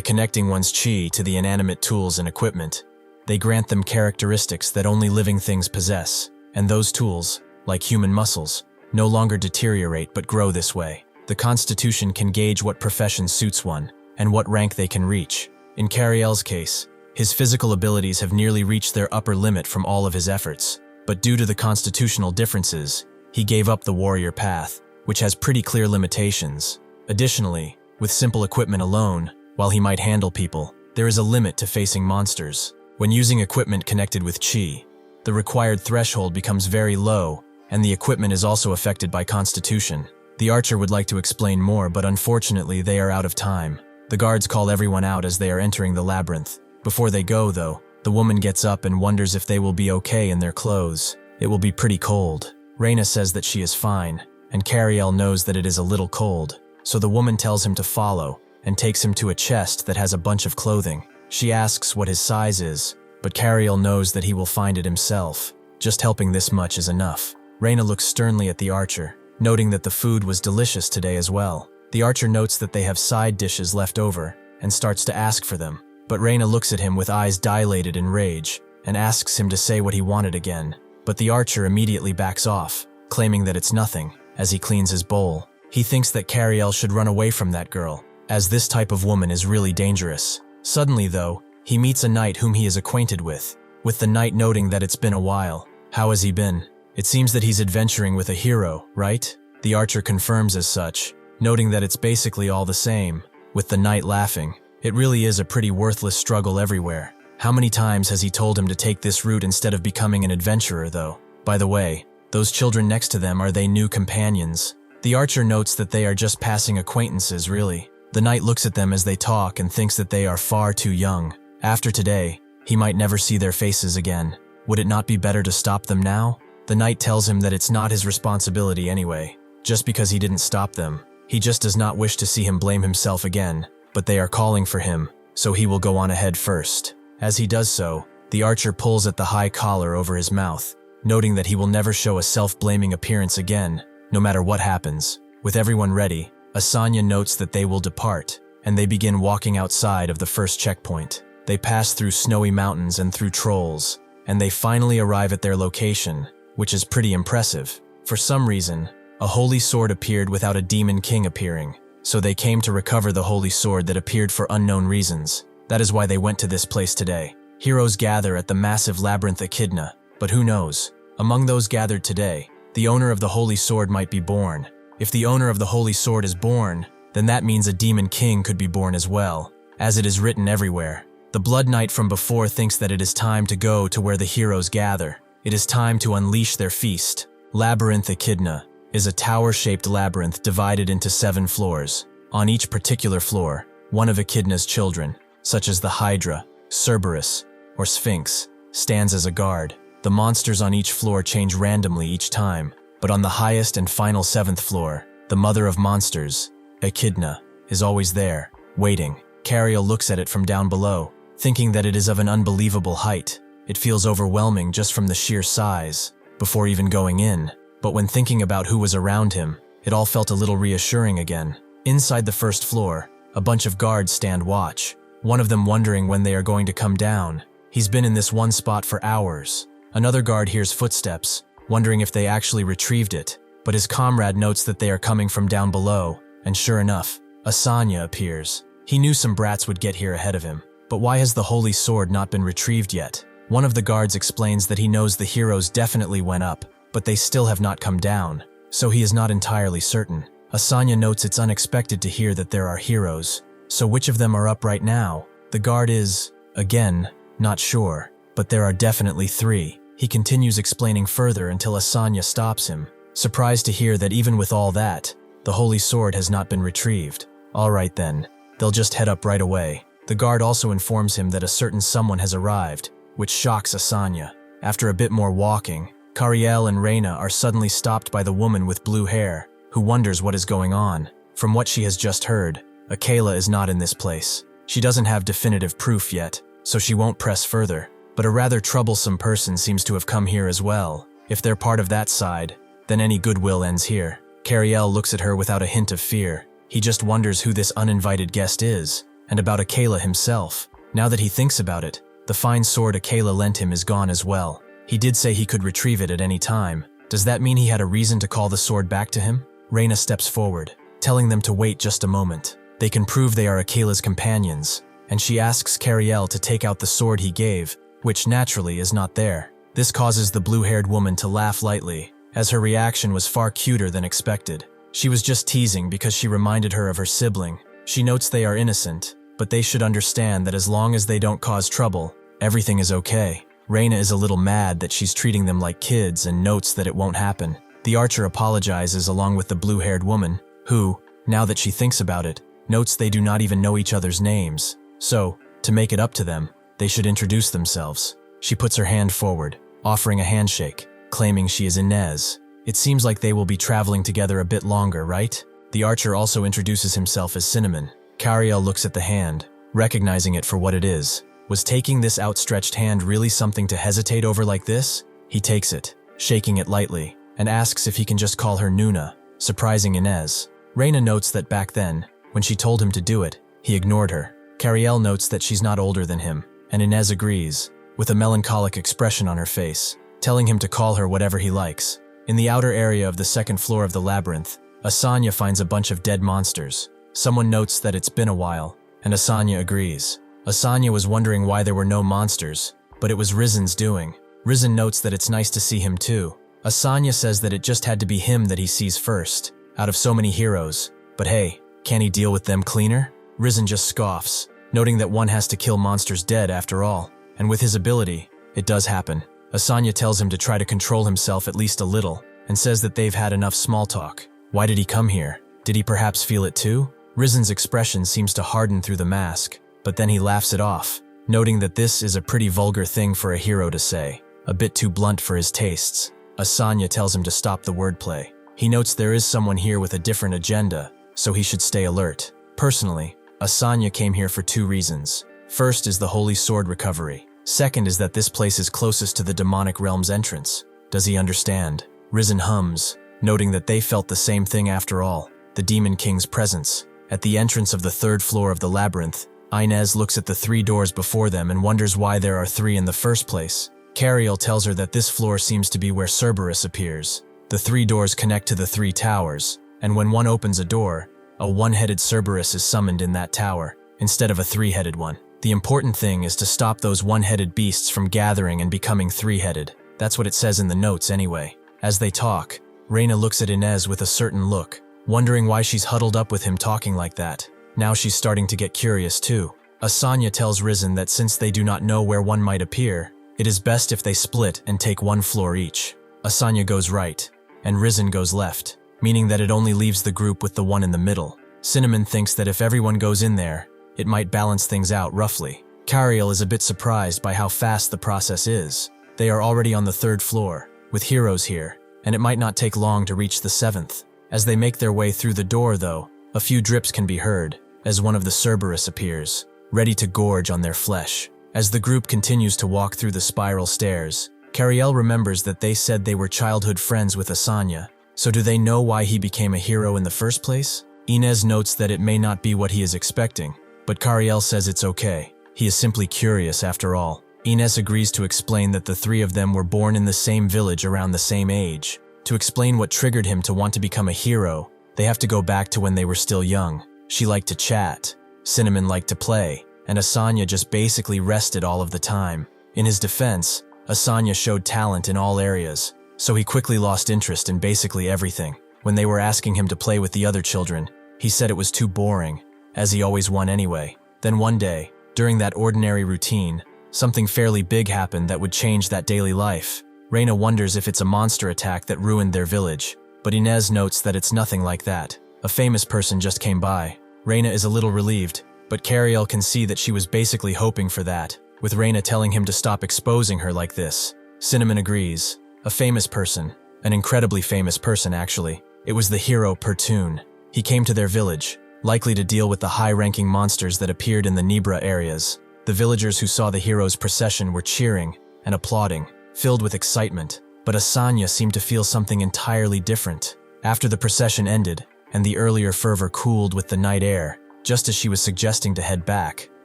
connecting one's chi to the inanimate tools and equipment, they grant them characteristics that only living things possess, and those tools, like human muscles, no longer deteriorate but grow this way. The constitution can gauge what profession suits one, and what rank they can reach. In Kariel's case, his physical abilities have nearly reached their upper limit from all of his efforts, but due to the constitutional differences, he gave up the warrior path, which has pretty clear limitations. Additionally, with simple equipment alone, while he might handle people, there is a limit to facing monsters. When using equipment connected with chi, the required threshold becomes very low, and the equipment is also affected by constitution. The archer would like to explain more, but unfortunately they are out of time. The guards call everyone out as they are entering the labyrinth. Before they go, though, the woman gets up and wonders if they will be okay in their clothes. It will be pretty cold. Reina says that she is fine, and Kariel knows that it is a little cold, so the woman tells him to follow, and takes him to a chest that has a bunch of clothing. She asks what his size is, but Kariel knows that he will find it himself. Just helping this much is enough. Reina looks sternly at the archer, noting that the food was delicious today as well. The archer notes that they have side dishes left over, and starts to ask for them. But Reina looks at him with eyes dilated in rage, and asks him to say what he wanted again. But the archer immediately backs off, claiming that it's nothing, as he cleans his bowl. He thinks that Kariel should run away from that girl, as this type of woman is really dangerous. Suddenly, though, he meets a knight whom he is acquainted with the knight noting that it's been a while. How has he been? It seems that he's adventuring with a hero, right? The archer confirms as such, noting that it's basically all the same, with the knight laughing. It really is a pretty worthless struggle everywhere. How many times has he told him to take this route instead of becoming an adventurer, though? By the way, those children next to them, are they new companions? The archer notes that they are just passing acquaintances, really. The knight looks at them as they talk and thinks that they are far too young. After today, he might never see their faces again. Would it not be better to stop them now? The knight tells him that it's not his responsibility anyway, just because he didn't stop them. He just does not wish to see him blame himself again, but they are calling for him, so he will go on ahead first. As he does so, the archer pulls at the high collar over his mouth, noting that he will never show a self-blaming appearance again, no matter what happens. With everyone ready, Asanya notes that they will depart, and they begin walking outside of the first checkpoint. They pass through snowy mountains and through trolls, and they finally arrive at their location, which is pretty impressive. For some reason, a holy sword appeared without a demon king appearing, so they came to recover the holy sword that appeared for unknown reasons. That is why they went to this place today. Heroes gather at the massive labyrinth Echidna, but who knows? Among those gathered today, the owner of the holy sword might be born. If the owner of the holy sword is born, then that means a demon king could be born as well, as it is written everywhere. The Blood Knight from before thinks that it is time to go to where the heroes gather. It is time to unleash their feast. Labyrinth Echidna is a tower-shaped labyrinth divided into 7 floors. On each particular floor, one of Echidna's children, such as the Hydra, Cerberus, or Sphinx, stands as a guard. The monsters on each floor change randomly each time, but on the highest and final 7th floor, the mother of monsters, Echidna, is always there, waiting. Kariel looks at it from down below, thinking that it is of an unbelievable height. It feels overwhelming just from the sheer size, before even going in. But when thinking about who was around him, it all felt a little reassuring again. Inside the first floor, a bunch of guards stand watch, one of them wondering when they are going to come down. He's been in this one spot for hours. Another guard hears footsteps, wondering if they actually retrieved it, but his comrade notes that they are coming from down below, and sure enough, Asanya appears. He knew some brats would get here ahead of him, but why has the holy sword not been retrieved yet? One of the guards explains that he knows the heroes definitely went up, but they still have not come down, so he is not entirely certain. Asanya notes it's unexpected to hear that there are heroes, so which of them are up right now? The guard is, again, not sure, but there are definitely 3. He continues explaining further until Asanya stops him, surprised to hear that even with all that, the holy sword has not been retrieved. Alright then, they'll just head up right away. The guard also informs him that a certain someone has arrived, which shocks Asanya. After a bit more walking, Kariel and Reina are suddenly stopped by the woman with blue hair, who wonders what is going on. From what she has just heard, Akela is not in this place. She doesn't have definitive proof yet, so she won't press further. But a rather troublesome person seems to have come here as well. If they're part of that side, then any goodwill ends here. Kariel looks at her without a hint of fear. He just wonders who this uninvited guest is, and about Akela himself. Now that he thinks about it, the fine sword Akela lent him is gone as well. He did say he could retrieve it at any time. Does that mean he had a reason to call the sword back to him? Reina steps forward, telling them to wait just a moment. They can prove they are Akela's companions, and she asks Kariel to take out the sword he gave, which naturally is not there. This causes the blue-haired woman to laugh lightly, as her reaction was far cuter than expected. She was just teasing because she reminded her of her sibling. She notes they are innocent, but they should understand that as long as they don't cause trouble, everything is okay. Reina is a little mad that she's treating them like kids and notes that it won't happen. The archer apologizes along with the blue-haired woman, who, now that she thinks about it, notes they do not even know each other's names. So, to make it up to them, they should introduce themselves. She puts her hand forward, offering a handshake, claiming she is Inez. It seems like they will be traveling together a bit longer, right? The archer also introduces himself as Cinnamon. Kariel looks at the hand, recognizing it for what it is. Was taking this outstretched hand really something to hesitate over like this? He takes it, shaking it lightly, and asks if he can just call her Nuna, surprising Inez. Reina notes that back then, when she told him to do it, he ignored her. Kariel notes that she's not older than him, and Inez agrees, with a melancholic expression on her face, telling him to call her whatever he likes. In the outer area of the 2nd floor of the labyrinth, Asanya finds a bunch of dead monsters. Someone notes that it's been a while, and Asanya agrees. Asanya was wondering why there were no monsters, but it was Rizen's doing. Rizen notes that it's nice to see him too. Asanya says that it just had to be him that he sees first, out of so many heroes. But hey, can he deal with them cleaner? Rizen just scoffs, noting that one has to kill monsters dead after all. And with his ability, it does happen. Asanya tells him to try to control himself at least a little, and says that they've had enough small talk. Why did he come here? Did he perhaps feel it too? Rizen's expression seems to harden through the mask, but then he laughs it off, noting that this is a pretty vulgar thing for a hero to say, a bit too blunt for his tastes. Asanya tells him to stop the wordplay. He notes there is someone here with a different agenda, so he should stay alert. Personally, Asanya came here for 2 reasons. First is the Holy Sword recovery. Second is that this place is closest to the demonic realm's entrance. Does he understand? Rizen hums, noting that they felt the same thing after all, the Demon King's presence. At the entrance of the 3rd floor of the labyrinth, Inez looks at the 3 doors before them and wonders why there are 3 in the first place. Kariel tells her that this floor seems to be where Cerberus appears. The 3 doors connect to the 3 towers, and when one opens a door, a 1-headed Cerberus is summoned in that tower, instead of a 3-headed one. The important thing is to stop those 1-headed beasts from gathering and becoming 3-headed. That's what it says in the notes anyway. As they talk, Reina looks at Inez with a certain look, wondering why she's huddled up with him talking like that. Now she's starting to get curious too. Asanya tells Rizen that since they do not know where one might appear, it is best if they split and take 1 floor each. Asanya goes right, and Rizen goes left, meaning that it only leaves the group with the one in the middle. Cinnamon thinks that if everyone goes in there, it might balance things out roughly. Kariel is a bit surprised by how fast the process is. They are already on the 3rd floor, with heroes here, and it might not take long to reach the 7th. As they make their way through the door though, a few drips can be heard, as one of the Cerberus appears, ready to gorge on their flesh. As the group continues to walk through the spiral stairs, Kariel remembers that they said they were childhood friends with Asanya, so do they know why he became a hero in the first place? Inez notes that it may not be what he is expecting, but Kariel says it's okay. He is simply curious after all. Inez agrees to explain that the 3 of them were born in the same village around the same age. To explain what triggered him to want to become a hero, they have to go back to when they were still young. She liked to chat, Cinnamon liked to play, and Asanya just basically rested all of the time. In his defense, Asanya showed talent in all areas, so he quickly lost interest in basically everything. When they were asking him to play with the other children, he said it was too boring, as he always won anyway. Then one day, during that ordinary routine, something fairly big happened that would change that daily life. Reina wonders if it's a monster attack that ruined their village, but Inez notes that it's nothing like that. A famous person just came by. Reina is a little relieved, but Kariel can see that she was basically hoping for that, with Reina telling him to stop exposing her like this. Cinnamon agrees. A famous person. An incredibly famous person, actually. It was the hero Pertune. He came to their village, likely to deal with the high-ranking monsters that appeared in the Nibra areas. The villagers who saw the hero's procession were cheering and applauding, filled with excitement, but Asanya seemed to feel something entirely different. After the procession ended, and the earlier fervor cooled with the night air, just as she was suggesting to head back,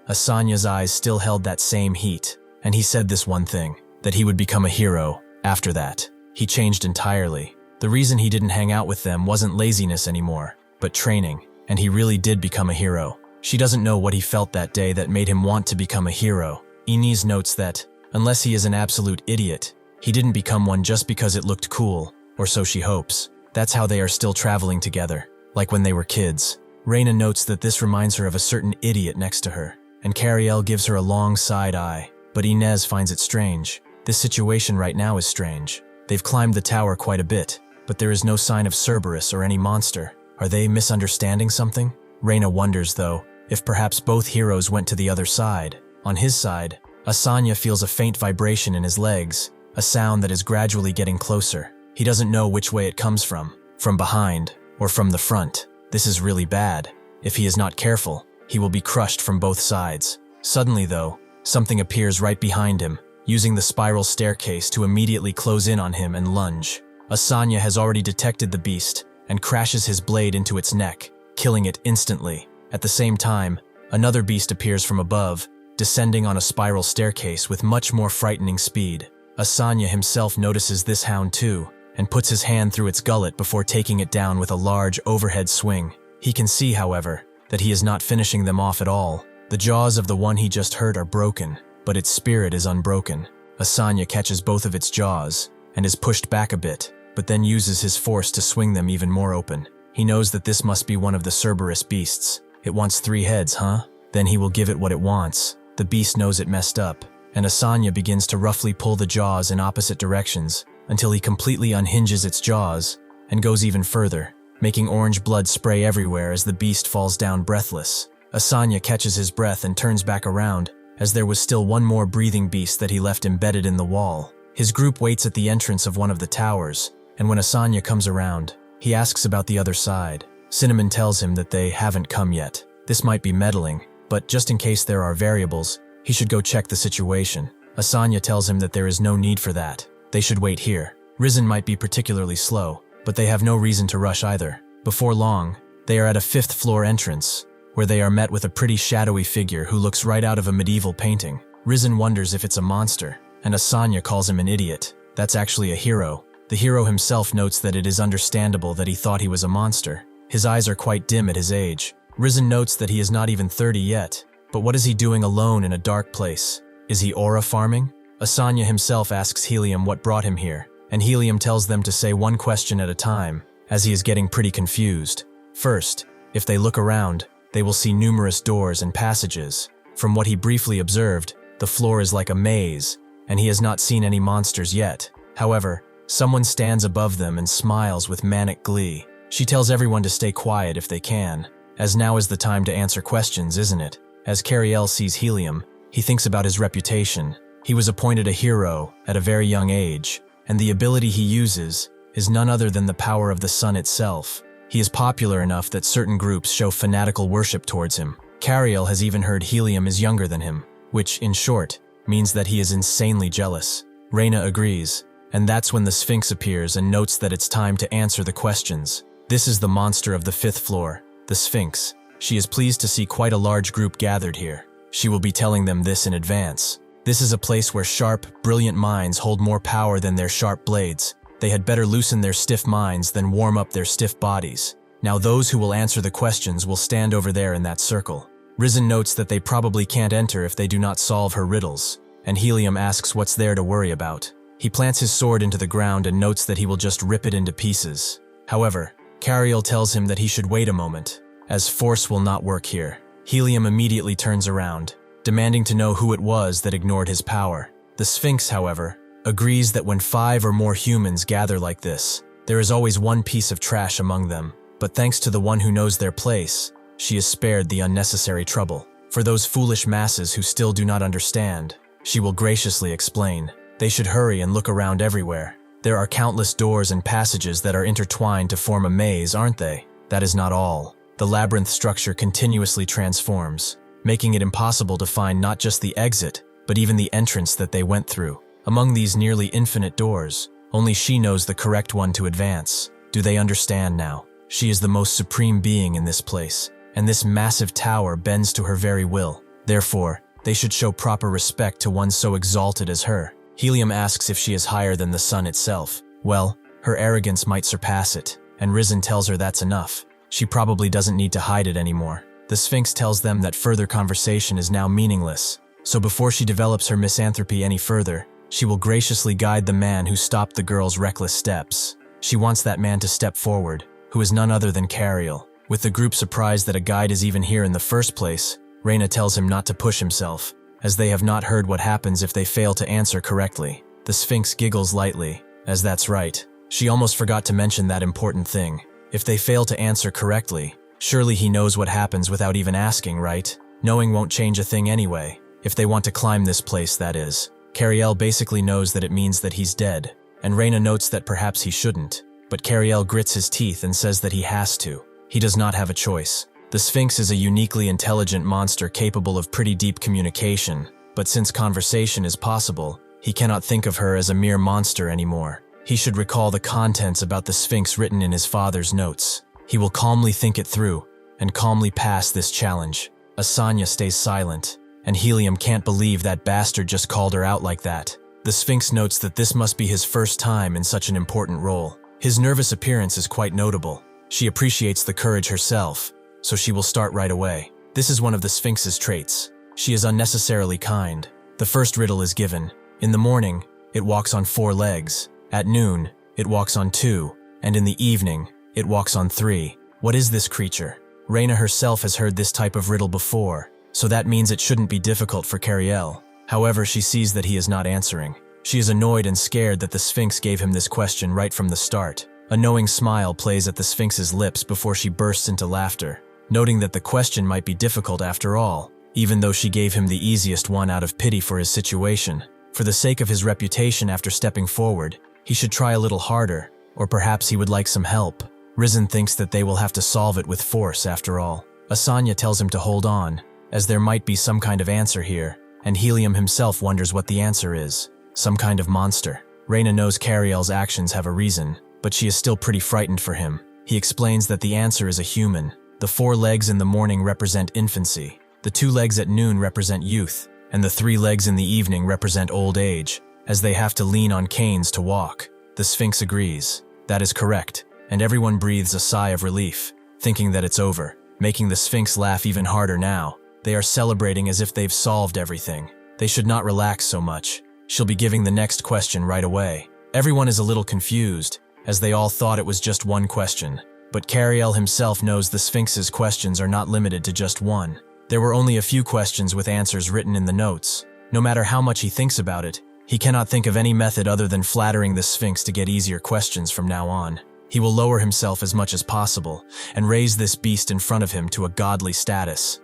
Asanya's eyes still held that same heat, and he said this one thing, that he would become a hero. After that, he changed entirely. The reason he didn't hang out with them wasn't laziness anymore, but training, and he really did become a hero. She doesn't know what he felt that day that made him want to become a hero. Inez notes that, unless he is an absolute idiot, he didn't become one just because it looked cool, or so she hopes. That's how they are still traveling together, like when they were kids. Reina notes that this reminds her of a certain idiot next to her, and Kariel gives her a long side eye, but Inez finds it strange. This situation right now is strange. They've climbed the tower quite a bit, but there is no sign of Cerberus or any monster. Are they misunderstanding something? Reina wonders, though, if perhaps both heroes went to the other side. On his side, Asanya feels a faint vibration in his legs, a sound that is gradually getting closer. He doesn't know which way it comes from behind, or from the front. This is really bad. If he is not careful, he will be crushed from both sides. Suddenly, though, something appears right behind him, using the spiral staircase to immediately close in on him and lunge. Asanya has already detected the beast and crashes his blade into its neck, killing it instantly. At the same time, another beast appears from above, descending on a spiral staircase with much more frightening speed. Asanya himself notices this hound too, and puts his hand through its gullet before taking it down with a large overhead swing. He can see, however, that he is not finishing them off at all. The jaws of the one he just hurt are broken, but its spirit is unbroken. Asanya catches both of its jaws, and is pushed back a bit, but then uses his force to swing them even more open. He knows that this must be one of the Cerberus beasts. It wants 3 heads, huh? Then he will give it what it wants. The beast knows it messed up, and Asanya begins to roughly pull the jaws in opposite directions until he completely unhinges its jaws and goes even further. making orange blood spray everywhere as the beast falls down breathless. Asanya catches his breath and turns back around, as there was still one more breathing beast that he left embedded in the wall. His group waits at the entrance of one of the towers, and when Asanya comes around, he asks about the other side. Cinnamon tells him that they haven't come yet. This might be meddling, but just in case there are variables, he should go check the situation. Asanya tells him that there is no need for that. They should wait here. Risen might be particularly slow, but they have no reason to rush either. Before long, they are at a 5th floor entrance, where they are met with a pretty shadowy figure who looks right out of a medieval painting. Risen wonders if it's a monster, and Asanya calls him an idiot. That's actually a hero. The hero himself notes that it is understandable that he thought he was a monster. His eyes are quite dim at his age. Risen notes that he is not even 30 yet, but what is he doing alone in a dark place? Is he aura farming? Asanya himself asks Helium what brought him here, and Helium tells them to say one question at a time, as he is getting pretty confused. First, if they look around, they will see numerous doors and passages. From what he briefly observed, the floor is like a maze, and he has not seen any monsters yet. However, someone stands above them and smiles with manic glee. She tells everyone to stay quiet if they can, as now is the time to answer questions, isn't it? As Kariel sees Helium, he thinks about his reputation. He was appointed a hero at a very young age, and the ability he uses is none other than the power of the sun itself. He is popular enough that certain groups show fanatical worship towards him. Kariel has even heard Helium is younger than him, which, in short, means that he is insanely jealous. Reina agrees, and that's when the Sphinx appears and notes that it's time to answer the questions. This is the monster of the 5th floor, the Sphinx. She is pleased to see quite a large group gathered here. She will be telling them this in advance. This is a place where sharp, brilliant minds hold more power than their sharp blades. They had better loosen their stiff minds than warm up their stiff bodies. Now those who will answer the questions will stand over there in that circle. Risen notes that they probably can't enter if they do not solve her riddles, and Helium asks what's there to worry about. He plants his sword into the ground and notes that he will just rip it into pieces. However, Kariel tells him that he should wait a moment, as force will not work here. Helium immediately turns around, demanding to know who it was that ignored his power. The Sphinx, however, agrees that when 5 or more humans gather like this, there is always one piece of trash among them, but thanks to the one who knows their place, she is spared the unnecessary trouble. For those foolish masses who still do not understand, she will graciously explain. They should hurry and look around everywhere. There are countless doors and passages that are intertwined to form a maze, aren't they? That is not all. The labyrinth structure continuously transforms, making it impossible to find not just the exit, but even the entrance that they went through. Among these nearly infinite doors, only she knows the correct one to advance. Do they understand now? She is the most supreme being in this place, and this massive tower bends to her very will. Therefore, they should show proper respect to one so exalted as her. Helium asks if she is higher than the sun itself. Well, her arrogance might surpass it, and Risen tells her that's enough. She probably doesn't need to hide it anymore. The Sphinx tells them that further conversation is now meaningless, so before she develops her misanthropy any further, she will graciously guide the man who stopped the girl's reckless steps. She wants that man to step forward, who is none other than Kariel. With the group surprised that a guide is even here in the first place, Reina tells him not to push himself, as they have not heard what happens if they fail to answer correctly. The Sphinx giggles lightly, as that's right. She almost forgot to mention that important thing. If they fail to answer correctly, surely he knows what happens without even asking, right? Knowing won't change a thing anyway. If they want to climb this place, that is. Kariel basically knows that it means that he's dead, and Reina notes that perhaps he shouldn't, but Kariel grits his teeth and says that he has to. He does not have a choice. The Sphinx is a uniquely intelligent monster capable of pretty deep communication, but since conversation is possible, he cannot think of her as a mere monster anymore. He should recall the contents about the Sphinx written in his father's notes. He will calmly think it through, and calmly pass this challenge. Asanya stays silent, and Helium can't believe that bastard just called her out like that. The Sphinx notes that this must be his first time in such an important role. His nervous appearance is quite notable. She appreciates the courage herself, so she will start right away. This is one of the Sphinx's traits. She is unnecessarily kind. The first riddle is given. In the morning, it walks on 4 legs. At noon, it walks on 2, and in the evening, it walks on 3. What is this creature? Reina herself has heard this type of riddle before, so that means it shouldn't be difficult for Kariel. However, she sees that he is not answering. She is annoyed and scared that the Sphinx gave him this question right from the start. A knowing smile plays at the Sphinx's lips before she bursts into laughter, noting that the question might be difficult after all, even though she gave him the easiest one out of pity for his situation. For the sake of his reputation after stepping forward, he should try a little harder, or perhaps he would like some help. Risen thinks that they will have to solve it with force after all. Asanya tells him to hold on, as there might be some kind of answer here, and Helium himself wonders what the answer is. Some kind of monster. Reina knows Kariel's actions have a reason, but she is still pretty frightened for him. He explains that the answer is a human. The 4 legs in the morning represent infancy, the 2 legs at noon represent youth, and the 3 legs in the evening represent old age, as they have to lean on canes to walk. The Sphinx agrees. That is correct, and everyone breathes a sigh of relief, thinking that it's over, making the Sphinx laugh even harder now. They are celebrating as if they've solved everything. They should not relax so much. She'll be giving the next question right away. Everyone is a little confused, as they all thought it was just one question. But Kariel himself knows the Sphinx's questions are not limited to just one. There were only a few questions with answers written in the notes. No matter how much he thinks about it, he cannot think of any method other than flattering the Sphinx to get easier questions from now on. He will lower himself as much as possible and raise this beast in front of him to a godly status.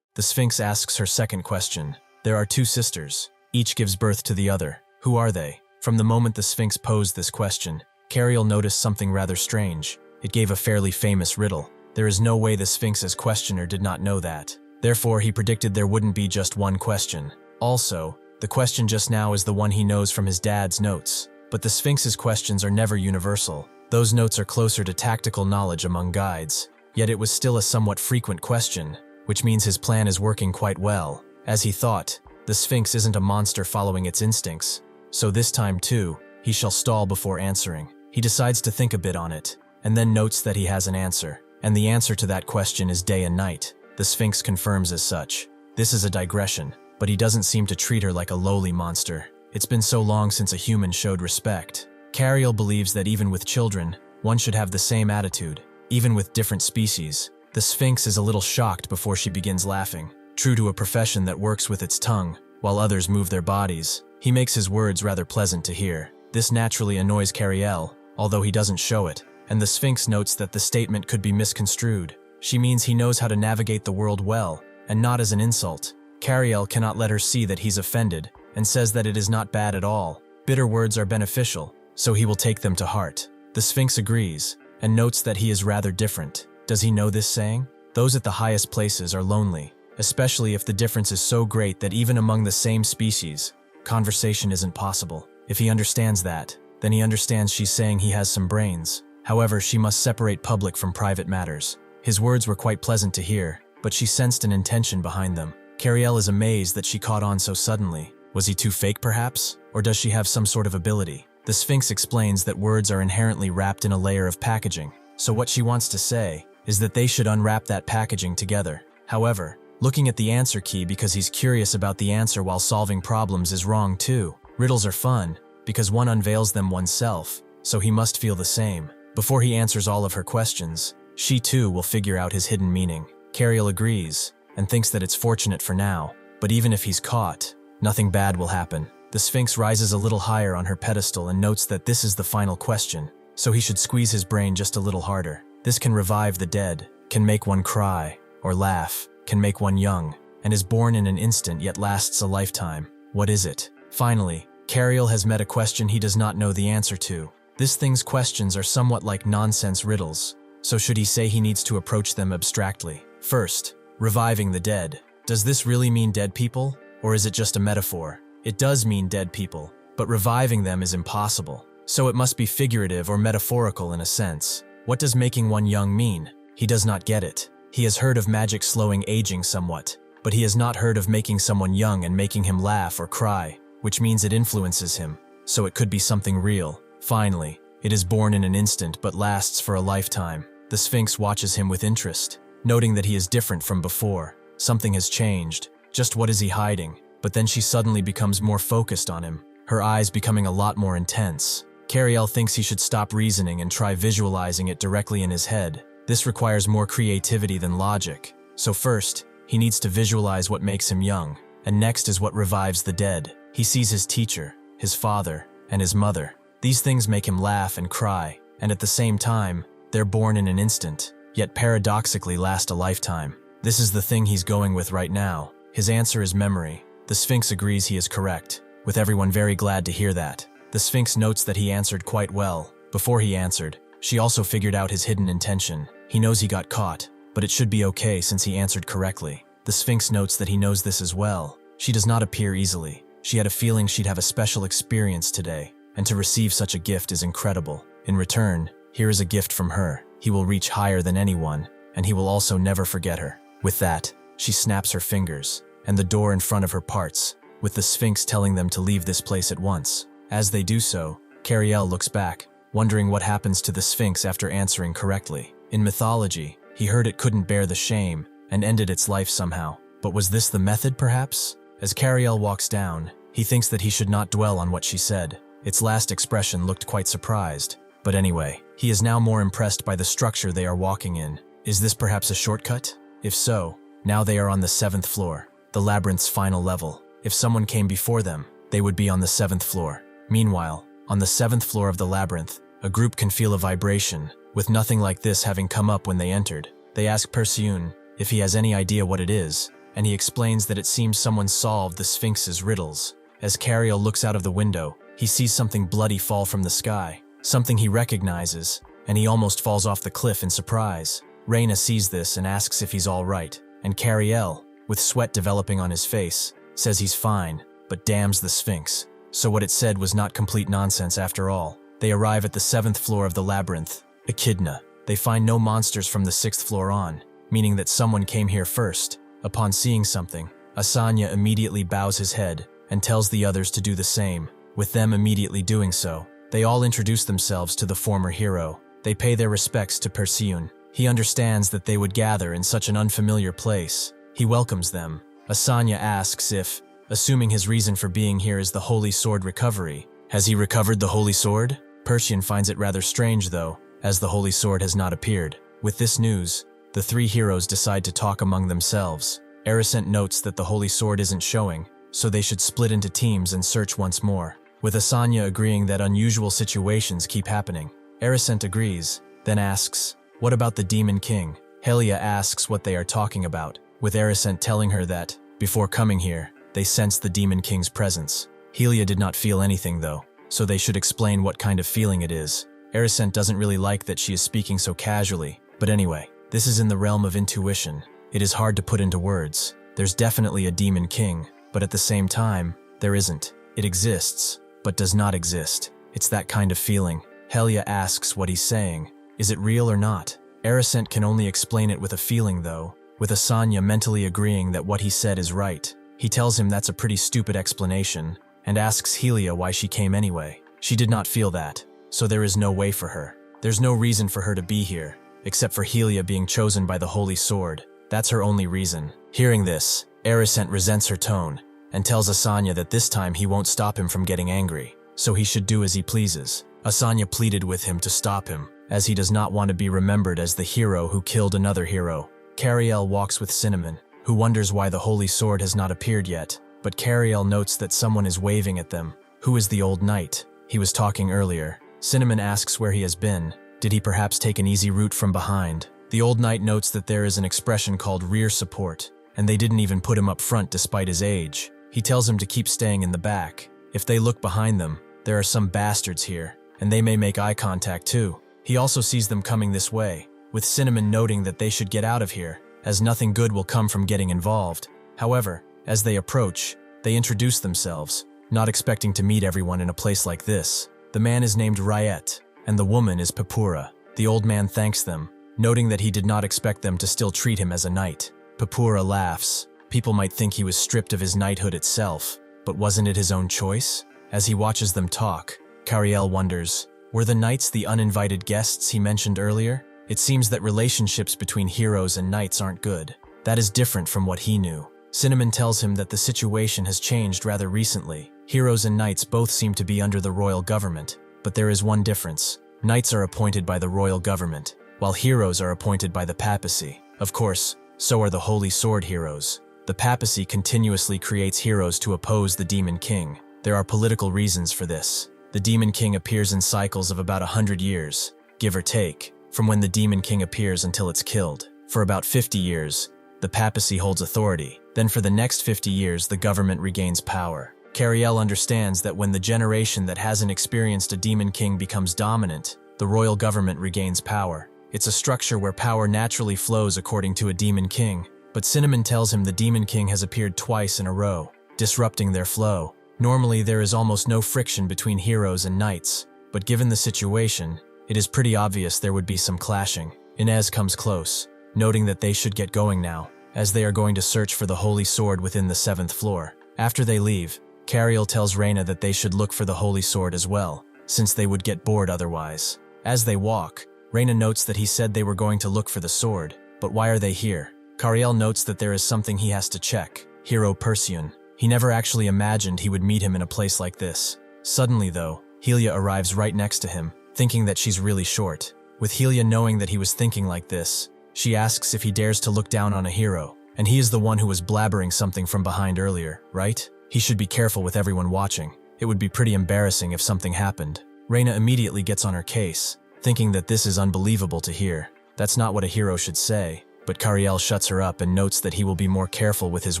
The Sphinx asks her second question. There are 2 sisters. Each gives birth to the other. Who are they? From the moment the Sphinx posed this question, Kariel noticed something rather strange. It gave a fairly famous riddle. There is no way the Sphinx's questioner did not know that. Therefore, he predicted there wouldn't be just one question. Also, the question just now is the one he knows from his dad's notes. But the Sphinx's questions are never universal. Those notes are closer to tactical knowledge among guides. Yet it was still a somewhat frequent question, which means his plan is working quite well. As he thought, the Sphinx isn't a monster following its instincts. So this time too, he shall stall before answering. He decides to think a bit on it, and then notes that he has an answer. And the answer to that question is day and night. The Sphinx confirms as such. This is a digression, but he doesn't seem to treat her like a lowly monster. It's been so long since a human showed respect. Kariel believes that even with children, one should have the same attitude, even with different species. The Sphinx is a little shocked before she begins laughing. True to a profession that works with its tongue, while others move their bodies, he makes his words rather pleasant to hear. This naturally annoys Kariel, although he doesn't show it, and the Sphinx notes that the statement could be misconstrued. She means he knows how to navigate the world well, and not as an insult. Kariel cannot let her see that he's offended, and says that it is not bad at all. Bitter words are beneficial, so he will take them to heart. The Sphinx agrees, and notes that he is rather different. Does he know this saying? Those at the highest places are lonely, especially if the difference is so great that even among the same species, conversation isn't possible. If he understands that, then he understands she's saying he has some brains. However, she must separate public from private matters. His words were quite pleasant to hear, but she sensed an intention behind them. Kariel is amazed that she caught on so suddenly. Was he too fake perhaps? Or does she have some sort of ability? The Sphinx explains that words are inherently wrapped in a layer of packaging, so what she wants to say is that they should unwrap that packaging together. However, looking at the answer key because he's curious about the answer while solving problems is wrong too. Riddles are fun, because one unveils them oneself, so he must feel the same. Before he answers all of her questions, she too will figure out his hidden meaning. Kariel agrees, and thinks that it's fortunate for now, but even if he's caught, nothing bad will happen. The Sphinx rises a little higher on her pedestal and notes that this is the final question, so he should squeeze his brain just a little harder. This can revive the dead, can make one cry, or laugh, can make one young, and is born in an instant yet lasts a lifetime. What is it? Finally, Kariel has met a question he does not know the answer to. This thing's questions are somewhat like nonsense riddles, so should he say he needs to approach them abstractly? First, reviving the dead. Does this really mean dead people, or is it just a metaphor? It does mean dead people, but reviving them is impossible, so it must be figurative or metaphorical in a sense. What does making one young mean? He does not get it. He has heard of magic slowing aging somewhat, but he has not heard of making someone young and making him laugh or cry, which means it influences him, so it could be something real. Finally, it is born in an instant but lasts for a lifetime. The Sphinx watches him with interest, noting that he is different from before. Something has changed. Just what is he hiding? But then she suddenly becomes more focused on him, her eyes becoming a lot more intense. Kariel thinks he should stop reasoning and try visualizing it directly in his head. This requires more creativity than logic. So first, he needs to visualize what makes him young, and next is what revives the dead. He sees his teacher, his father, and his mother. These things make him laugh and cry, and at the same time, they're born in an instant, yet paradoxically last a lifetime. This is the thing he's going with right now. His answer is memory. The Sphinx agrees he is correct, with everyone very glad to hear that. The Sphinx notes that he answered quite well. Before he answered, she also figured out his hidden intention. He knows he got caught, but it should be okay since he answered correctly. The Sphinx notes that he knows this as well. She does not appear easily. She had a feeling she'd have a special experience today, and to receive such a gift is incredible. In return, here is a gift from her. He will reach higher than anyone, and he will also never forget her. With that, she snaps her fingers, and the door in front of her parts, with the Sphinx telling them to leave this place at once. As they do so, Kariel looks back, wondering what happens to the Sphinx after answering correctly. In mythology, he heard it couldn't bear the shame and ended its life somehow. But was this the method, perhaps? As Kariel walks down, he thinks that he should not dwell on what she said. Its last expression looked quite surprised. But anyway, he is now more impressed by the structure they are walking in. Is this perhaps a shortcut? If so, now they are on the 7th floor, the labyrinth's final level. If someone came before them, they would be on the 7th floor. Meanwhile, on the 7th floor of the labyrinth, a group can feel a vibration, with nothing like this having come up when they entered. They ask Perseun if he has any idea what it is, and he explains that it seems someone solved the Sphinx's riddles. As Kariel looks out of the window, he sees something bloody fall from the sky, something he recognizes, and he almost falls off the cliff in surprise. Reina sees this and asks if he's all right, and Kariel, with sweat developing on his face, says he's fine, but damns the Sphinx. So what it said was not complete nonsense after all. They arrive at the 7th floor of the labyrinth, Echidna. They find no monsters from the 6th floor on, meaning that someone came here first. Upon seeing something, Asanya immediately bows his head and tells the others to do the same. With them immediately doing so, they all introduce themselves to the former hero. They pay their respects to Perseun. He understands that they would gather in such an unfamiliar place. He welcomes them. Asanya asks if, assuming his reason for being here is the Holy Sword recovery, has he recovered the Holy Sword? Perseun finds it rather strange though, as the Holy Sword has not appeared. With this news, the three heroes decide to talk among themselves. Aerosent notes that the Holy Sword isn't showing, so they should split into teams and search once more, with Asanya agreeing that unusual situations keep happening. Aerosent agrees, then asks, what about the Demon King? Helia asks what they are talking about, with Aerosent telling her that, before coming here, they sensed the Demon King's presence. Helia did not feel anything though, so they should explain what kind of feeling it is. Aerosent doesn't really like that she is speaking so casually, but anyway, this is in the realm of intuition. It is hard to put into words. There's definitely a Demon King, but at the same time, there isn't. It exists, but does not exist. It's that kind of feeling. Helia asks what he's saying. Is it real or not? Aerosent can only explain it with a feeling though, with Asanya mentally agreeing that what he said is right. He tells him that's a pretty stupid explanation, and asks Helia why she came anyway. She did not feel that, so there is no way for her. There's no reason for her to be here, except for Helia being chosen by the Holy Sword. That's her only reason. Hearing this, Aerosent resents her tone, and tells Asanya that this time he won't stop him from getting angry, so he should do as he pleases. Asanya pleaded with him to stop him, as he does not want to be remembered as the hero who killed another hero. Kariel walks with Cinnamon, who wonders why the Holy Sword has not appeared yet, but Kariel notes that someone is waving at them. Who is the old knight? He was talking earlier. Cinnamon asks where he has been. Did he perhaps take an easy route from behind? The old knight notes that there is an expression called rear support, and they didn't even put him up front despite his age. He tells him to keep staying in the back. If they look behind them, there are some bastards here, and they may make eye contact too. He also sees them coming this way, with Cinnamon noting that they should get out of here, as nothing good will come from getting involved. However, as they approach, they introduce themselves, not expecting to meet everyone in a place like this. The man is named Ryet, and the woman is Papura. The old man thanks them, noting that he did not expect them to still treat him as a knight. Papura laughs. People might think he was stripped of his knighthood itself, but wasn't it his own choice? As he watches them talk, Kariel wonders, were the knights the uninvited guests he mentioned earlier? It seems that relationships between heroes and knights aren't good. That is different from what he knew. Cinnamon tells him that the situation has changed rather recently. Heroes and knights both seem to be under the royal government, but there is one difference. Knights are appointed by the royal government, while heroes are appointed by the papacy. Of course, so are the Holy Sword heroes. The papacy continuously creates heroes to oppose the Demon King. There are political reasons for this. The Demon King appears in cycles of about 100 years, give or take, from when the Demon King appears until it's killed. For about 50 years, the papacy holds authority. Then for the next 50 years, the government regains power. Kariel understands that when the generation that hasn't experienced a Demon King becomes dominant, the royal government regains power. It's a structure where power naturally flows according to a Demon King, but Cinnamon tells him the Demon King has appeared twice in a row, disrupting their flow. Normally, there is almost no friction between heroes and knights, but given the situation, it is pretty obvious there would be some clashing. Inez comes close, noting that they should get going now, as they are going to search for the Holy Sword within the 7th floor. After they leave, Kariel tells Reina that they should look for the Holy Sword as well, since they would get bored otherwise. As they walk, Reina notes that he said they were going to look for the sword, but why are they here? Kariel notes that there is something he has to check. Hero Perseon. He never actually imagined he would meet him in a place like this. Suddenly though, Helia arrives right next to him, thinking that she's really short. With Helia knowing that he was thinking like this, she asks if he dares to look down on a hero, and he is the one who was blabbering something from behind earlier, right? He should be careful with everyone watching. It would be pretty embarrassing if something happened. Reina immediately gets on her case, thinking that this is unbelievable to hear. That's not what a hero should say, but Kariel shuts her up and notes that he will be more careful with his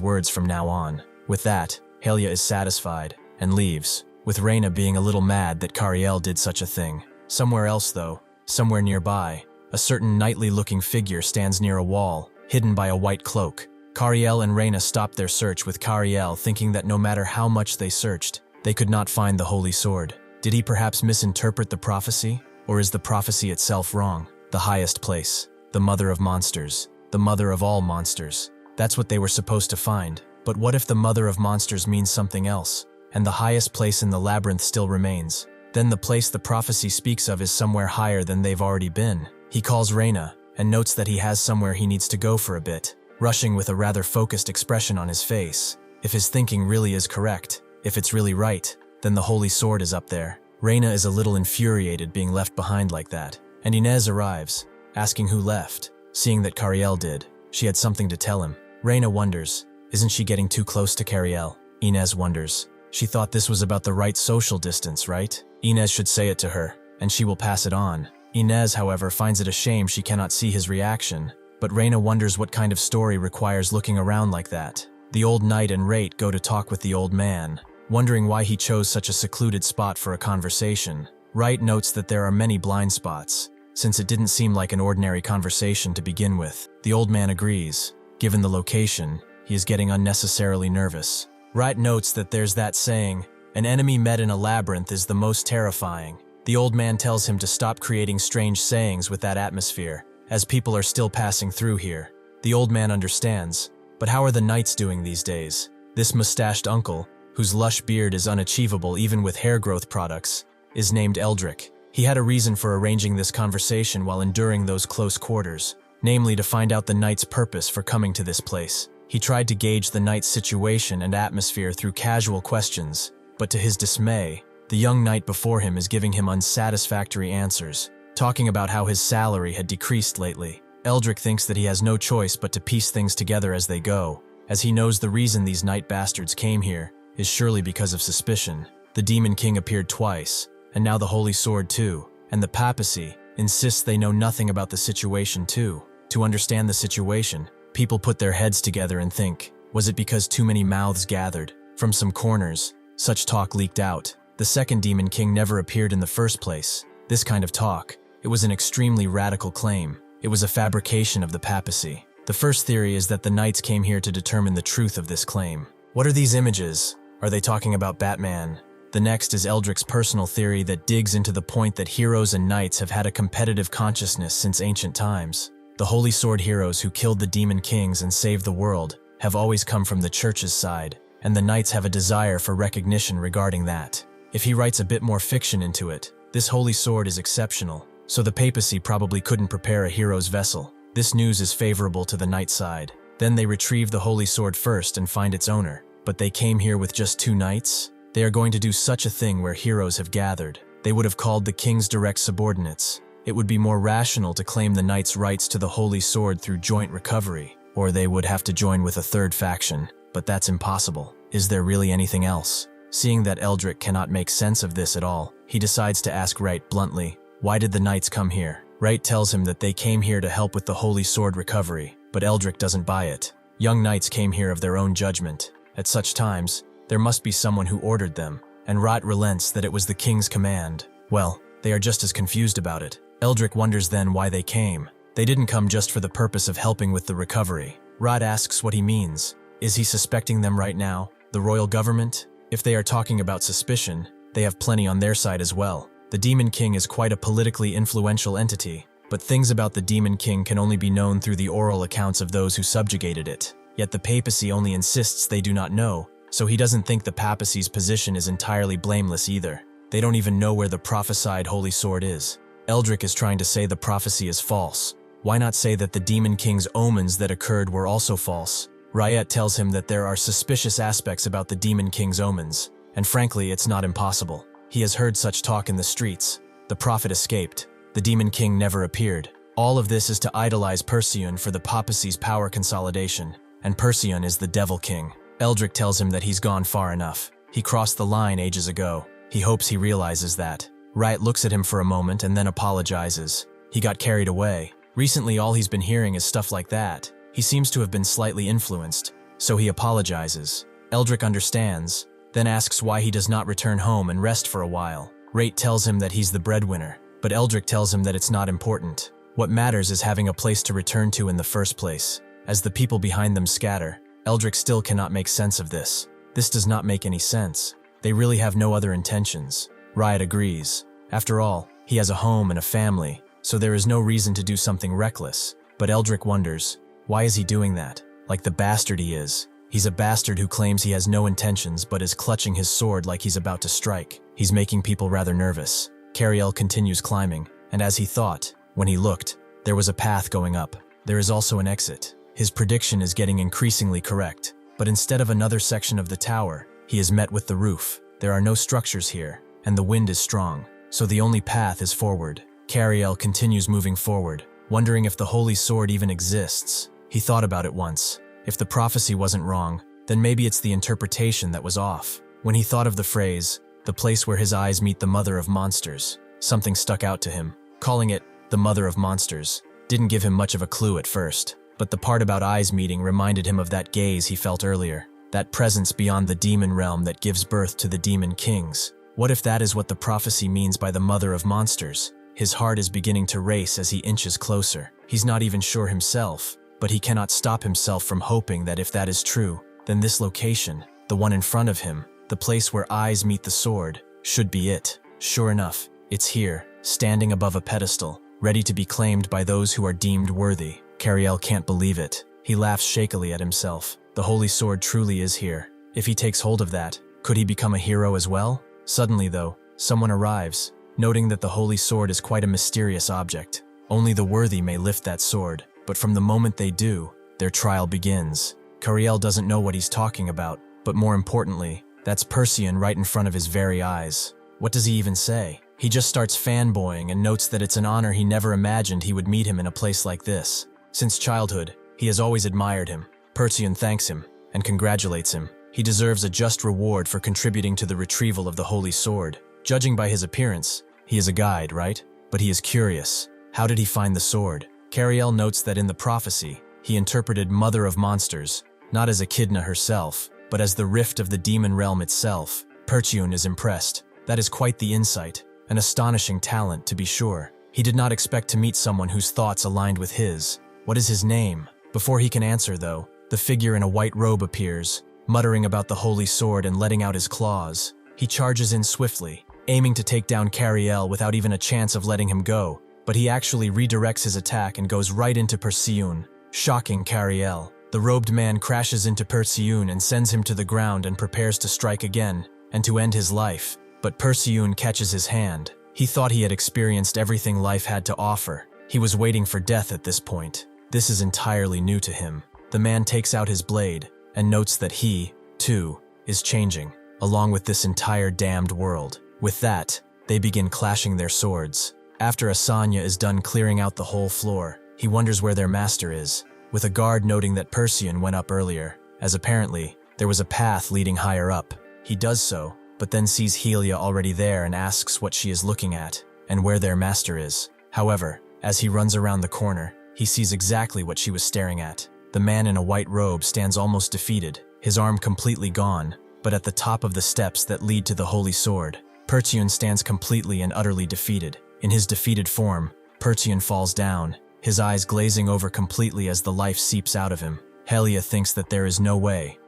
words from now on. With that, Helia is satisfied and leaves, with Reina being a little mad that Kariel did such a thing. Somewhere else though, somewhere nearby, a certain knightly-looking figure stands near a wall, hidden by a white cloak. Kariel and Reina stopped their search, with Kariel thinking that no matter how much they searched, they could not find the Holy Sword. Did he perhaps misinterpret the prophecy? Or is the prophecy itself wrong? The highest place, the mother of monsters, the mother of all monsters. That's what they were supposed to find. But what if the mother of monsters means something else, and the highest place in the labyrinth still remains? Then the place the prophecy speaks of is somewhere higher than they've already been. He calls Reina, and notes that he has somewhere he needs to go for a bit, rushing with a rather focused expression on his face. If his thinking really is correct, if it's really right, then the Holy Sword is up there. Reina is a little infuriated being left behind like that, and Inez arrives, asking who left. Seeing that Kariel did, she had something to tell him. Reina wonders, isn't she getting too close to Kariel? Inez wonders. She thought this was about the right social distance, right? Inez should say it to her, and she will pass it on. Inez, however, finds it a shame she cannot see his reaction, but Reina wonders what kind of story requires looking around like that. The old knight and Rate go to talk with the old man, wondering why he chose such a secluded spot for a conversation. Wright notes that there are many blind spots, since it didn't seem like an ordinary conversation to begin with. The old man agrees. Given the location, he is getting unnecessarily nervous. Wright notes that there's that saying, an enemy met in a labyrinth is the most terrifying. The old man tells him to stop creating strange sayings with that atmosphere, as people are still passing through here. The old man understands, but how are the knights doing these days? This mustached uncle, whose lush beard is unachievable even with hair growth products, is named Eldrick. He had a reason for arranging this conversation while enduring those close quarters, namely to find out the knight's purpose for coming to this place. He tried to gauge the knight's situation and atmosphere through casual questions, but to his dismay, the young knight before him is giving him unsatisfactory answers, talking about how his salary had decreased lately. Eldrick thinks that he has no choice but to piece things together as they go, as he knows the reason these knight bastards came here is surely because of suspicion. The Demon King appeared twice, and now the Holy Sword too, and the papacy insists they know nothing about the situation too. To understand the situation, people put their heads together and think, was it because too many mouths gathered? From some corners, such talk leaked out. The second Demon King never appeared in the first place. This kind of talk, it was an extremely radical claim. It was a fabrication of the papacy. The first theory is that the knights came here to determine the truth of this claim. What are these images? Are they talking about Batman? The next is Eldrick's personal theory that digs into the point that heroes and knights have had a competitive consciousness since ancient times. The Holy Sword heroes who killed the Demon Kings and saved the world have always come from the church's side, and the knights have a desire for recognition regarding that. If he writes a bit more fiction into it, this Holy Sword is exceptional, so the papacy probably couldn't prepare a hero's vessel. This news is favorable to the knight side. Then they retrieve the Holy Sword first and find its owner. But they came here with just 2 knights? They are going to do such a thing where heroes have gathered. They would have called the king's direct subordinates. It would be more rational to claim the knights' rights to the Holy Sword through joint recovery, or they would have to join with a third faction, but that's impossible. Is there really anything else? Seeing that Eldrick cannot make sense of this at all, he decides to ask Wright bluntly, "Why did the knights come here?" Wright tells him that they came here to help with the holy sword recovery, but Eldrick doesn't buy it. Young knights came here of their own judgment. At such times, there must be someone who ordered them, and Wright relents that it was the king's command. Well, they are just as confused about it. Eldrick wonders then why they came. They didn't come just for the purpose of helping with the recovery. Wright asks what he means. Is he suspecting them right now? The royal government? If they are talking about suspicion, they have plenty on their side as well. The Demon King is quite a politically influential entity, but things about the Demon King can only be known through the oral accounts of those who subjugated it. Yet the papacy only insists they do not know, so he doesn't think the papacy's position is entirely blameless either. They don't even know where the prophesied holy sword is. Eldrick is trying to say the prophecy is false. Why not say that the Demon King's omens that occurred were also false? Riot tells him that there are suspicious aspects about the Demon King's omens, and frankly, it's not impossible. He has heard such talk in the streets. The prophet escaped. The Demon King never appeared. All of this is to idolize Perseon for the papacy's power consolidation, and Perseon is the Devil King. Eldrick tells him that he's gone far enough. He crossed the line ages ago. He hopes he realizes that. Riot looks at him for a moment and then apologizes. He got carried away. Recently, all he's been hearing is stuff like that. He seems to have been slightly influenced, so he apologizes. Eldrick understands, then asks why he does not return home and rest for a while. Rate tells him that he's the breadwinner, but Eldrick tells him that it's not important. What matters is having a place to return to in the first place. As the people behind them scatter, Eldrick still cannot make sense of this. This does not make any sense. They really have no other intentions. Riot agrees. After all, he has a home and a family, so there is no reason to do something reckless. But Eldrick wonders, why is he doing that? Like the bastard he is. He's a bastard who claims he has no intentions but is clutching his sword like he's about to strike. He's making people rather nervous. Kariel continues climbing, and as he thought, when he looked, there was a path going up. There is also an exit. His prediction is getting increasingly correct, but instead of another section of the tower, he is met with the roof. There are no structures here, and the wind is strong, so the only path is forward. Kariel continues moving forward, wondering if the holy sword even exists. He thought about it once. If the prophecy wasn't wrong, then maybe it's the interpretation that was off. When he thought of the phrase, the place where his eyes meet the mother of monsters, something stuck out to him. Calling it the mother of monsters didn't give him much of a clue at first, but the part about eyes meeting reminded him of that gaze he felt earlier, that presence beyond the demon realm that gives birth to the demon kings. What if that is what the prophecy means by the mother of monsters? His heart is beginning to race as he inches closer. He's not even sure himself, but he cannot stop himself from hoping that if that is true, then this location, the one in front of him, the place where eyes meet the sword, should be it. Sure enough, it's here, standing above a pedestal, ready to be claimed by those who are deemed worthy. Kariel can't believe it. He laughs shakily at himself. The holy sword truly is here. If he takes hold of that, could he become a hero as well? Suddenly, though, someone arrives, noting that the holy sword is quite a mysterious object. Only the worthy may lift that sword, but from the moment they do, their trial begins. Kariel doesn't know what he's talking about, but more importantly, that's Perseon right in front of his very eyes. What does he even say? He just starts fanboying and notes that it's an honor he never imagined he would meet him in a place like this. Since childhood, he has always admired him. Perseon thanks him and congratulates him. He deserves a just reward for contributing to the retrieval of the holy sword. Judging by his appearance, he is a guide, right? But he is curious. How did he find the sword? Kariel notes that in the prophecy, he interpreted Mother of Monsters, not as Echidna herself, but as the rift of the demon realm itself. Perseon is impressed. That is quite the insight, an astonishing talent to be sure. He did not expect to meet someone whose thoughts aligned with his. What is his name? Before he can answer, though, the figure in a white robe appears, muttering about the holy sword and letting out his claws. He charges in swiftly, aiming to take down Kariel without even a chance of letting him go, but he actually redirects his attack and goes right into Perseon, shocking Kariel. The robed man crashes into Perseon and sends him to the ground and prepares to strike again, and to end his life. But Perseon catches his hand. He thought he had experienced everything life had to offer. He was waiting for death at this point. This is entirely new to him. The man takes out his blade and notes that he, too, is changing, along with this entire damned world. With that, they begin clashing their swords. After Asanya is done clearing out the whole floor, he wonders where their master is, with a guard noting that Perseon went up earlier, as apparently there was a path leading higher up. He does so, but then sees Helia already there and asks what she is looking at, and where their master is. However, as he runs around the corner, he sees exactly what she was staring at. The man in a white robe stands almost defeated, his arm completely gone, but at the top of the steps that lead to the holy sword, Percheon stands completely and utterly defeated. In his defeated form, Percheon falls down, his eyes glazing over completely as the life seeps out of him. Helia thinks that there is no way,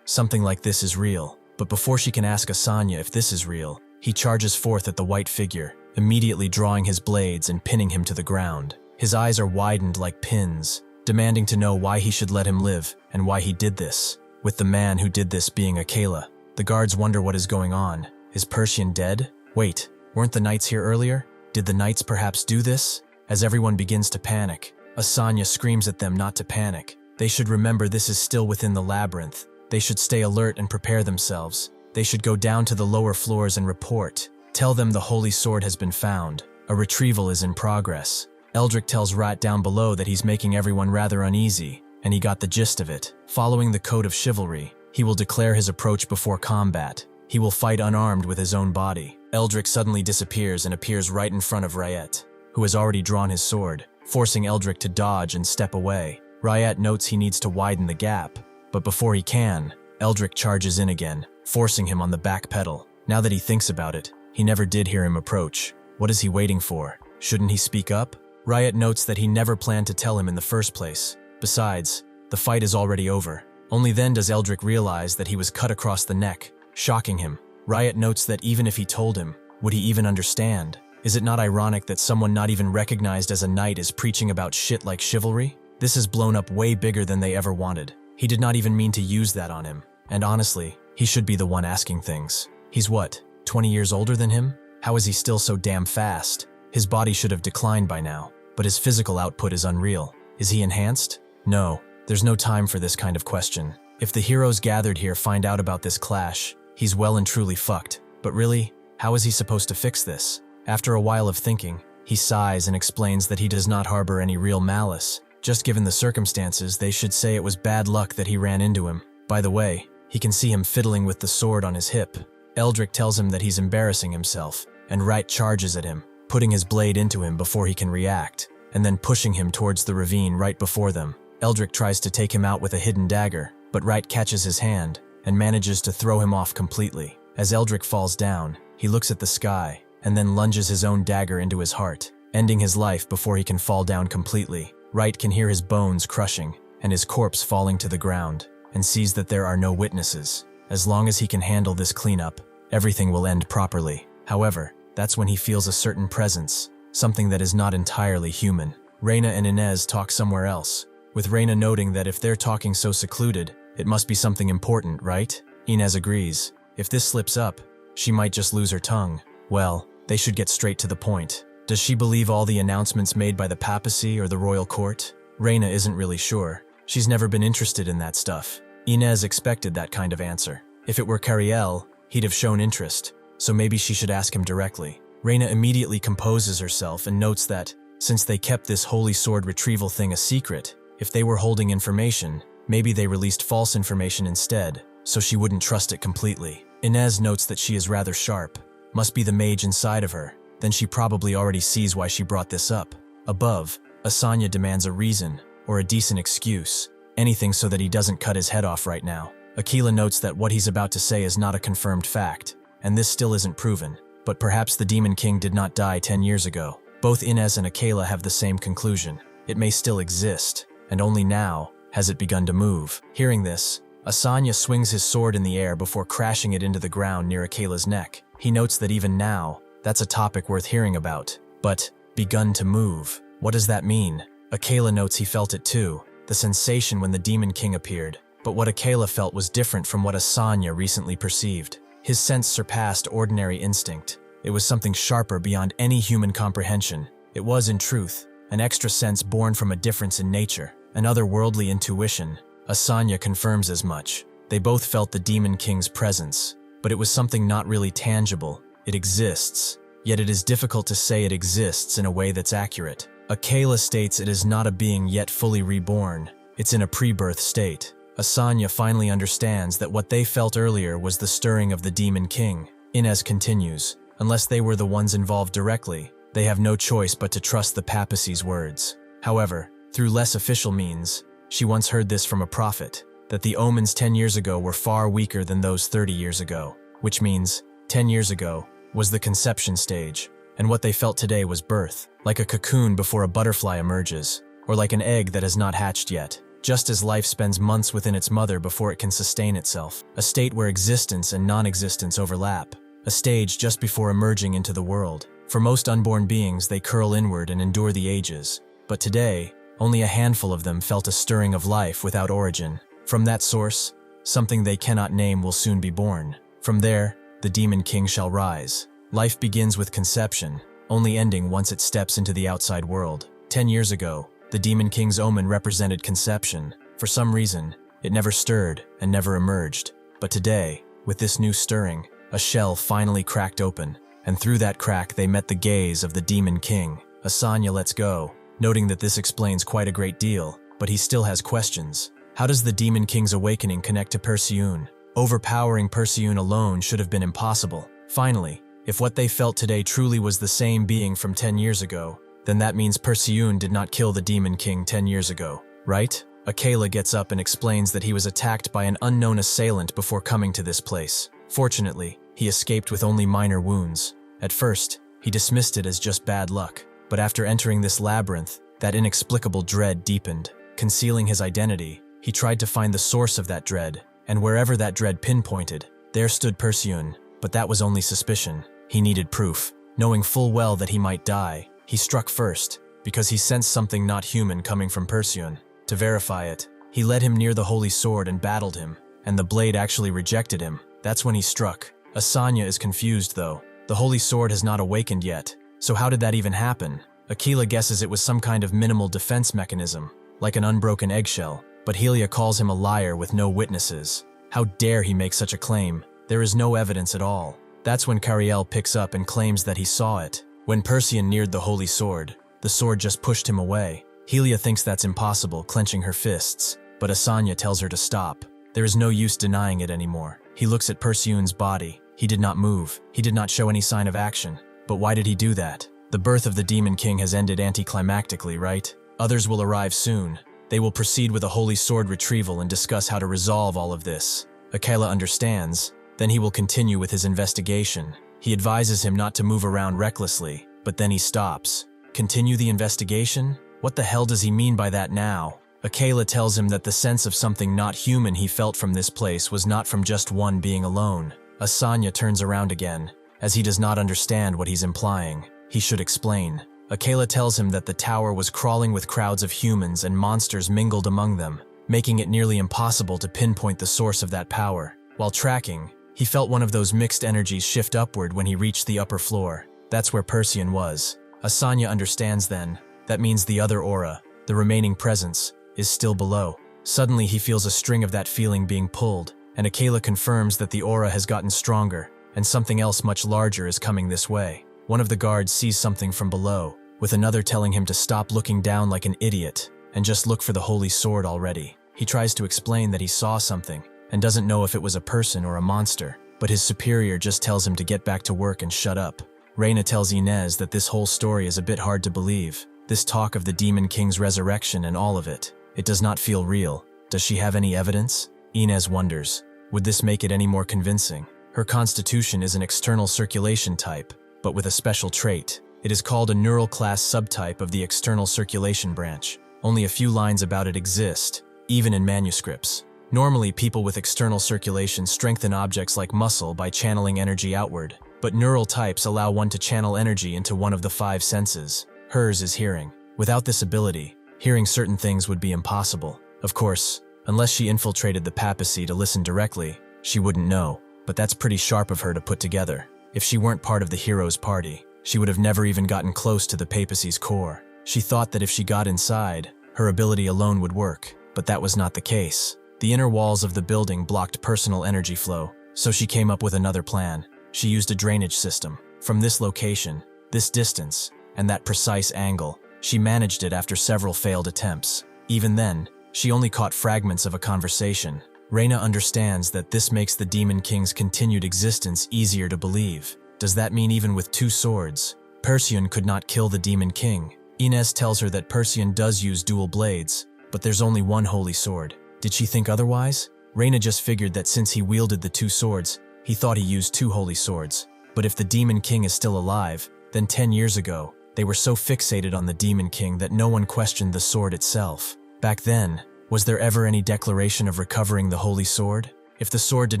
something like this is real. But before she can ask Asanya if this is real, he charges forth at the white figure, immediately drawing his blades and pinning him to the ground. His eyes are widened like pins, demanding to know why he should let him live and why he did this, with the man who did this being Akela. The guards wonder what is going on. Is Percheon dead? Wait, weren't the knights here earlier? Did the knights perhaps do this? As everyone begins to panic, Asanya screams at them not to panic. They should remember this is still within the labyrinth. They should stay alert and prepare themselves. They should go down to the lower floors and report. Tell them the holy sword has been found. A retrieval is in progress. Eldrick tells Rat down below that he's making everyone rather uneasy, and he got the gist of it. Following the code of chivalry, he will declare his approach before combat. He will fight unarmed with his own body. Eldrick suddenly disappears and appears right in front of Ryet, who has already drawn his sword, forcing Eldrick to dodge and step away. Ryet notes he needs to widen the gap, but before he can, Eldrick charges in again, forcing him on the back pedal. Now that he thinks about it, he never did hear him approach. What is he waiting for? Shouldn't he speak up? Ryet notes that he never planned to tell him in the first place. Besides, the fight is already over. Only then does Eldrick realize that he was cut across the neck, shocking him. Ryet notes that even if he told him, would he even understand? Is it not ironic that someone not even recognized as a knight is preaching about shit like chivalry? This has blown up way bigger than they ever wanted. He did not even mean to use that on him. And honestly, he should be the one asking things. He's what, 20 years older than him? How is he still so damn fast? His body should have declined by now, but his physical output is unreal. Is he enhanced? No, there's no time for this kind of question. If the heroes gathered here find out about this clash, he's well and truly fucked. But really, how is he supposed to fix this? After a while of thinking, he sighs and explains that he does not harbor any real malice. Just given the circumstances, they should say it was bad luck that he ran into him. By the way, he can see him fiddling with the sword on his hip. Eldrick tells him that he's embarrassing himself, and Wright charges at him, putting his blade into him before he can react, and then pushing him towards the ravine right before them. Eldrick tries to take him out with a hidden dagger, but Wright catches his hand and manages to throw him off completely. As Eldrick falls down, he looks at the sky, and then lunges his own dagger into his heart, ending his life before he can fall down completely. Wright can hear his bones crushing, and his corpse falling to the ground, and sees that there are no witnesses. As long as he can handle this cleanup, everything will end properly. However, that's when he feels a certain presence, something that is not entirely human. Reina and Inez talk somewhere else, with Reina noting that if they're talking so secluded, it must be something important, right? Inez agrees. If this slips up, she might just lose her tongue. Well, they should get straight to the point. Does she believe all the announcements made by the papacy or the royal court? Reina isn't really sure. She's never been interested in that stuff. Inez expected that kind of answer. If it were Kariel, he'd have shown interest, so maybe she should ask him directly. Reina immediately composes herself and notes that, since they kept this holy sword retrieval thing a secret, if they were holding information, maybe they released false information instead, so she wouldn't trust it completely. Inez notes that she is rather sharp. Must be the mage inside of her. Then she probably already sees why she brought this up. Above, Asanya demands a reason, or a decent excuse, anything so that he doesn't cut his head off right now. Akela notes that what he's about to say is not a confirmed fact, and this still isn't proven, but perhaps the Demon King did not die 10 years ago. Both Inez and Akela have the same conclusion. It may still exist, and only now has it begun to move. Hearing this, Asanya swings his sword in the air before crashing it into the ground near Akela's neck. He notes that even now, that's a topic worth hearing about. But, begun to move, what does that mean? Akela notes he felt it too, the sensation when the Demon King appeared. But what Akela felt was different from what Asanya recently perceived. His sense surpassed ordinary instinct. It was something sharper beyond any human comprehension. It was, in truth, an extra sense born from a difference in nature, an otherworldly intuition. Asanya confirms as much. They both felt the Demon King's presence, but it was something not really tangible. It exists, yet it is difficult to say it exists in a way that's accurate. Akela states it is not a being yet fully reborn. It's in a pre-birth state. Asanya finally understands that what they felt earlier was the stirring of the Demon King. Inez continues, unless they were the ones involved directly, they have no choice but to trust the papacy's words. However, through less official means, she once heard this from a prophet, that the omens 10 years ago were far weaker than those 30 years ago, which means 10 years ago was the conception stage, and what they felt today was birth, like a cocoon before a butterfly emerges, or like an egg that has not hatched yet. Just as life spends months within its mother before it can sustain itself, a state where existence and non-existence overlap, a stage just before emerging into the world. For most unborn beings, they curl inward and endure the ages, but today, only a handful of them felt a stirring of life without origin. From that source, something they cannot name will soon be born. From there, the Demon King shall rise. Life begins with conception, only ending once it steps into the outside world. 10 years ago, the Demon King's omen represented conception. For some reason, it never stirred and never emerged. But today, with this new stirring, a shell finally cracked open, and through that crack they met the gaze of the Demon King. Asanya lets go, noting that this explains quite a great deal, but he still has questions. How does the Demon King's awakening connect to Perseun? Overpowering Perseun alone should have been impossible. Finally, if what they felt today truly was the same being from 10 years ago, then that means Perseun did not kill the Demon King 10 years ago, right? Akela gets up and explains that he was attacked by an unknown assailant before coming to this place. Fortunately, he escaped with only minor wounds. At first, he dismissed it as just bad luck, but after entering this labyrinth, that inexplicable dread deepened. Concealing his identity, he tried to find the source of that dread, and wherever that dread pinpointed, there stood Perseun. But that was only suspicion. He needed proof. Knowing full well that he might die, he struck first, because he sensed something not human coming from Perseun. To verify it, he led him near the holy sword and battled him, and the blade actually rejected him. That's when he struck. Asanya is confused though. The holy sword has not awakened yet, so how did that even happen? Akela guesses it was some kind of minimal defense mechanism, like an unbroken eggshell, but Helia calls him a liar with no witnesses. How dare he make such a claim? There is no evidence at all. That's when Kariel picks up and claims that he saw it. When Perseun neared the holy sword, the sword just pushed him away. Helia thinks that's impossible, clenching her fists, but Asanya tells her to stop. There is no use denying it anymore. He looks at Perseun's body. He did not move. He did not show any sign of action. But why did he do that? The birth of the Demon King has ended anticlimactically, right? Others will arrive soon. They will proceed with a holy sword retrieval and discuss how to resolve all of this. Akela understands. Then he will continue with his investigation. He advises him not to move around recklessly, but then he stops. Continue the investigation? What the hell does he mean by that now? Akela tells him that the sense of something not human he felt from this place was not from just one being alone. Asanya turns around again, as he does not understand what he's implying. He should explain. Akela tells him that the tower was crawling with crowds of humans and monsters mingled among them, making it nearly impossible to pinpoint the source of that power. While tracking, he felt one of those mixed energies shift upward when he reached the upper floor. That's where Perseun was. Asanya understands then. That means the other aura, the remaining presence, is still below. Suddenly he feels a string of that feeling being pulled, and Akela confirms that the aura has gotten stronger, and something else much larger is coming this way. One of the guards sees something from below, with another telling him to stop looking down like an idiot, and just look for the holy sword already. He tries to explain that he saw something, and doesn't know if it was a person or a monster, but his superior just tells him to get back to work and shut up. Reina tells Inez that this whole story is a bit hard to believe. This talk of the Demon King's resurrection and all of it. It does not feel real. Does she have any evidence? Inez wonders. Would this make it any more convincing? Her constitution is an external circulation type, but with a special trait. It is called a neural class subtype of the external circulation branch. Only a few lines about it exist, even in manuscripts. Normally, people with external circulation strengthen objects like muscle by channeling energy outward, but neural types allow one to channel energy into one of the 5 senses. Hers is hearing. Without this ability, hearing certain things would be impossible. Of course, unless she infiltrated the papacy to listen directly, she wouldn't know, but that's pretty sharp of her to put together. If she weren't part of the hero's party, she would have never even gotten close to the papacy's core. She thought that if she got inside, her ability alone would work, but that was not the case. The inner walls of the building blocked personal energy flow, so she came up with another plan. She used a drainage system. From this location, this distance, and that precise angle, she managed it after several failed attempts. Even then, She only caught fragments of a conversation. Reina understands that this makes the Demon King's continued existence easier to believe. Does that mean even with 2 swords, Perseon could not kill the Demon King? Inez tells her that Perseon does use dual blades, but there's only one holy sword. Did she think otherwise? Reina just figured that since he wielded the 2 swords, he thought he used 2 holy swords. But if the Demon King is still alive, then 10 years ago, they were so fixated on the Demon King that no one questioned the sword itself. Back then, was there ever any declaration of recovering the holy sword? If the sword did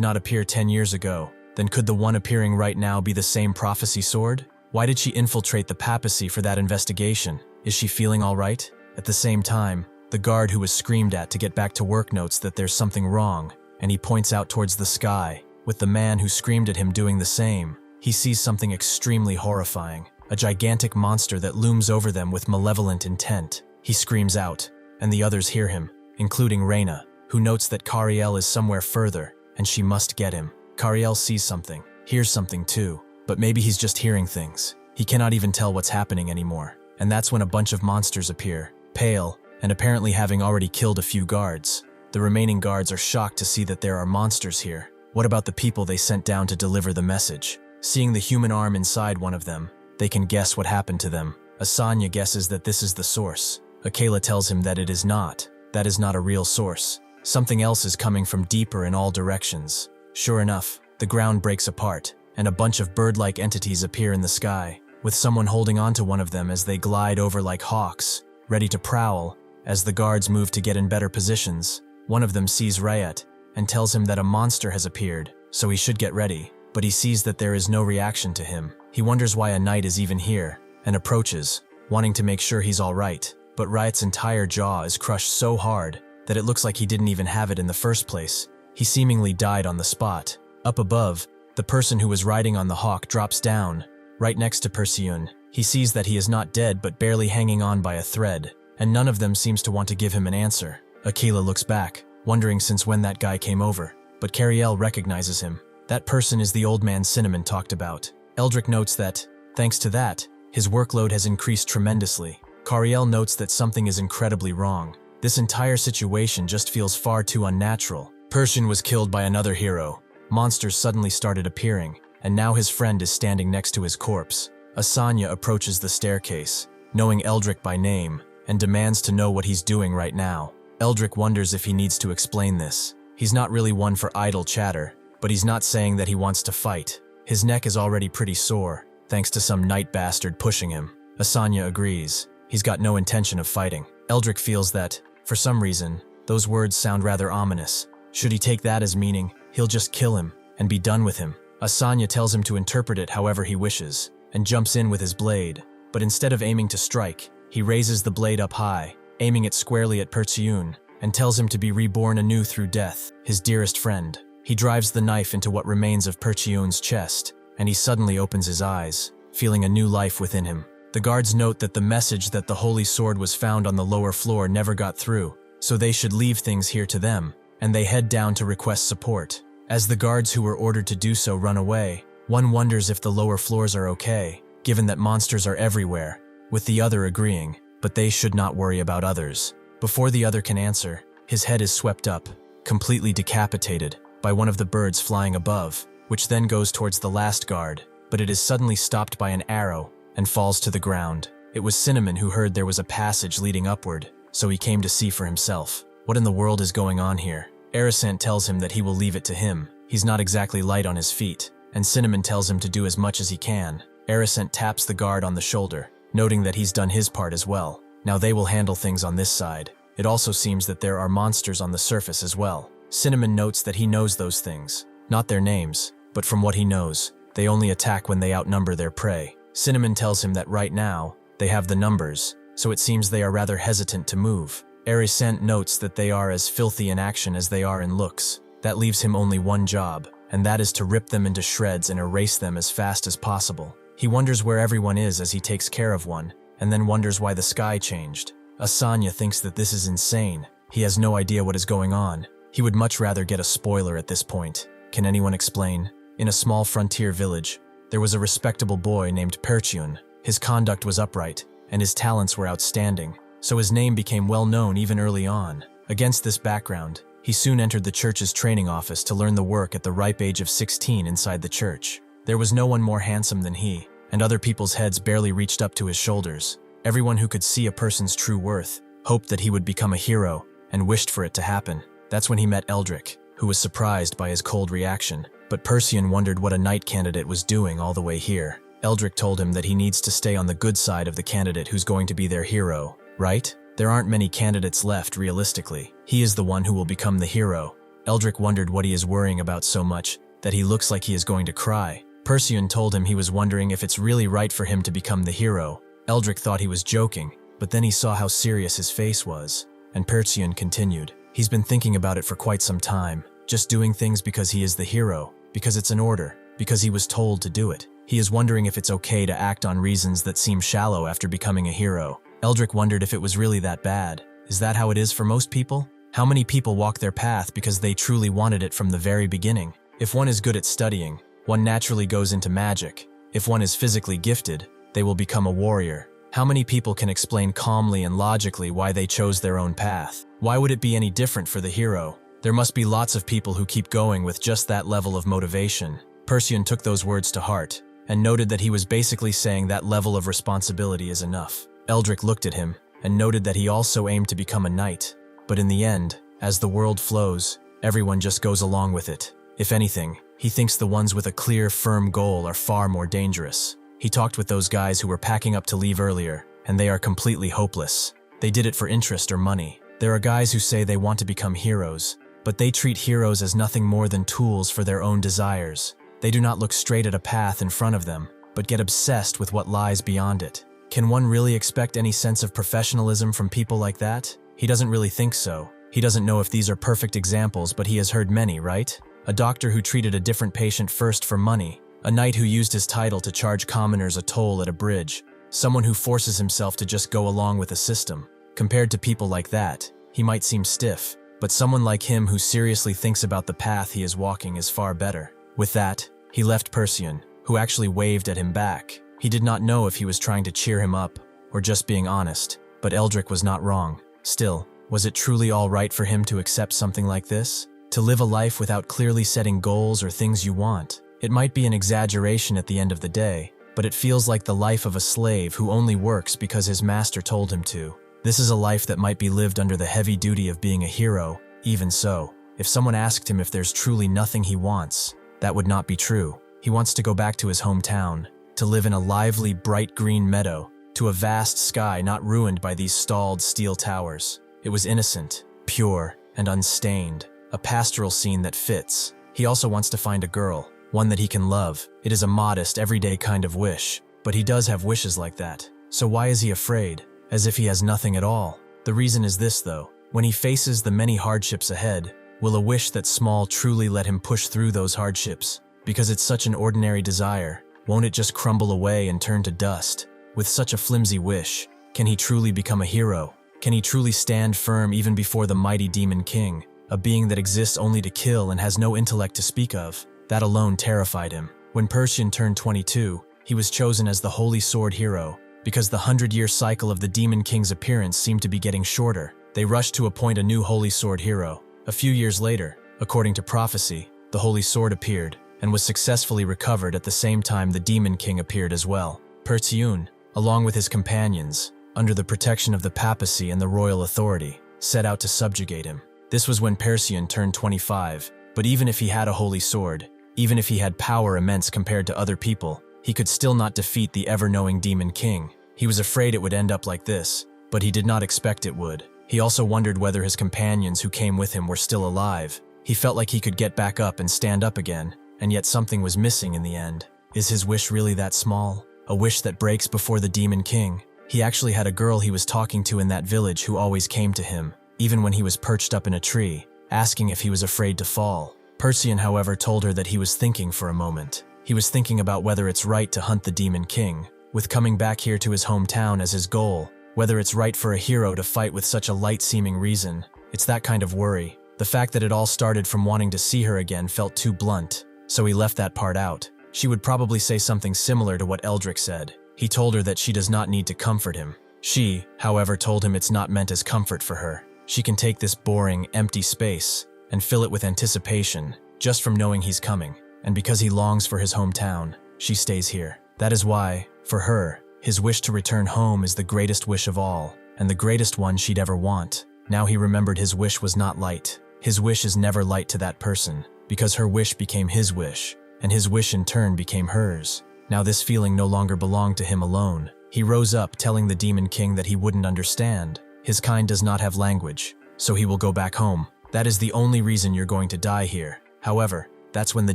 not appear 10 years ago, then could the one appearing right now be the same prophecy sword? Why did she infiltrate the papacy for that investigation? Is she feeling all right? At the same time, the guard who was screamed at to get back to work notes that there's something wrong, and he points out towards the sky, with the man who screamed at him doing the same. He sees something extremely horrifying, a gigantic monster that looms over them with malevolent intent. He screams out, and the others hear him, including Reina, who notes that Kariel is somewhere further, and she must get him. Kariel sees something, hears something too, but maybe he's just hearing things. He cannot even tell what's happening anymore. And that's when a bunch of monsters appear, pale, and apparently having already killed a few guards. The remaining guards are shocked to see that there are monsters here. What about the people they sent down to deliver the message? Seeing the human arm inside one of them, they can guess what happened to them. Asanya guesses that this is the source. Akela tells him that it is not. That is not a real source. Something else is coming from deeper in all directions. Sure enough, the ground breaks apart, and a bunch of bird-like entities appear in the sky, with someone holding onto one of them as they glide over like hawks, ready to prowl. As the guards move to get in better positions, one of them sees Ryet and tells him that a monster has appeared, so he should get ready. But he sees that there is no reaction to him. He wonders why a knight is even here, and approaches, wanting to make sure he's all right. But Ryet's entire jaw is crushed so hard that it looks like he didn't even have it in the first place. He seemingly died on the spot. Up above, the person who was riding on the hawk drops down, right next to Perseon. He sees that he is not dead but barely hanging on by a thread, and none of them seems to want to give him an answer. Akela looks back, wondering since when that guy came over, but Kariel recognizes him. That person is the old man Cinnamon talked about. Eldrick notes that, thanks to that, his workload has increased tremendously. Kariel notes that something is incredibly wrong. This entire situation just feels far too unnatural. Perseon was killed by another hero. Monsters suddenly started appearing, and now his friend is standing next to his corpse. Asanya approaches the staircase, knowing Eldrick by name, and demands to know what he's doing right now. Eldrick wonders if he needs to explain this. He's not really one for idle chatter, but he's not saying that he wants to fight. His neck is already pretty sore, thanks to some night bastard pushing him. Asanya agrees. He's got no intention of fighting. Eldrick feels that, for some reason, those words sound rather ominous. Should he take that as meaning, he'll just kill him and be done with him? Asanya tells him to interpret it however he wishes, and jumps in with his blade. But instead of aiming to strike, he raises the blade up high, aiming it squarely at Perseon, and tells him to be reborn anew through death, his dearest friend. He drives the knife into what remains of Perseon's chest, and he suddenly opens his eyes, feeling a new life within him. The guards note that the message that the holy sword was found on the lower floor never got through, so they should leave things here to them, and they head down to request support. As the guards who were ordered to do so run away, one wonders if the lower floors are okay, given that monsters are everywhere, with the other agreeing, but they should not worry about others. Before the other can answer, his head is swept up, completely decapitated, by one of the birds flying above, which then goes towards the last guard, but it is suddenly stopped by an arrow and falls to the ground. It was Cinnamon who heard there was a passage leading upward, so he came to see for himself. What in the world is going on here? Aerosant tells him that he will leave it to him. He's not exactly light on his feet, and Cinnamon tells him to do as much as he can. Aerosant taps the guard on the shoulder, noting that he's done his part as well. Now they will handle things on this side. It also seems that there are monsters on the surface as well. Cinnamon notes that he knows those things. Not their names, but from what he knows, they only attack when they outnumber their prey. Cinnamon tells him that right now, they have the numbers, so it seems they are rather hesitant to move. Aerosant notes that they are as filthy in action as they are in looks. That leaves him only one job, and that is to rip them into shreds and erase them as fast as possible. He wonders where everyone is as he takes care of one, and then wonders why the sky changed. Asanya thinks that this is insane. He has no idea what is going on. He would much rather get a spoiler at this point. Can anyone explain? In a small frontier village, there was a respectable boy named Perseon. His conduct was upright, and his talents were outstanding, so his name became well known even early on. Against this background, he soon entered the church's training office to learn the work at the ripe age of 16 inside the church. There was no one more handsome than he, and other people's heads barely reached up to his shoulders. Everyone who could see a person's true worth hoped that he would become a hero and wished for it to happen. That's when he met Eldrick, who was surprised by his cold reaction. But Perseon wondered what a knight candidate was doing all the way here. Eldrick told him that he needs to stay on the good side of the candidate who's going to be their hero, right? There aren't many candidates left realistically. He is the one who will become the hero. Eldrick wondered what he is worrying about so much that he looks like he is going to cry. Perseon told him he was wondering if it's really right for him to become the hero. Eldrick thought he was joking, but then he saw how serious his face was. And Perseon continued. He's been thinking about it for quite some time, just doing things because he is the hero, because it's an order, because he was told to do it. He is wondering if it's okay to act on reasons that seem shallow after becoming a hero. Eldrick wondered if it was really that bad. Is that how it is for most people? How many people walk their path because they truly wanted it from the very beginning? If one is good at studying, one naturally goes into magic. If one is physically gifted, they will become a warrior. How many people can explain calmly and logically why they chose their own path? Why would it be any different for the hero? There must be lots of people who keep going with just that level of motivation. Perseon took those words to heart and noted that he was basically saying that level of responsibility is enough. Eldrick looked at him and noted that he also aimed to become a knight. But in the end, as the world flows, everyone just goes along with it. If anything, he thinks the ones with a clear, firm goal are far more dangerous. He talked with those guys who were packing up to leave earlier, and they are completely hopeless. They did it for interest or money. There are guys who say they want to become heroes, but they treat heroes as nothing more than tools for their own desires. They do not look straight at a path in front of them, but get obsessed with what lies beyond it. Can one really expect any sense of professionalism from people like that? He doesn't really think so. He doesn't know if these are perfect examples, but he has heard many, right? A doctor who treated a different patient first for money. A knight who used his title to charge commoners a toll at a bridge. Someone who forces himself to just go along with the system. Compared to people like that, he might seem stiff, but someone like him who seriously thinks about the path he is walking is far better. With that, he left Perseon, who actually waved at him back. He did not know if he was trying to cheer him up or just being honest, but Eldrick was not wrong. Still, was it truly all right for him to accept something like this? To live a life without clearly setting goals or things you want? It might be an exaggeration at the end of the day, but it feels like the life of a slave who only works because his master told him to. This is a life that might be lived under the heavy duty of being a hero. Even so, if someone asked him if there's truly nothing he wants, that would not be true. He wants to go back to his hometown, to live in a lively, bright green meadow, to a vast sky not ruined by these stalled steel towers. It was innocent, pure, and unstained, a pastoral scene that fits. He also wants to find a girl, one that he can love. It is a modest, everyday kind of wish, but he does have wishes like that. So why is he afraid? As if he has nothing at all. The reason is this though. When he faces the many hardships ahead, will a wish that small truly let him push through those hardships? Because it's such an ordinary desire, won't it just crumble away and turn to dust? With such a flimsy wish, can he truly become a hero? Can he truly stand firm even before the mighty demon king, a being that exists only to kill and has no intellect to speak of? That alone terrified him. When Perseon turned 22, he was chosen as the Holy Sword Hero. Because the 100-year cycle of the Demon King's appearance seemed to be getting shorter, they rushed to appoint a new Holy Sword Hero. A few years later, according to prophecy, the Holy Sword appeared and was successfully recovered at the same time the Demon King appeared as well. Perseon, along with his companions, under the protection of the papacy and the royal authority, set out to subjugate him. This was when Perseon turned 25, but even if he had a holy sword, even if he had power immense compared to other people, he could still not defeat the ever-knowing Demon King. He was afraid it would end up like this, but he did not expect it would. He also wondered whether his companions who came with him were still alive. He felt like he could get back up and stand up again, and yet something was missing in the end. Is his wish really that small? A wish that breaks before the Demon King? He actually had a girl he was talking to in that village who always came to him, even when he was perched up in a tree, asking if he was afraid to fall. Perseon, however, told her that he was thinking for a moment. He was thinking about whether it's right to hunt the Demon King, with coming back here to his hometown as his goal, whether it's right for a hero to fight with such a light-seeming reason. It's that kind of worry. The fact that it all started from wanting to see her again felt too blunt, so he left that part out. She would probably say something similar to what Eldrick said. He told her that she does not need to comfort him. She, however, told him it's not meant as comfort for her. She can take this boring, empty space and fill it with anticipation just from knowing he's coming. And because he longs for his hometown, she stays here. That is why, for her, his wish to return home is the greatest wish of all, and the greatest one she'd ever want. Now he remembered his wish was not light. His wish is never light to that person, because her wish became his wish, and his wish in turn became hers. Now this feeling no longer belonged to him alone. He rose up, telling the Demon King that he wouldn't understand. His kind does not have language, so he will go back home. That is the only reason you're going to die here. However, that's when the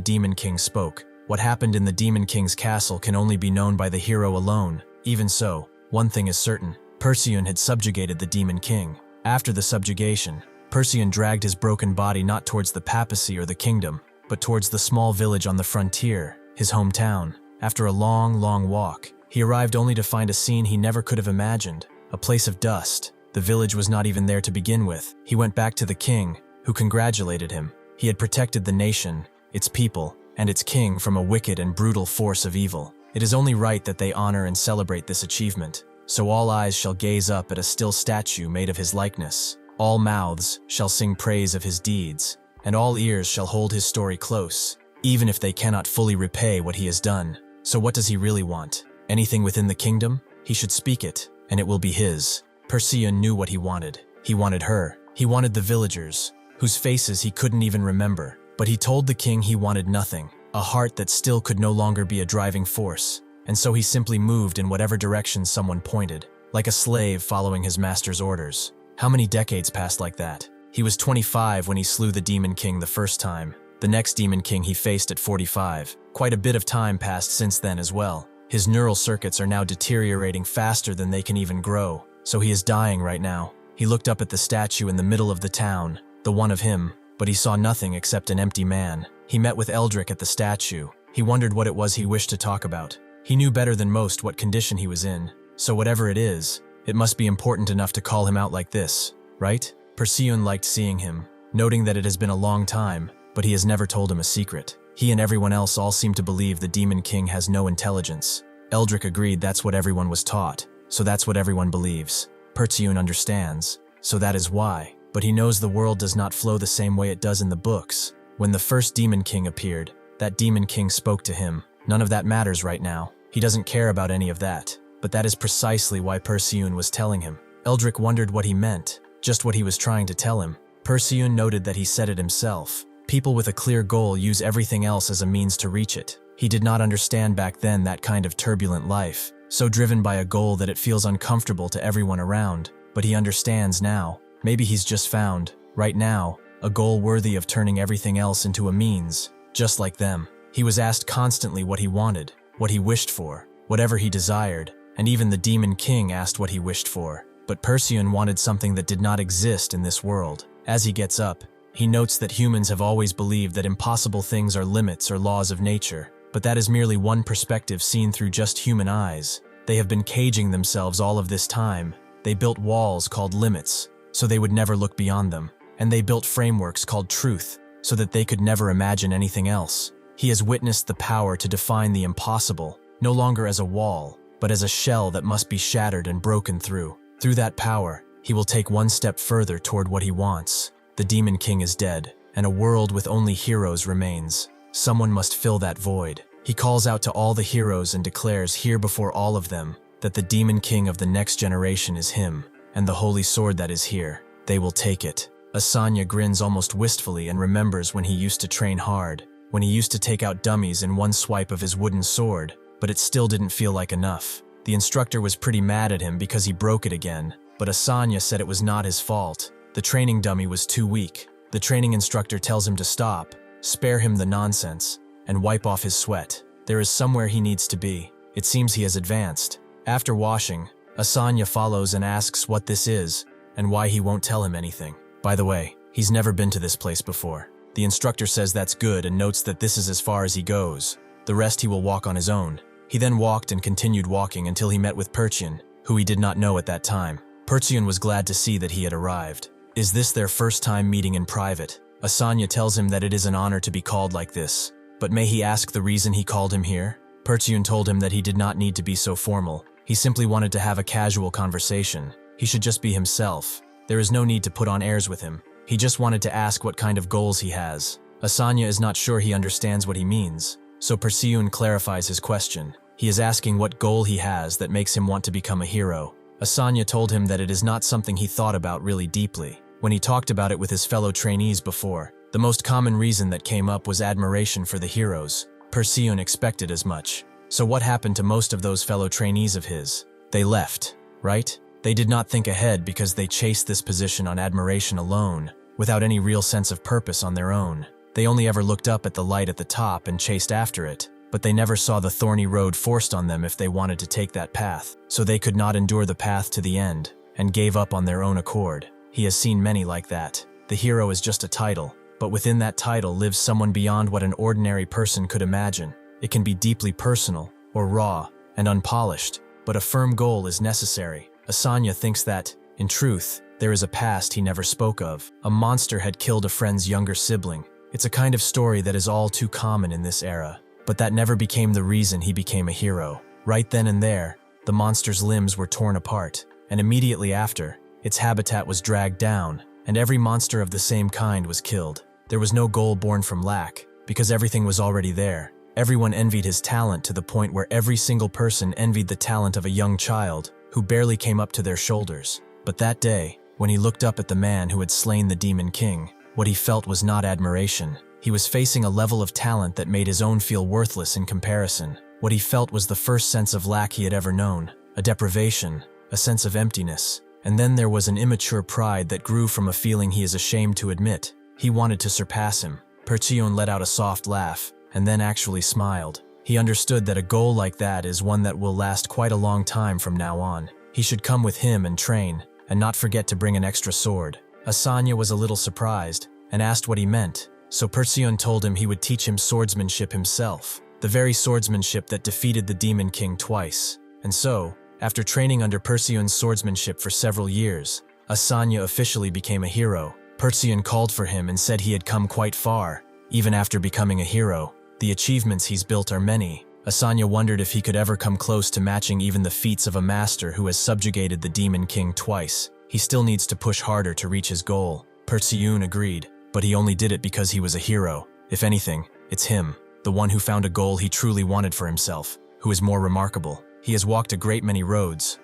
Demon King spoke. What happened in the Demon King's castle can only be known by the hero alone. Even so, one thing is certain. Perseon had subjugated the Demon King. After the subjugation, Perseon dragged his broken body not towards the papacy or the kingdom, but towards the small village on the frontier, his hometown. After a long, long walk, he arrived only to find a scene he never could have imagined, a place of dust. The village was not even there to begin with. He went back to the king, who congratulated him. He had protected the nation, its people, and its king from a wicked and brutal force of evil. It is only right that they honor and celebrate this achievement. So all eyes shall gaze up at a still statue made of his likeness. All mouths shall sing praise of his deeds, and all ears shall hold his story close, even if they cannot fully repay what he has done. So what does he really want? Anything within the kingdom? He should speak it, and it will be his. Perseon knew what he wanted. He wanted her. He wanted the villagers, whose faces he couldn't even remember. But he told the king he wanted nothing, a heart that still could no longer be a driving force. And so he simply moved in whatever direction someone pointed, like a slave following his master's orders. How many decades passed like that? He was 25 when he slew the Demon King the first time. The next Demon King he faced at 45. Quite a bit of time passed since then as well. His neural circuits are now deteriorating faster than they can even grow, so he is dying right now. He looked up at the statue in the middle of the town, the one of him, but he saw nothing except an empty man. He met with Eldrick at the statue. He wondered what it was he wished to talk about. He knew better than most what condition he was in, so whatever it is, it must be important enough to call him out like this, right? Perseon liked seeing him, noting that it has been a long time, but he has never told him a secret. He and everyone else all seem to believe the Demon King has no intelligence. Eldrick agreed that's what everyone was taught, so that's what everyone believes. Perseon understands, so that is why, but he knows the world does not flow the same way it does in the books. When the first Demon King appeared, that Demon King spoke to him. None of that matters right now. He doesn't care about any of that. But that is precisely why Perseon was telling him. Eldrick wondered what he meant, just what he was trying to tell him. Perseon noted that he said it himself. People with a clear goal use everything else as a means to reach it. He did not understand back then that kind of turbulent life, so driven by a goal that it feels uncomfortable to everyone around. But he understands now. Maybe he's just found, right now, a goal worthy of turning everything else into a means, just like them. He was asked constantly what he wanted, what he wished for, whatever he desired, and even the Demon King asked what he wished for. But Perseon wanted something that did not exist in this world. As he gets up, he notes that humans have always believed that impossible things are limits or laws of nature, but that is merely one perspective seen through just human eyes. They have been caging themselves all of this time. They built walls called limits, so they would never look beyond them, and they built frameworks called truth, so that they could never imagine anything else. He has witnessed the power to define the impossible, no longer as a wall, but as a shell that must be shattered and broken through. Through that power, he will take one step further toward what he wants. The Demon King is dead, and a world with only heroes remains. Someone must fill that void. He calls out to all the heroes and declares here before all of them that the Demon King of the next generation is him, and the holy sword that is here, they will take it. Asanya grins almost wistfully and remembers when he used to train hard, when he used to take out dummies in one swipe of his wooden sword, but it still didn't feel like enough. The instructor was pretty mad at him because he broke it again, but Asanya said it was not his fault. The training dummy was too weak. The training instructor tells him to stop, spare him the nonsense, and wipe off his sweat. There is somewhere he needs to be. It seems he has advanced. After washing, Asanya follows and asks what this is, and why he won't tell him anything. By the way, he's never been to this place before. The instructor says that's good and notes that this is as far as he goes. The rest he will walk on his own. He then walked and continued walking until he met with Perseon, who he did not know at that time. Perseon was glad to see that he had arrived. Is this their first time meeting in private? Asanya tells him that it is an honor to be called like this, but may he ask the reason he called him here? Perseon told him that he did not need to be so formal. He simply wanted to have a casual conversation. He should just be himself. There is no need to put on airs with him. He just wanted to ask what kind of goals he has. Asanya is not sure he understands what he means, so Perseun clarifies his question. He is asking what goal he has that makes him want to become a hero. Asanya told him that it is not something he thought about really deeply. When he talked about it with his fellow trainees before, the most common reason that came up was admiration for the heroes. Perseun expected as much. So what happened to most of those fellow trainees of his? They left, right? They did not think ahead because they chased this position on admiration alone, without any real sense of purpose on their own. They only ever looked up at the light at the top and chased after it, but they never saw the thorny road forced on them if they wanted to take that path, so they could not endure the path to the end, and gave up on their own accord. He has seen many like that. The hero is just a title, but within that title lives someone beyond what an ordinary person could imagine. It can be deeply personal, or raw, and unpolished, but a firm goal is necessary. Asanya thinks that, in truth, there is a past he never spoke of. A monster had killed a friend's younger sibling. It's a kind of story that is all too common in this era, but that never became the reason he became a hero. Right then and there, the monster's limbs were torn apart, and immediately after, its habitat was dragged down, and every monster of the same kind was killed. There was no goal born from lack, because everything was already there. Everyone envied his talent to the point where every single person envied the talent of a young child who barely came up to their shoulders. But that day, when he looked up at the man who had slain the Demon King, what he felt was not admiration. He was facing a level of talent that made his own feel worthless in comparison. What he felt was the first sense of lack he had ever known, a deprivation, a sense of emptiness. And then there was an immature pride that grew from a feeling he is ashamed to admit. He wanted to surpass him. Perseun let out a soft laugh, and then actually smiled. He understood that a goal like that is one that will last quite a long time from now on. He should come with him and train, and not forget to bring an extra sword. Asanya was a little surprised, and asked what he meant, so Perseun told him he would teach him swordsmanship himself, the very swordsmanship that defeated the Demon King twice. And so, after training under Perseun's swordsmanship for several years, Asanya officially became a hero. Perseun called for him and said he had come quite far, even after becoming a hero. The achievements he's built are many. Asanya wondered if he could ever come close to matching even the feats of a master who has subjugated the Demon King twice. He still needs to push harder to reach his goal. Perseun agreed, but he only did it because he was a hero. If anything, it's him, the one who found a goal he truly wanted for himself, who is more remarkable. He has walked a great many roads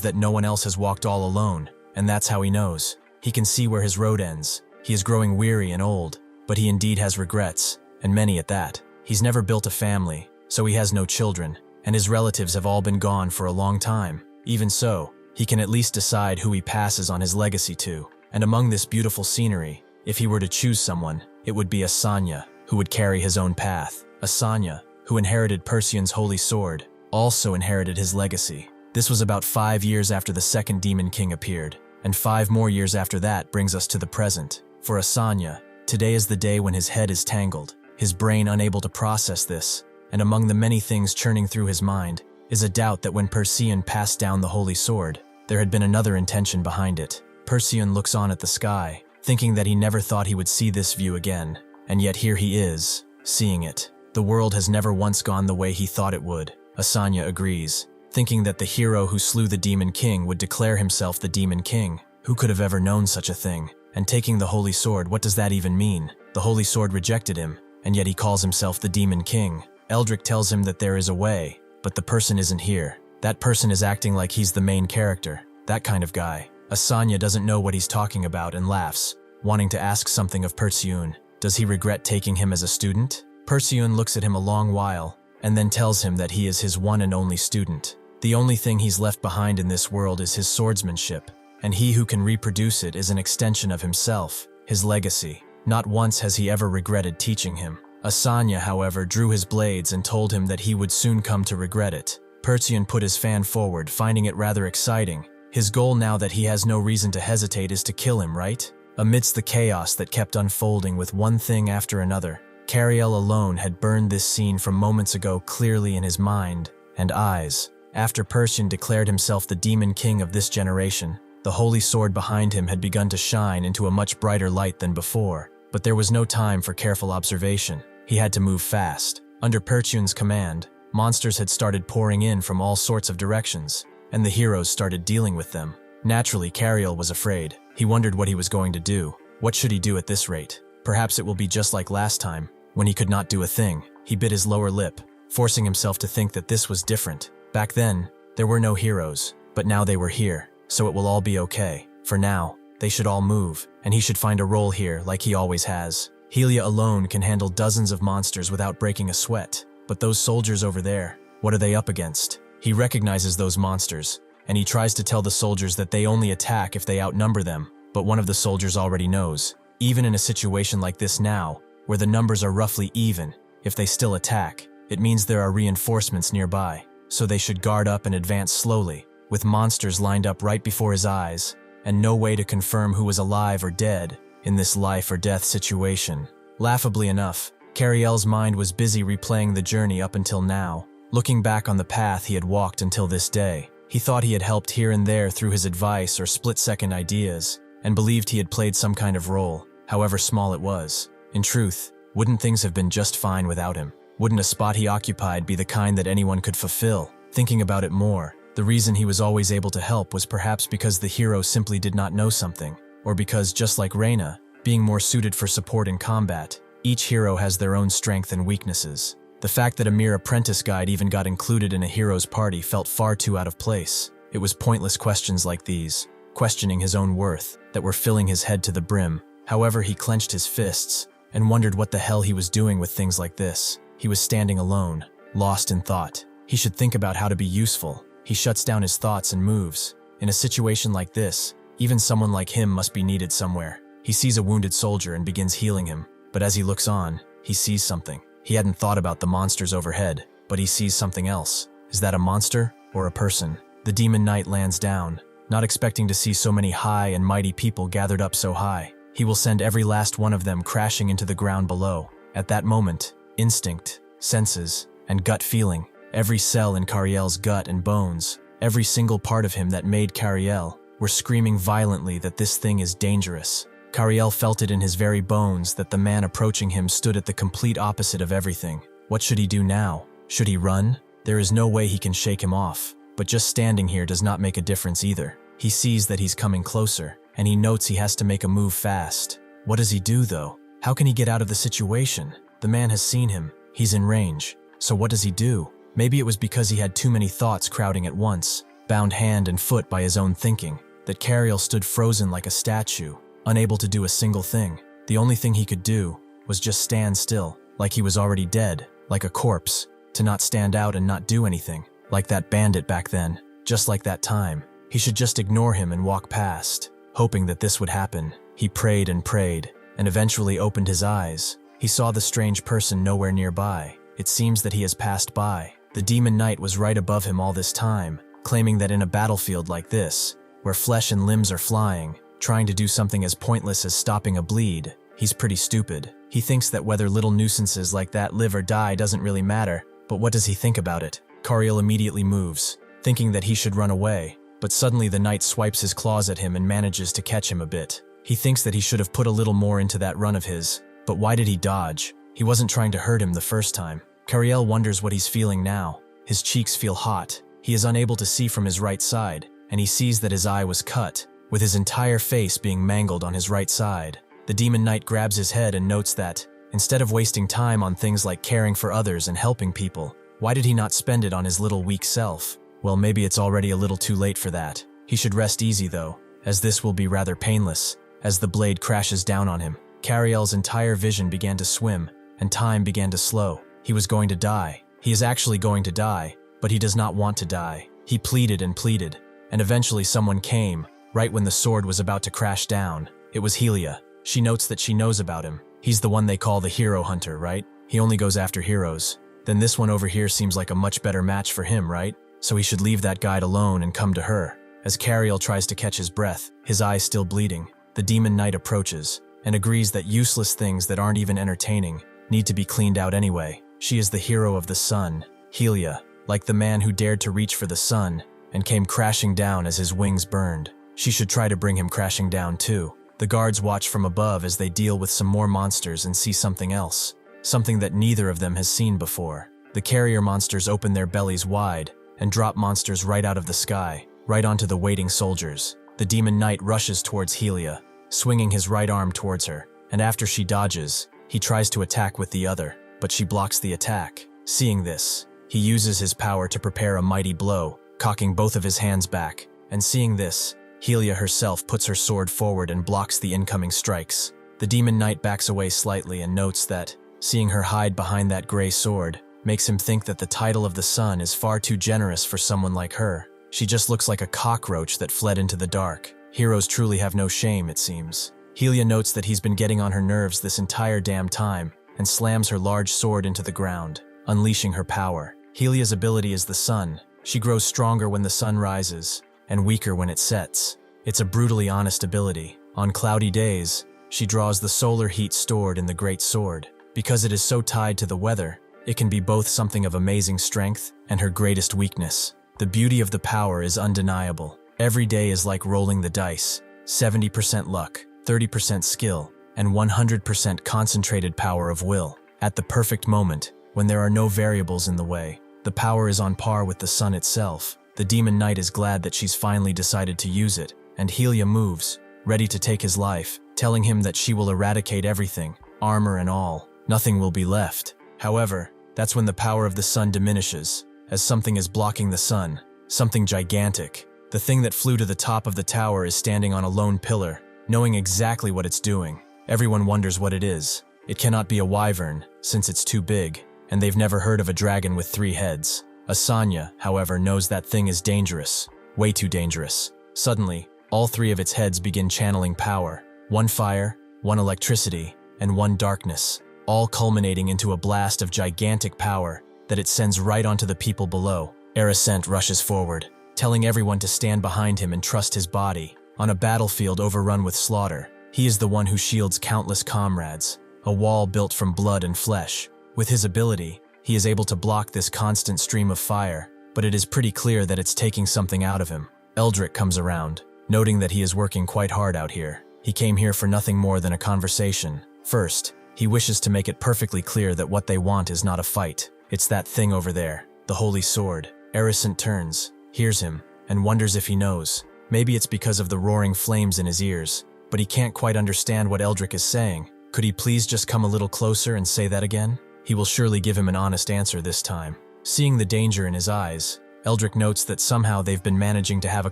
that no one else has walked all alone, and that's how he knows. He can see where his road ends. He is growing weary and old, but he indeed has regrets, and many at that. He's never built a family, so he has no children, and his relatives have all been gone for a long time. Even so, he can at least decide who he passes on his legacy to. And among this beautiful scenery, if he were to choose someone, it would be Asanya, who would carry his own path. Asanya, who inherited Perseun's holy sword, also inherited his legacy. This was about 5 years after the second Demon King appeared, and 5 more years after that brings us to the present. For Asanya, today is the day when his head is tangled, his brain unable to process this, and among the many things churning through his mind is a doubt that when Perseun passed down the holy sword, there had been another intention behind it. Perseun looks on at the sky, thinking that he never thought he would see this view again, and yet here he is, seeing it. The world has never once gone the way he thought it would. Asanya agrees, thinking that the hero who slew the Demon King would declare himself the Demon King. Who could have ever known such a thing? And taking the holy sword, what does that even mean? The holy sword rejected him, and yet he calls himself the Demon King. Eldrick tells him that there is a way, but the person isn't here. That person is acting like he's the main character, that kind of guy. Asanya doesn't know what he's talking about and laughs, wanting to ask something of Perseun. Does he regret taking him as a student? Perseun looks at him a long while, and then tells him that he is his one and only student. The only thing he's left behind in this world is his swordsmanship, and he who can reproduce it is an extension of himself, his legacy. Not once has he ever regretted teaching him. Asanya, however, drew his blades and told him that he would soon come to regret it. Perseun put his fan forward, finding it rather exciting. His goal now that he has no reason to hesitate is to kill him, right? Amidst the chaos that kept unfolding with one thing after another, Kariel alone had burned this scene from moments ago clearly in his mind and eyes. After Perseun declared himself the Demon King of this generation, the holy sword behind him had begun to shine into a much brighter light than before. But there was no time for careful observation. He had to move fast. Under Perseun's command, monsters had started pouring in from all sorts of directions, and the heroes started dealing with them. Naturally, Kariel was afraid. He wondered what he was going to do. What should he do at this rate? Perhaps it will be just like last time, when he could not do a thing. He bit his lower lip, forcing himself to think that this was different. Back then, there were no heroes, but now they were here, so it will all be okay. For now, they should all move, and he should find a role here like he always has. Helia alone can handle dozens of monsters without breaking a sweat. But those soldiers over there, what are they up against? He recognizes those monsters, and he tries to tell the soldiers that they only attack if they outnumber them. But one of the soldiers already knows, even in a situation like this now, where the numbers are roughly even, if they still attack, it means there are reinforcements nearby. So they should guard up and advance slowly, with monsters lined up right before his eyes, and no way to confirm who was alive or dead in this life or death situation. Laughably enough, Kariel's mind was busy replaying the journey up until now, looking back on the path he had walked until this day. He thought he had helped here and there through his advice or split-second ideas, and believed he had played some kind of role, however small it was. In truth, wouldn't things have been just fine without him? Wouldn't a spot he occupied be the kind that anyone could fulfill? Thinking about it more, the reason he was always able to help was perhaps because the hero simply did not know something, or because, just like Reina, being more suited for support in combat, each hero has their own strength and weaknesses. The fact that a mere apprentice guide even got included in a hero's party felt far too out of place. It was pointless questions like these, questioning his own worth, that were filling his head to the brim. However, he clenched his fists and wondered what the hell he was doing with things like this. He was standing alone, lost in thought. He should think about how to be useful. He shuts down his thoughts and moves. In a situation like this, even someone like him must be needed somewhere. He sees a wounded soldier and begins healing him. But as he looks on, he sees something. He hadn't thought about the monsters overhead, but he sees something else. Is that a monster or a person? The demon knight lands down, not expecting to see so many high and mighty people gathered up so high. He will send every last one of them crashing into the ground below. At that moment, instinct, senses, and gut feeling, every cell in Kariel's gut and bones, every single part of him that made Kariel, were screaming violently that this thing is dangerous. Kariel felt it in his very bones that the man approaching him stood at the complete opposite of everything. What should he do now? Should he run? There is no way he can shake him off. But just standing here does not make a difference either. He sees that he's coming closer, and he notes he has to make a move fast. What does he do, though? How can he get out of the situation? The man has seen him. He's in range. So what does he do? Maybe it was because he had too many thoughts crowding at once, bound hand and foot by his own thinking, that Kariel stood frozen like a statue, unable to do a single thing. The only thing he could do was just stand still, like he was already dead, like a corpse, to not stand out and not do anything, like that bandit back then, just like that time. He should just ignore him and walk past, hoping that this would happen. He prayed, and eventually opened his eyes. He saw the strange person nowhere nearby. It seems that he has passed by. The demon knight was right above him all this time, claiming that in a battlefield like this, where flesh and limbs are flying, trying to do something as pointless as stopping a bleed, he's pretty stupid. He thinks that whether little nuisances like that live or die doesn't really matter, but what does he think about it? Kariel immediately moves, thinking that he should run away, but suddenly the knight swipes his claws at him and manages to catch him a bit. He thinks that he should have put a little more into that run of his, but why did he dodge? He wasn't trying to hurt him the first time. Kariel wonders what he's feeling now. His cheeks feel hot. He is unable to see from his right side, and he sees that his eye was cut, with his entire face being mangled on his right side. The demon knight grabs his head and notes that, instead of wasting time on things like caring for others and helping people, why did he not spend it on his little weak self? Well, maybe it's already a little too late for that. He should rest easy though, as this will be rather painless, as the blade crashes down on him. Kariel's entire vision began to swim, and time began to slow. He was going to die. He is actually going to die, but he does not want to die. He pleaded, and eventually someone came, right when the sword was about to crash down. It was Helia. She notes that she knows about him. He's the one they call the hero hunter, right? He only goes after heroes. Then this one over here seems like a much better match for him, right? So he should leave that guide alone and come to her. As Kariel tries to catch his breath, his eyes still bleeding, the demon knight approaches, and agrees that useless things that aren't even entertaining need to be cleaned out anyway. She is the hero of the sun, Helia, like the man who dared to reach for the sun and came crashing down as his wings burned. She should try to bring him crashing down too. The guards watch from above as they deal with some more monsters and see something else, something that neither of them has seen before. The carrier monsters open their bellies wide and drop monsters right out of the sky, right onto the waiting soldiers. The demon knight rushes towards Helia, swinging his right arm towards her, and after she dodges, he tries to attack with the other, but she blocks the attack. Seeing this, he uses his power to prepare a mighty blow, cocking both of his hands back, and seeing this, Helia herself puts her sword forward and blocks the incoming strikes. The demon knight backs away slightly and notes that, seeing her hide behind that gray sword, makes him think that the title of the sun is far too generous for someone like her. She just looks like a cockroach that fled into the dark. Heroes truly have no shame, it seems. Helia notes that he's been getting on her nerves this entire damn time, and slams her large sword into the ground, unleashing her power. Helia's ability is the sun. She grows stronger when the sun rises, and weaker when it sets. It's a brutally honest ability. On cloudy days, she draws the solar heat stored in the great sword. Because it is so tied to the weather, it can be both something of amazing strength and her greatest weakness. The beauty of the power is undeniable. Every day is like rolling the dice. 70% luck, 30% skill, and 100% concentrated power of will. At the perfect moment, when there are no variables in the way, the power is on par with the sun itself. The demon knight is glad that she's finally decided to use it, and Helia moves, ready to take his life, telling him that she will eradicate everything, armor and all. Nothing will be left. However, that's when the power of the sun diminishes, as something is blocking the sun, something gigantic. The thing that flew to the top of the tower is standing on a lone pillar, knowing exactly what it's doing. Everyone wonders what it is. It cannot be a wyvern, since it's too big, and they've never heard of a dragon with 3 heads. Asanya, however, knows that thing is dangerous, way too dangerous. Suddenly, all 3 of its heads begin channeling power. 1 fire, 1 electricity, and 1 darkness, all culminating into a blast of gigantic power that it sends right onto the people below. Aerosent rushes forward, telling everyone to stand behind him and trust his body. On a battlefield overrun with slaughter, he is the one who shields countless comrades, a wall built from blood and flesh. With his ability, he is able to block this constant stream of fire, but it is pretty clear that it's taking something out of him. Eldrick comes around, noting that he is working quite hard out here. He came here for nothing more than a conversation. First, he wishes to make it perfectly clear that what they want is not a fight. It's that thing over there, the holy sword. Aerosent turns, hears him, and wonders if he knows. Maybe it's because of the roaring flames in his ears, but he can't quite understand what Eldrick is saying. Could he please just come a little closer and say that again? He will surely give him an honest answer this time. Seeing the danger in his eyes, Eldrick notes that somehow they've been managing to have a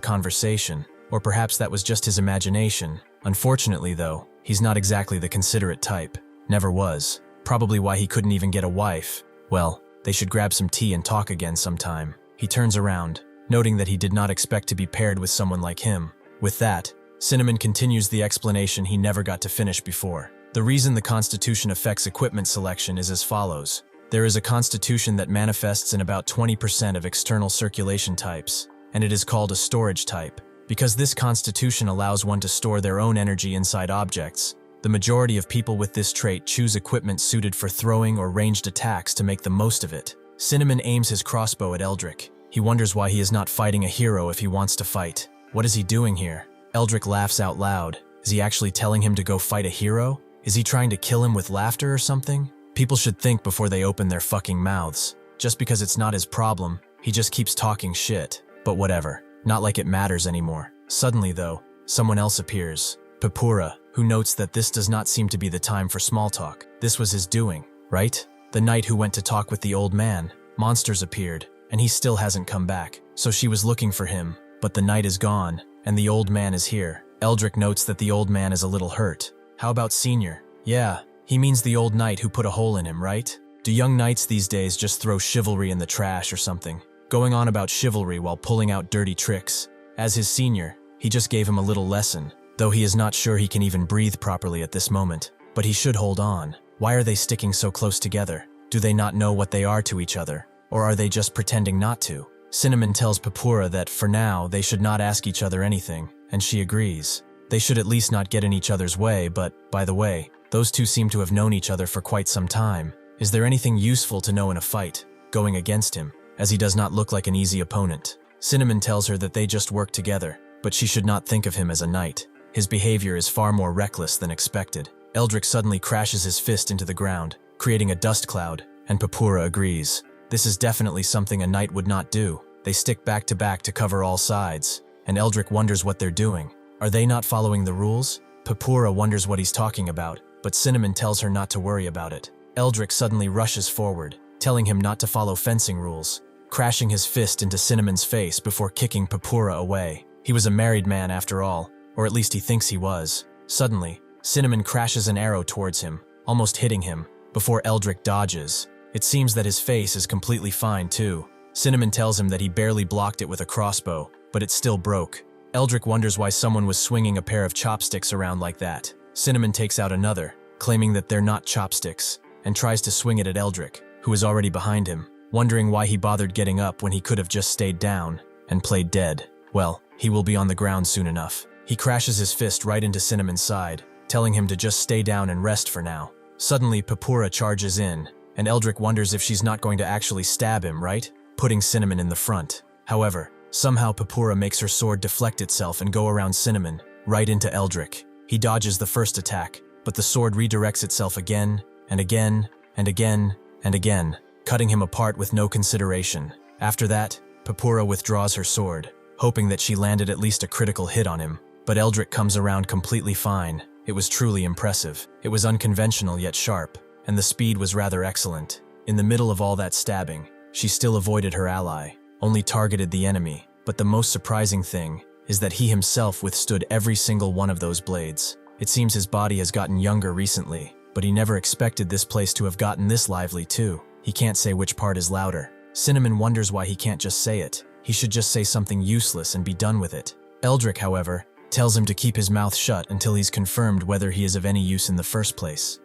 conversation, or perhaps that was just his imagination. Unfortunately though, he's not exactly the considerate type. Never was. Probably why he couldn't even get a wife. Well, they should grab some tea and talk again sometime. He turns around, noting that he did not expect to be paired with someone like him. With that, Cinnamon continues the explanation he never got to finish before. The reason the Constitution affects equipment selection is as follows. There is a Constitution that manifests in about 20% of external circulation types, and it is called a storage type. Because this Constitution allows one to store their own energy inside objects, the majority of people with this trait choose equipment suited for throwing or ranged attacks to make the most of it. Cinnamon aims his crossbow at Eldrick. He wonders why he is not fighting a hero if he wants to fight. What is he doing here? Eldrick laughs out loud. Is he actually telling him to go fight a hero? Is he trying to kill him with laughter or something? People should think before they open their fucking mouths. Just because it's not his problem, he just keeps talking shit. But whatever. Not like it matters anymore. Suddenly though, someone else appears. Papura, who notes that this does not seem to be the time for small talk. This was his doing, right? The knight who went to talk with the old man. Monsters appeared, and he still hasn't come back. So she was looking for him, but the knight is gone, and the old man is here. Eldrick notes that the old man is a little hurt. How about Senior? Yeah, he means the old knight who put a hole in him, right? Do young knights these days just throw chivalry in the trash or something? Going on about chivalry while pulling out dirty tricks. As his senior, he just gave him a little lesson, though he is not sure he can even breathe properly at this moment. But he should hold on. Why are they sticking so close together? Do they not know what they are to each other? Or are they just pretending not to? Cinnamon tells Papura that for now they should not ask each other anything, and she agrees. They should at least not get in each other's way, but, by the way, those two seem to have known each other for quite some time. Is there anything useful to know in a fight, going against him, as he does not look like an easy opponent? Cinnamon tells her that they just work together, but she should not think of him as a knight. His behavior is far more reckless than expected. Eldrick suddenly crashes his fist into the ground, creating a dust cloud, and Papura agrees. This is definitely something a knight would not do. They stick back to cover all sides, and Eldrick wonders what they're doing. Are they not following the rules? Papura wonders what he's talking about, but Cinnamon tells her not to worry about it. Eldrick suddenly rushes forward, telling him not to follow fencing rules, crashing his fist into Cinnamon's face before kicking Papura away. He was a married man after all, or at least he thinks he was. Suddenly, Cinnamon crashes an arrow towards him, almost hitting him, before Eldrick dodges. It seems that his face is completely fine too. Cinnamon tells him that he barely blocked it with a crossbow, but it still broke. Eldrick wonders why someone was swinging a pair of chopsticks around like that. Cinnamon takes out another, claiming that they're not chopsticks, and tries to swing it at Eldrick, who is already behind him, wondering why he bothered getting up when he could have just stayed down and played dead. Well, he will be on the ground soon enough. He crashes his fist right into Cinnamon's side, telling him to just stay down and rest for now. Suddenly, Papura charges in, and Eldrick wonders if she's not going to actually stab him, right? Putting Cinnamon in the front. However, somehow Papura makes her sword deflect itself and go around Cinnamon, right into Eldrick. He dodges the first attack, but the sword redirects itself again, and again, and again, and again, cutting him apart with no consideration. After that, Papura withdraws her sword, hoping that she landed at least a critical hit on him. But Eldrick comes around completely fine. It was truly impressive. It was unconventional yet sharp, and the speed was rather excellent. In the middle of all that stabbing, she still avoided her ally, only targeted the enemy. But the most surprising thing is that he himself withstood every single one of those blades. It seems his body has gotten younger recently, but he never expected this place to have gotten this lively too. He can't say which part is louder. Cinnamon wonders why he can't just say it. He should just say something useless and be done with it. Eldrick, however, tells him to keep his mouth shut until he's confirmed whether he is of any use in the first place.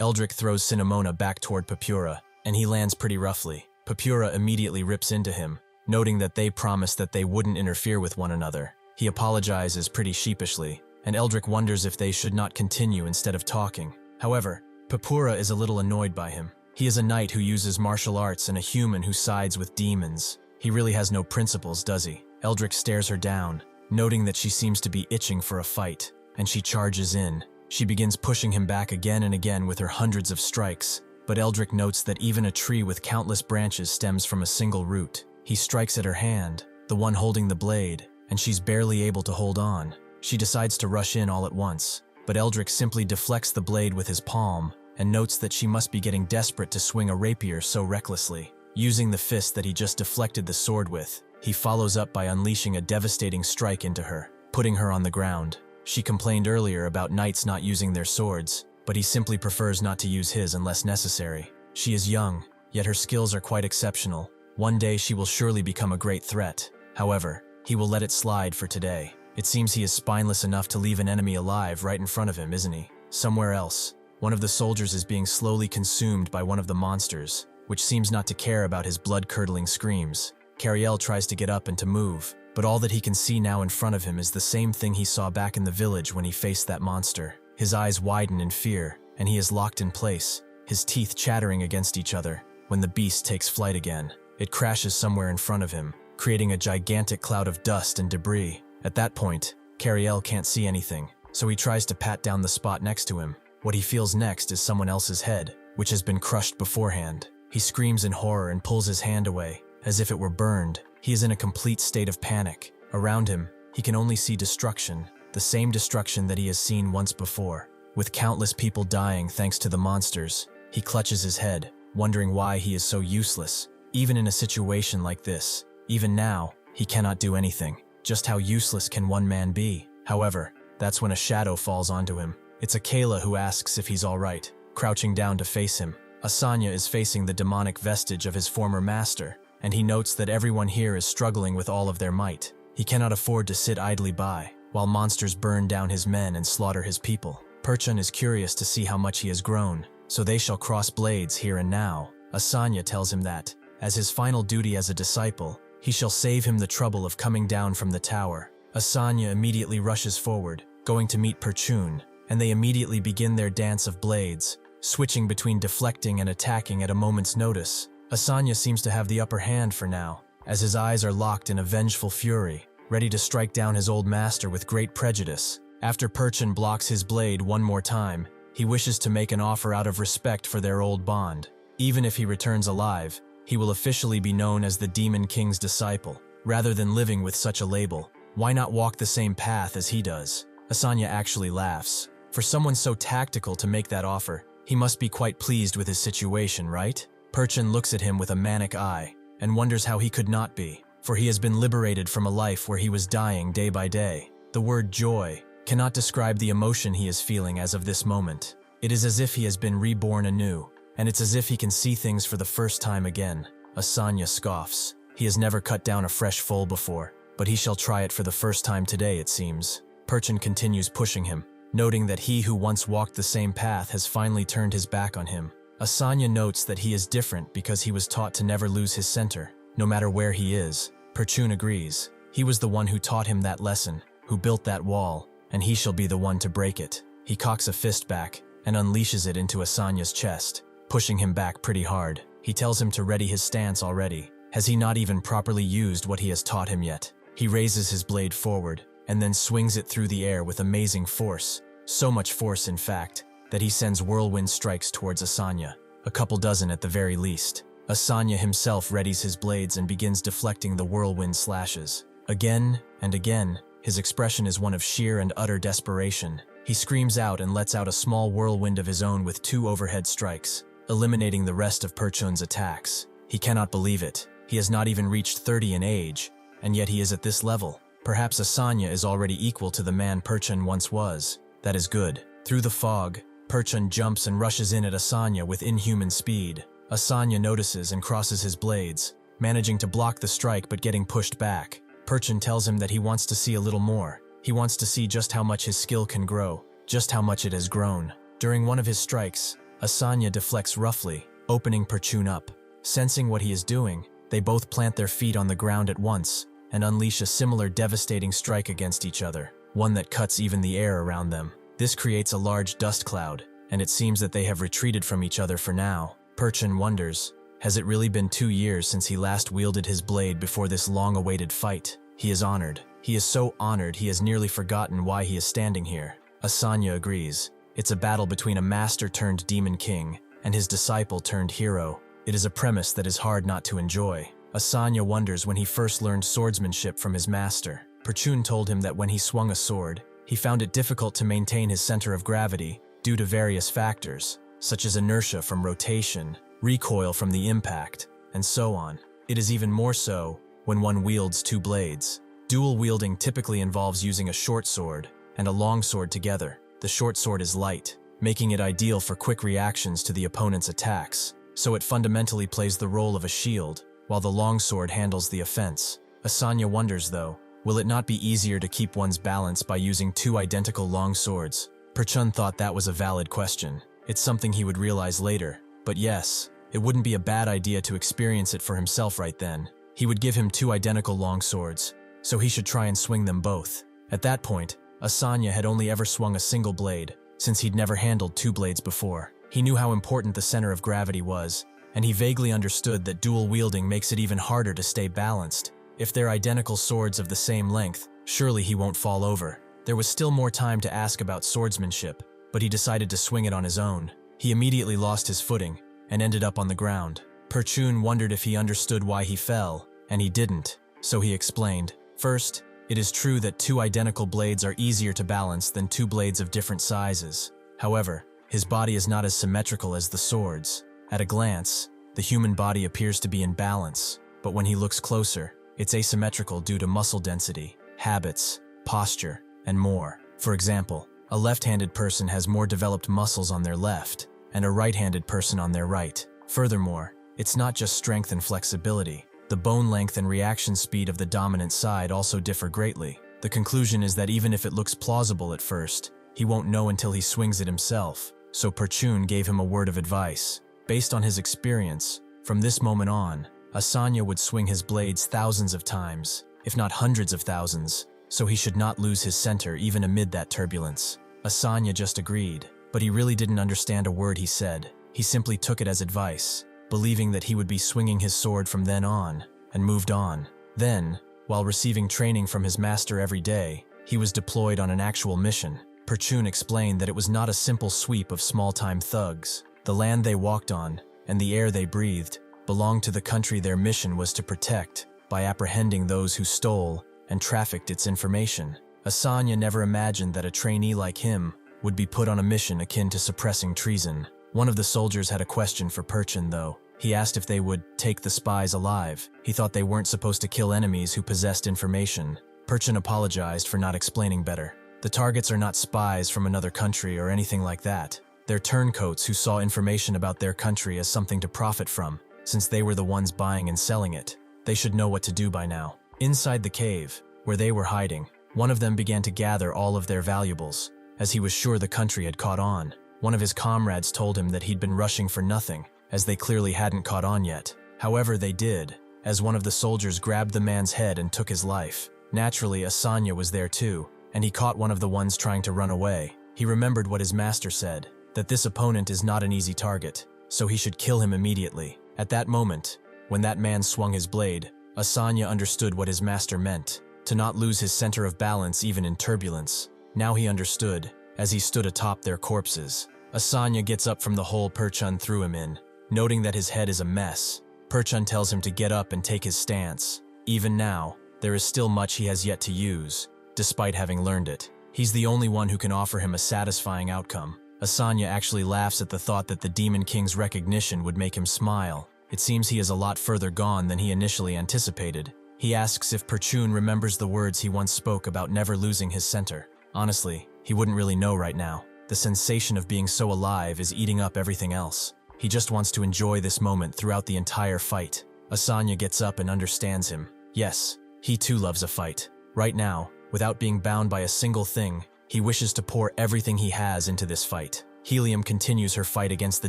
Eldrick throws Cinnamona back toward Papura, and he lands pretty roughly. Papura immediately rips into him, noting that they promised that they wouldn't interfere with one another. He apologizes pretty sheepishly, and Eldrick wonders if they should not continue instead of talking. However, Papura is a little annoyed by him. He is a knight who uses martial arts and a human who sides with demons. He really has no principles, does he? Eldrick stares her down, noting that she seems to be itching for a fight, and she charges in. She begins pushing him back again and again with her hundreds of strikes, but Eldrick notes that even a tree with countless branches stems from a single root. He strikes at her hand, the one holding the blade, and she's barely able to hold on. She decides to rush in all at once, but Eldrick simply deflects the blade with his palm and notes that she must be getting desperate to swing a rapier so recklessly. Using the fist that he just deflected the sword with, he follows up by unleashing a devastating strike into her, putting her on the ground. She complained earlier about knights not using their swords, but he simply prefers not to use his unless necessary. She is young, yet her skills are quite exceptional. One day she will surely become a great threat. However, he will let it slide for today. It seems he is spineless enough to leave an enemy alive right in front of him, isn't he? Somewhere else, one of the soldiers is being slowly consumed by one of the monsters, which seems not to care about his blood-curdling screams. Kariel tries to get up and to move, but all that he can see now in front of him is the same thing he saw back in the village when he faced that monster. His eyes widen in fear, and he is locked in place, his teeth chattering against each other, when the beast takes flight again. It crashes somewhere in front of him, creating a gigantic cloud of dust and debris. At that point, Kariel can't see anything, so he tries to pat down the spot next to him. What he feels next is someone else's head, which has been crushed beforehand. He screams in horror and pulls his hand away, as if it were burned. He is in a complete state of panic. Around him, he can only see destruction, the same destruction that he has seen once before, with countless people dying thanks to the monsters. He clutches his head, wondering why he is so useless. Even in a situation like this, even now, he cannot do anything. Just how useless can one man be? However, that's when a shadow falls onto him. It's Akela who asks if he's alright, crouching down to face him. Asanya is facing the demonic vestige of his former master, and he notes that everyone here is struggling with all of their might. He cannot afford to sit idly by, while monsters burn down his men and slaughter his people. Perchun is curious to see how much he has grown, so they shall cross blades here and now. Asanya tells him that, as his final duty as a disciple, he shall save him the trouble of coming down from the tower. Asanya immediately rushes forward, going to meet Perchun, and they immediately begin their dance of blades, switching between deflecting and attacking at a moment's notice. Asanya seems to have the upper hand for now, as his eyes are locked in a vengeful fury, ready to strike down his old master with great prejudice. After Perchun blocks his blade one more time, he wishes to make an offer out of respect for their old bond. Even if he returns alive, he will officially be known as the Demon King's disciple. Rather than living with such a label, Why not walk the same path as he does? Asanya actually laughs. For someone so tactical to make that offer, he must be quite pleased with his situation, right? Perchun looks at him with a manic eye and wonders how he could not be, for he has been liberated from a life where he was dying day by day. The word joy cannot describe the emotion he is feeling as of this moment. It is as if he has been reborn anew, and it's as if he can see things for the first time again. Asanya scoffs. He has never cut down a fresh foal before, but he shall try it for the first time today, it seems. Perchun continues pushing him, noting that he who once walked the same path has finally turned his back on him. Asanya notes that he is different because he was taught to never lose his center, no matter where he is. Perchun agrees. He was the one who taught him that lesson, who built that wall, and he shall be the one to break it. He cocks a fist back and unleashes it into Asanya's chest, pushing him back pretty hard. He tells him to ready his stance already. Has he not even properly used what he has taught him yet? He raises his blade forward and then swings it through the air with amazing force. So much force, in fact, that he sends whirlwind strikes towards Asanya, a couple dozen at the very least. Asanya himself readies his blades and begins deflecting the whirlwind slashes. Again and again, his expression is one of sheer and utter desperation. He screams out and lets out a small whirlwind of his own with 2 overhead strikes, eliminating the rest of Perchun's attacks. He cannot believe it. He has not even reached 30 in age, and yet he is at this level. Perhaps Asanya is already equal to the man Perchun once was. That is good. Through the fog, Perchun jumps and rushes in at Asanya with inhuman speed. Asanya notices and crosses his blades, managing to block the strike but getting pushed back. Perchun tells him that he wants to see a little more. He wants to see just how much his skill can grow, just how much it has grown. During one of his strikes, Asanya deflects roughly, opening Perchun up. Sensing what he is doing, they both plant their feet on the ground at once and unleash a similar devastating strike against each other, one that cuts even the air around them. This creates a large dust cloud, and it seems that they have retreated from each other for now. Perchun wonders, has it really been 2 years since he last wielded his blade before this long-awaited fight? He is honored. He is so honored he has nearly forgotten why he is standing here. Asanya agrees. It's a battle between a master-turned-demon king and his disciple-turned-hero. It is a premise that is hard not to enjoy. Asanya wonders when he first learned swordsmanship from his master. Perchun told him that when he swung a sword, he found it difficult to maintain his center of gravity due to various factors, such as inertia from rotation, recoil from the impact, and so on. It is even more so when one wields 2 blades. Dual wielding typically involves using a short sword and a long sword together. The short sword is light, making it ideal for quick reactions to the opponent's attacks, so it fundamentally plays the role of a shield, while the long sword handles the offense. Asanya wonders, though, will it not be easier to keep one's balance by using 2 identical long swords? Perchun thought that was a valid question. It's something he would realize later, but yes, it wouldn't be a bad idea to experience it for himself right then. He would give him 2 identical long swords, so he should try and swing them both. At that point, Asanya had only ever swung a single blade, since he'd never handled 2 blades before. He knew how important the center of gravity was, and he vaguely understood that dual wielding makes it even harder to stay balanced. If they're identical swords of the same length, surely he won't fall over. There was still more time to ask about swordsmanship, but he decided to swing it on his own. He immediately lost his footing and ended up on the ground. Perchun wondered if he understood why he fell, and he didn't, so he explained. First, it is true that 2 identical blades are easier to balance than 2 blades of different sizes. However, his body is not as symmetrical as the swords. At a glance, the human body appears to be in balance, but when he looks closer, it's asymmetrical due to muscle density, habits, posture, and more. For example, a left-handed person has more developed muscles on their left, and a right-handed person on their right. Furthermore, it's not just strength and flexibility. The bone length and reaction speed of the dominant side also differ greatly. The conclusion is that even if it looks plausible at first, he won't know until he swings it himself, so Perchun gave him a word of advice. Based on his experience, from this moment on, Asanya would swing his blades thousands of times, if not hundreds of thousands, so he should not lose his center even amid that turbulence. Asanya just agreed, but he really didn't understand a word he said. He simply took it as advice, believing that he would be swinging his sword from then on, and moved on. Then, while receiving training from his master every day, he was deployed on an actual mission. Perchun explained that it was not a simple sweep of small-time thugs. The land they walked on, and the air they breathed, belonged to the country their mission was to protect, by apprehending those who stole and trafficked its information. Asanya never imagined that a trainee like him would be put on a mission akin to suppressing treason. One of the soldiers had a question for Perchun, though. He asked if they would take the spies alive. He thought they weren't supposed to kill enemies who possessed information. Perchun apologized for not explaining better. The targets are not spies from another country or anything like that. They're turncoats who saw information about their country as something to profit from, since they were the ones buying and selling it. They should know what to do by now. Inside the cave, where they were hiding, one of them began to gather all of their valuables, as he was sure the country had caught on. One of his comrades told him that he'd been rushing for nothing, as they clearly hadn't caught on yet. However, they did, as one of the soldiers grabbed the man's head and took his life. Naturally, Asanya was there too, and he caught one of the ones trying to run away. He remembered what his master said, that this opponent is not an easy target, so he should kill him immediately. At that moment, when that man swung his blade, Asanya understood what his master meant, to not lose his center of balance even in turbulence. Now he understood, as he stood atop their corpses. Asanya gets up from the hole Perchun threw him in, noting that his head is a mess. Perchun tells him to get up and take his stance. Even now, there is still much he has yet to use, despite having learned it. He's the only one who can offer him a satisfying outcome. Asanya actually laughs at the thought that the Demon King's recognition would make him smile. It seems he is a lot further gone than he initially anticipated. He asks if Perchun remembers the words he once spoke about never losing his center. Honestly, he wouldn't really know right now. The sensation of being so alive is eating up everything else. He just wants to enjoy this moment throughout the entire fight. Asanya gets up and understands him. Yes, he too loves a fight. Right now, without being bound by a single thing, he wishes to pour everything he has into this fight. Helium continues her fight against the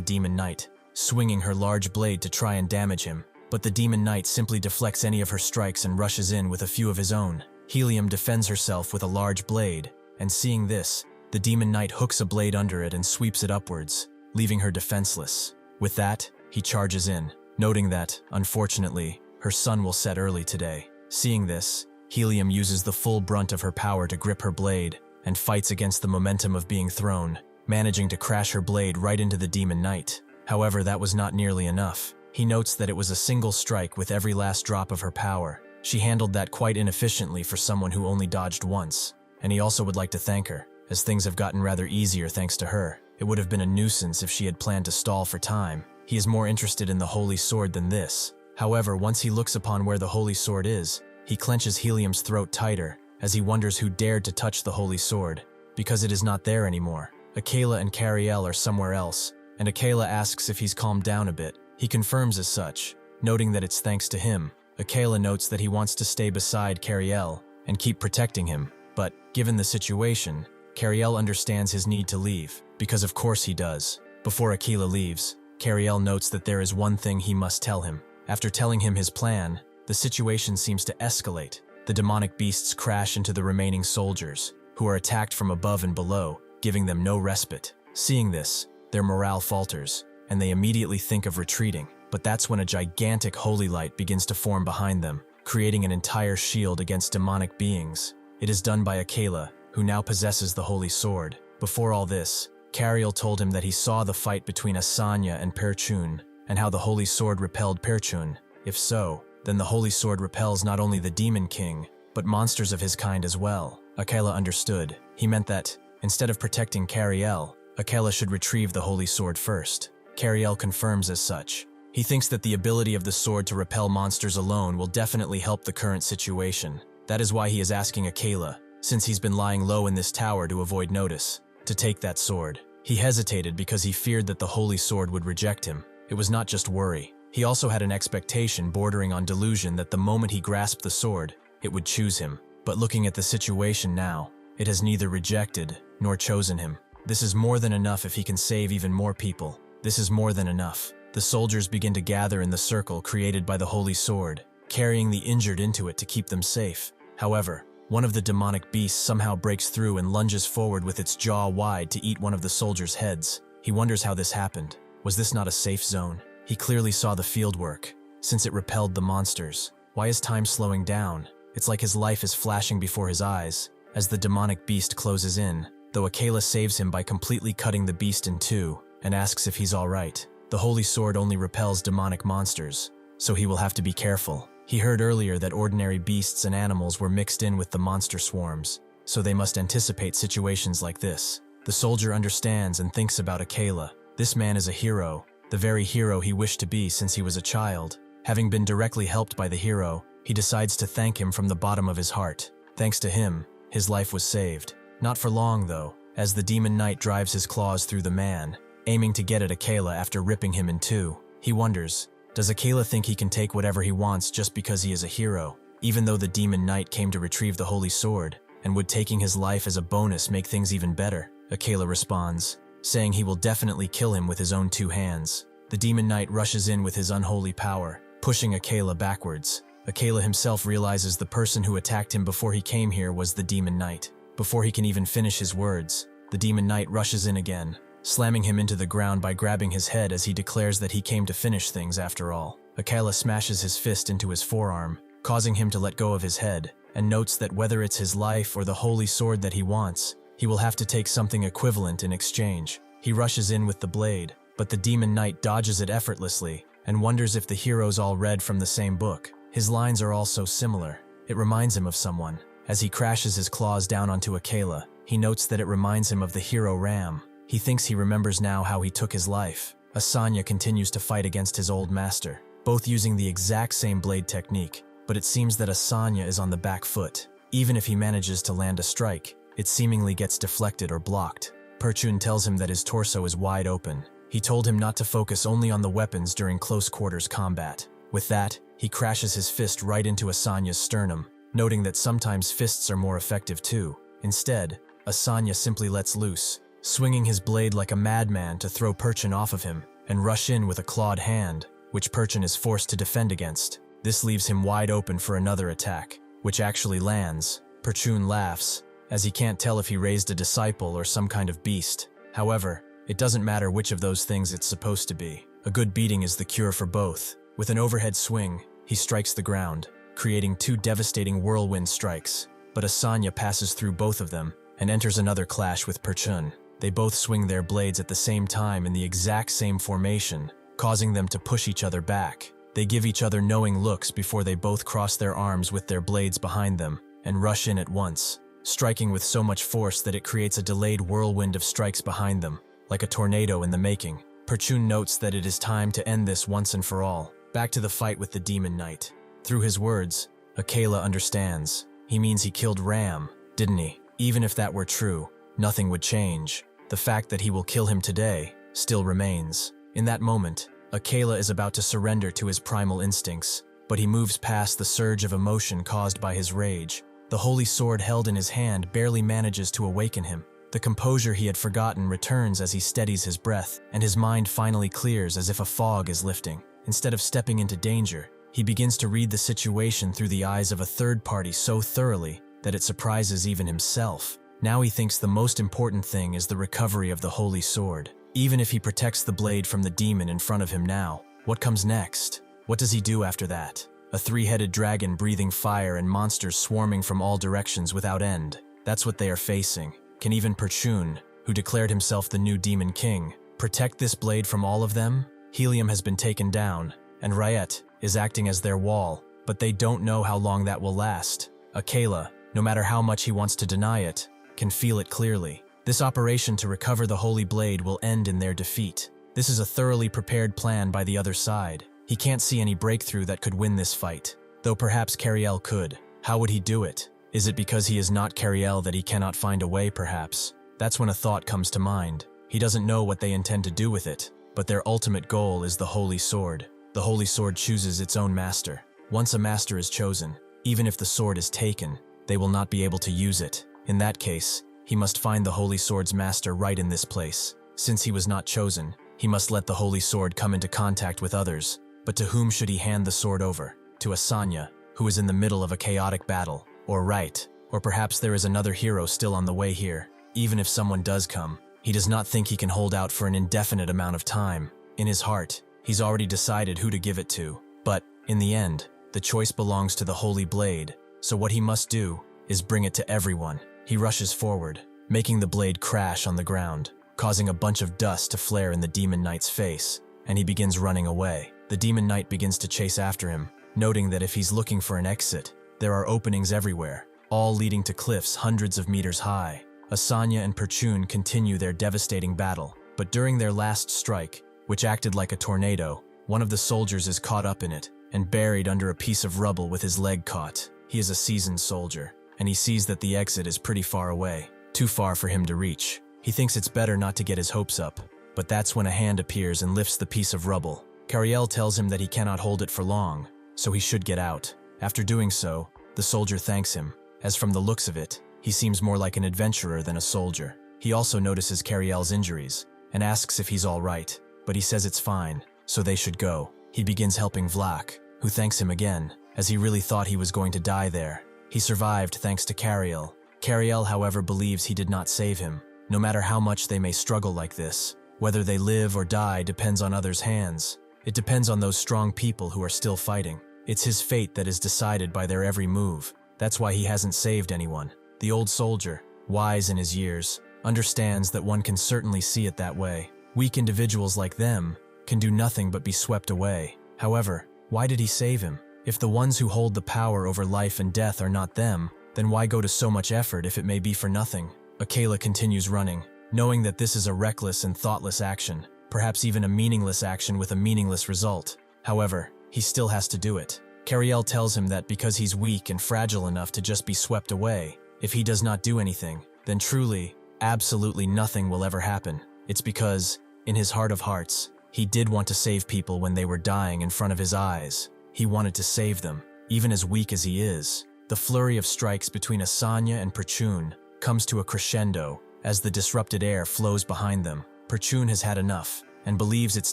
Demon Knight, swinging her large blade to try and damage him. But the Demon Knight simply deflects any of her strikes and rushes in with a few of his own. Helium defends herself with a large blade, and seeing this, the Demon Knight hooks a blade under it and sweeps it upwards, leaving her defenseless. With that, he charges in, noting that, unfortunately, her sun will set early today. Seeing this, Helium uses the full brunt of her power to grip her blade and fights against the momentum of being thrown, managing to crash her blade right into the Demon Knight. However, that was not nearly enough. He notes that it was a single strike with every last drop of her power. She handled that quite inefficiently for someone who only dodged once, and he also would like to thank her, as things have gotten rather easier thanks to her. It would have been a nuisance if she had planned to stall for time. He is more interested in the Holy Sword than this. However, once he looks upon where the Holy Sword is, he clenches Helium's throat tighter, as he wonders who dared to touch the Holy Sword, because it is not there anymore. Akela and Kariel are somewhere else, and Akela asks if he's calmed down a bit. He confirms as such, noting that it's thanks to him. Akela notes that he wants to stay beside Kariel and keep protecting him, but, given the situation, Kariel understands his need to leave, because of course he does. Before Akela leaves, Kariel notes that there is one thing he must tell him. After telling him his plan, the situation seems to escalate. The demonic beasts crash into the remaining soldiers, who are attacked from above and below, giving them no respite. Seeing this, their morale falters, and they immediately think of retreating. But that's when a gigantic holy light begins to form behind them, creating an entire shield against demonic beings. It is done by Akela, who now possesses the Holy Sword. Before all this, Kariel told him that he saw the fight between Asanya and Perchun, and how the Holy Sword repelled Perchun. If so, then the Holy Sword repels not only the Demon King, but monsters of his kind as well. Akela understood. He meant that, instead of protecting Kariel, Akela should retrieve the Holy Sword first. Kariel confirms as such. He thinks that the ability of the sword to repel monsters alone will definitely help the current situation. That is why he is asking Akela, since he's been lying low in this tower to avoid notice, to take that sword. He hesitated because he feared that the Holy Sword would reject him. It was not just worry. He also had an expectation bordering on delusion that the moment he grasped the sword, it would choose him. But looking at the situation now, it has neither rejected nor chosen him. This is more than enough if he can save even more people. This is more than enough. The soldiers begin to gather in the circle created by the Holy Sword, carrying the injured into it to keep them safe. However, one of the demonic beasts somehow breaks through and lunges forward with its jaw wide to eat one of the soldiers' heads. He wonders how this happened. Was this not a safe zone? He clearly saw the fieldwork, since it repelled the monsters. Why is time slowing down? It's like his life is flashing before his eyes, as the demonic beast closes in, though Akela saves him by completely cutting the beast in two, and asks if he's alright. The Holy Sword only repels demonic monsters, so he will have to be careful. He heard earlier that ordinary beasts and animals were mixed in with the monster swarms, so they must anticipate situations like this. The soldier understands and thinks about Akela. This man is a hero, the very hero he wished to be since he was a child. Having been directly helped by the hero, he decides to thank him from the bottom of his heart. Thanks to him, his life was saved. Not for long, though, as the demon knight drives his claws through the man, aiming to get at Akela after ripping him in two. He wonders, does Akela think he can take whatever he wants just because he is a hero, even though the demon knight came to retrieve the holy sword, and would taking his life as a bonus make things even better? Akela responds, saying he will definitely kill him with his own two hands. The demon knight rushes in with his unholy power, pushing Akela backwards. Akela himself realizes the person who attacked him before he came here was the demon knight. Before he can even finish his words, the demon knight rushes in again, slamming him into the ground by grabbing his head as he declares that he came to finish things after all. Akela smashes his fist into his forearm, causing him to let go of his head, and notes that whether it's his life or the holy sword that he wants, he will have to take something equivalent in exchange. He rushes in with the blade, but the demon knight dodges it effortlessly and wonders if the heroes all read from the same book. His lines are all so similar. It reminds him of someone. As he crashes his claws down onto Akela, he notes that it reminds him of the hero Ram. He thinks he remembers now how he took his life. Asanya continues to fight against his old master, both using the exact same blade technique, but it seems that Asanya is on the back foot. Even if he manages to land a strike, it seemingly gets deflected or blocked. Perchun tells him that his torso is wide open. He told him not to focus only on the weapons during close quarters combat. With that, he crashes his fist right into Asanya's sternum, noting that sometimes fists are more effective too. Instead, Asanya simply lets loose, swinging his blade like a madman to throw Perchun off of him and rush in with a clawed hand, which Perchun is forced to defend against. This leaves him wide open for another attack, which actually lands. Perchun laughs, as he can't tell if he raised a disciple or some kind of beast. However, it doesn't matter which of those things it's supposed to be. A good beating is the cure for both. With an overhead swing, he strikes the ground, creating two devastating whirlwind strikes. But Asanya passes through both of them and enters another clash with Perchun. They both swing their blades at the same time in the exact same formation, causing them to push each other back. They give each other knowing looks before they both cross their arms with their blades behind them and rush in at once, striking with so much force that it creates a delayed whirlwind of strikes behind them, like a tornado in the making. Perchun notes that it is time to end this once and for all. Back to the fight with the demon knight. Through his words, Akela understands. He means he killed Ram, didn't he? Even if that were true, nothing would change. The fact that he will kill him today still remains. In that moment, Akela is about to surrender to his primal instincts, but he moves past the surge of emotion caused by his rage. The holy sword held in his hand barely manages to awaken him. The composure he had forgotten returns as he steadies his breath, and his mind finally clears as if a fog is lifting. Instead of stepping into danger, he begins to read the situation through the eyes of a third party so thoroughly that it surprises even himself. Now he thinks the most important thing is the recovery of the holy sword. Even if he protects the blade from the demon in front of him now, what comes next? What does he do after that? A three-headed dragon breathing fire and monsters swarming from all directions without end. That's what they are facing. Can even Perchun, who declared himself the new demon king, protect this blade from all of them? Helium has been taken down, and Ryet is acting as their wall, but they don't know how long that will last. Akela, no matter how much he wants to deny it, can feel it clearly. This operation to recover the holy blade will end in their defeat. This is a thoroughly prepared plan by the other side. He can't see any breakthrough that could win this fight, though perhaps Kariel could. How would he do it? Is it because he is not Kariel that he cannot find a way, perhaps? That's when a thought comes to mind. He doesn't know what they intend to do with it, but their ultimate goal is the holy sword. The holy sword chooses its own master. Once a master is chosen, even if the sword is taken, they will not be able to use it. In that case, he must find the holy sword's master right in this place. Since he was not chosen, he must let the holy sword come into contact with others. But to whom should he hand the sword over? To Asanya, who is in the middle of a chaotic battle. Or right, or perhaps there is another hero still on the way here. Even if someone does come, he does not think he can hold out for an indefinite amount of time. In his heart, he's already decided who to give it to. But, in the end, the choice belongs to the holy blade, so what he must do is bring it to everyone. He rushes forward, making the blade crash on the ground, causing a bunch of dust to flare in the demon knight's face, and he begins running away. The demon knight begins to chase after him, noting that if he's looking for an exit, there are openings everywhere, all leading to cliffs hundreds of meters high. Asanya and Perchun continue their devastating battle, but during their last strike, which acted like a tornado, one of the soldiers is caught up in it and buried under a piece of rubble with his leg caught. He is a seasoned soldier, and he sees that the exit is pretty far away, too far for him to reach. He thinks it's better not to get his hopes up, but that's when a hand appears and lifts the piece of rubble. Kariel tells him that he cannot hold it for long, so he should get out. After doing so, the soldier thanks him, as from the looks of it, he seems more like an adventurer than a soldier. He also notices Kariel's injuries, and asks if he's all right, but he says it's fine, so they should go. He begins helping Vlak, who thanks him again, as he really thought he was going to die there. He survived thanks to Kariel. Kariel, however, believes he did not save him. No matter how much they may struggle like this, whether they live or die depends on others' hands. It depends on those strong people who are still fighting. It's his fate that is decided by their every move. That's why he hasn't saved anyone. The old soldier, wise in his years, understands that one can certainly see it that way. Weak individuals like them can do nothing but be swept away. However, why did he save him? If the ones who hold the power over life and death are not them, then why go to so much effort if it may be for nothing? Akela continues running, knowing that this is a reckless and thoughtless action, perhaps even a meaningless action with a meaningless result. However, he still has to do it. Kariel tells him that because he's weak and fragile enough to just be swept away, if he does not do anything, then truly, absolutely nothing will ever happen. It's because, in his heart of hearts, he did want to save people when they were dying in front of his eyes. He wanted to save them, even as weak as he is. The flurry of strikes between Asanya and Perchun comes to a crescendo as the disrupted air flows behind them. Perchun has had enough and believes it's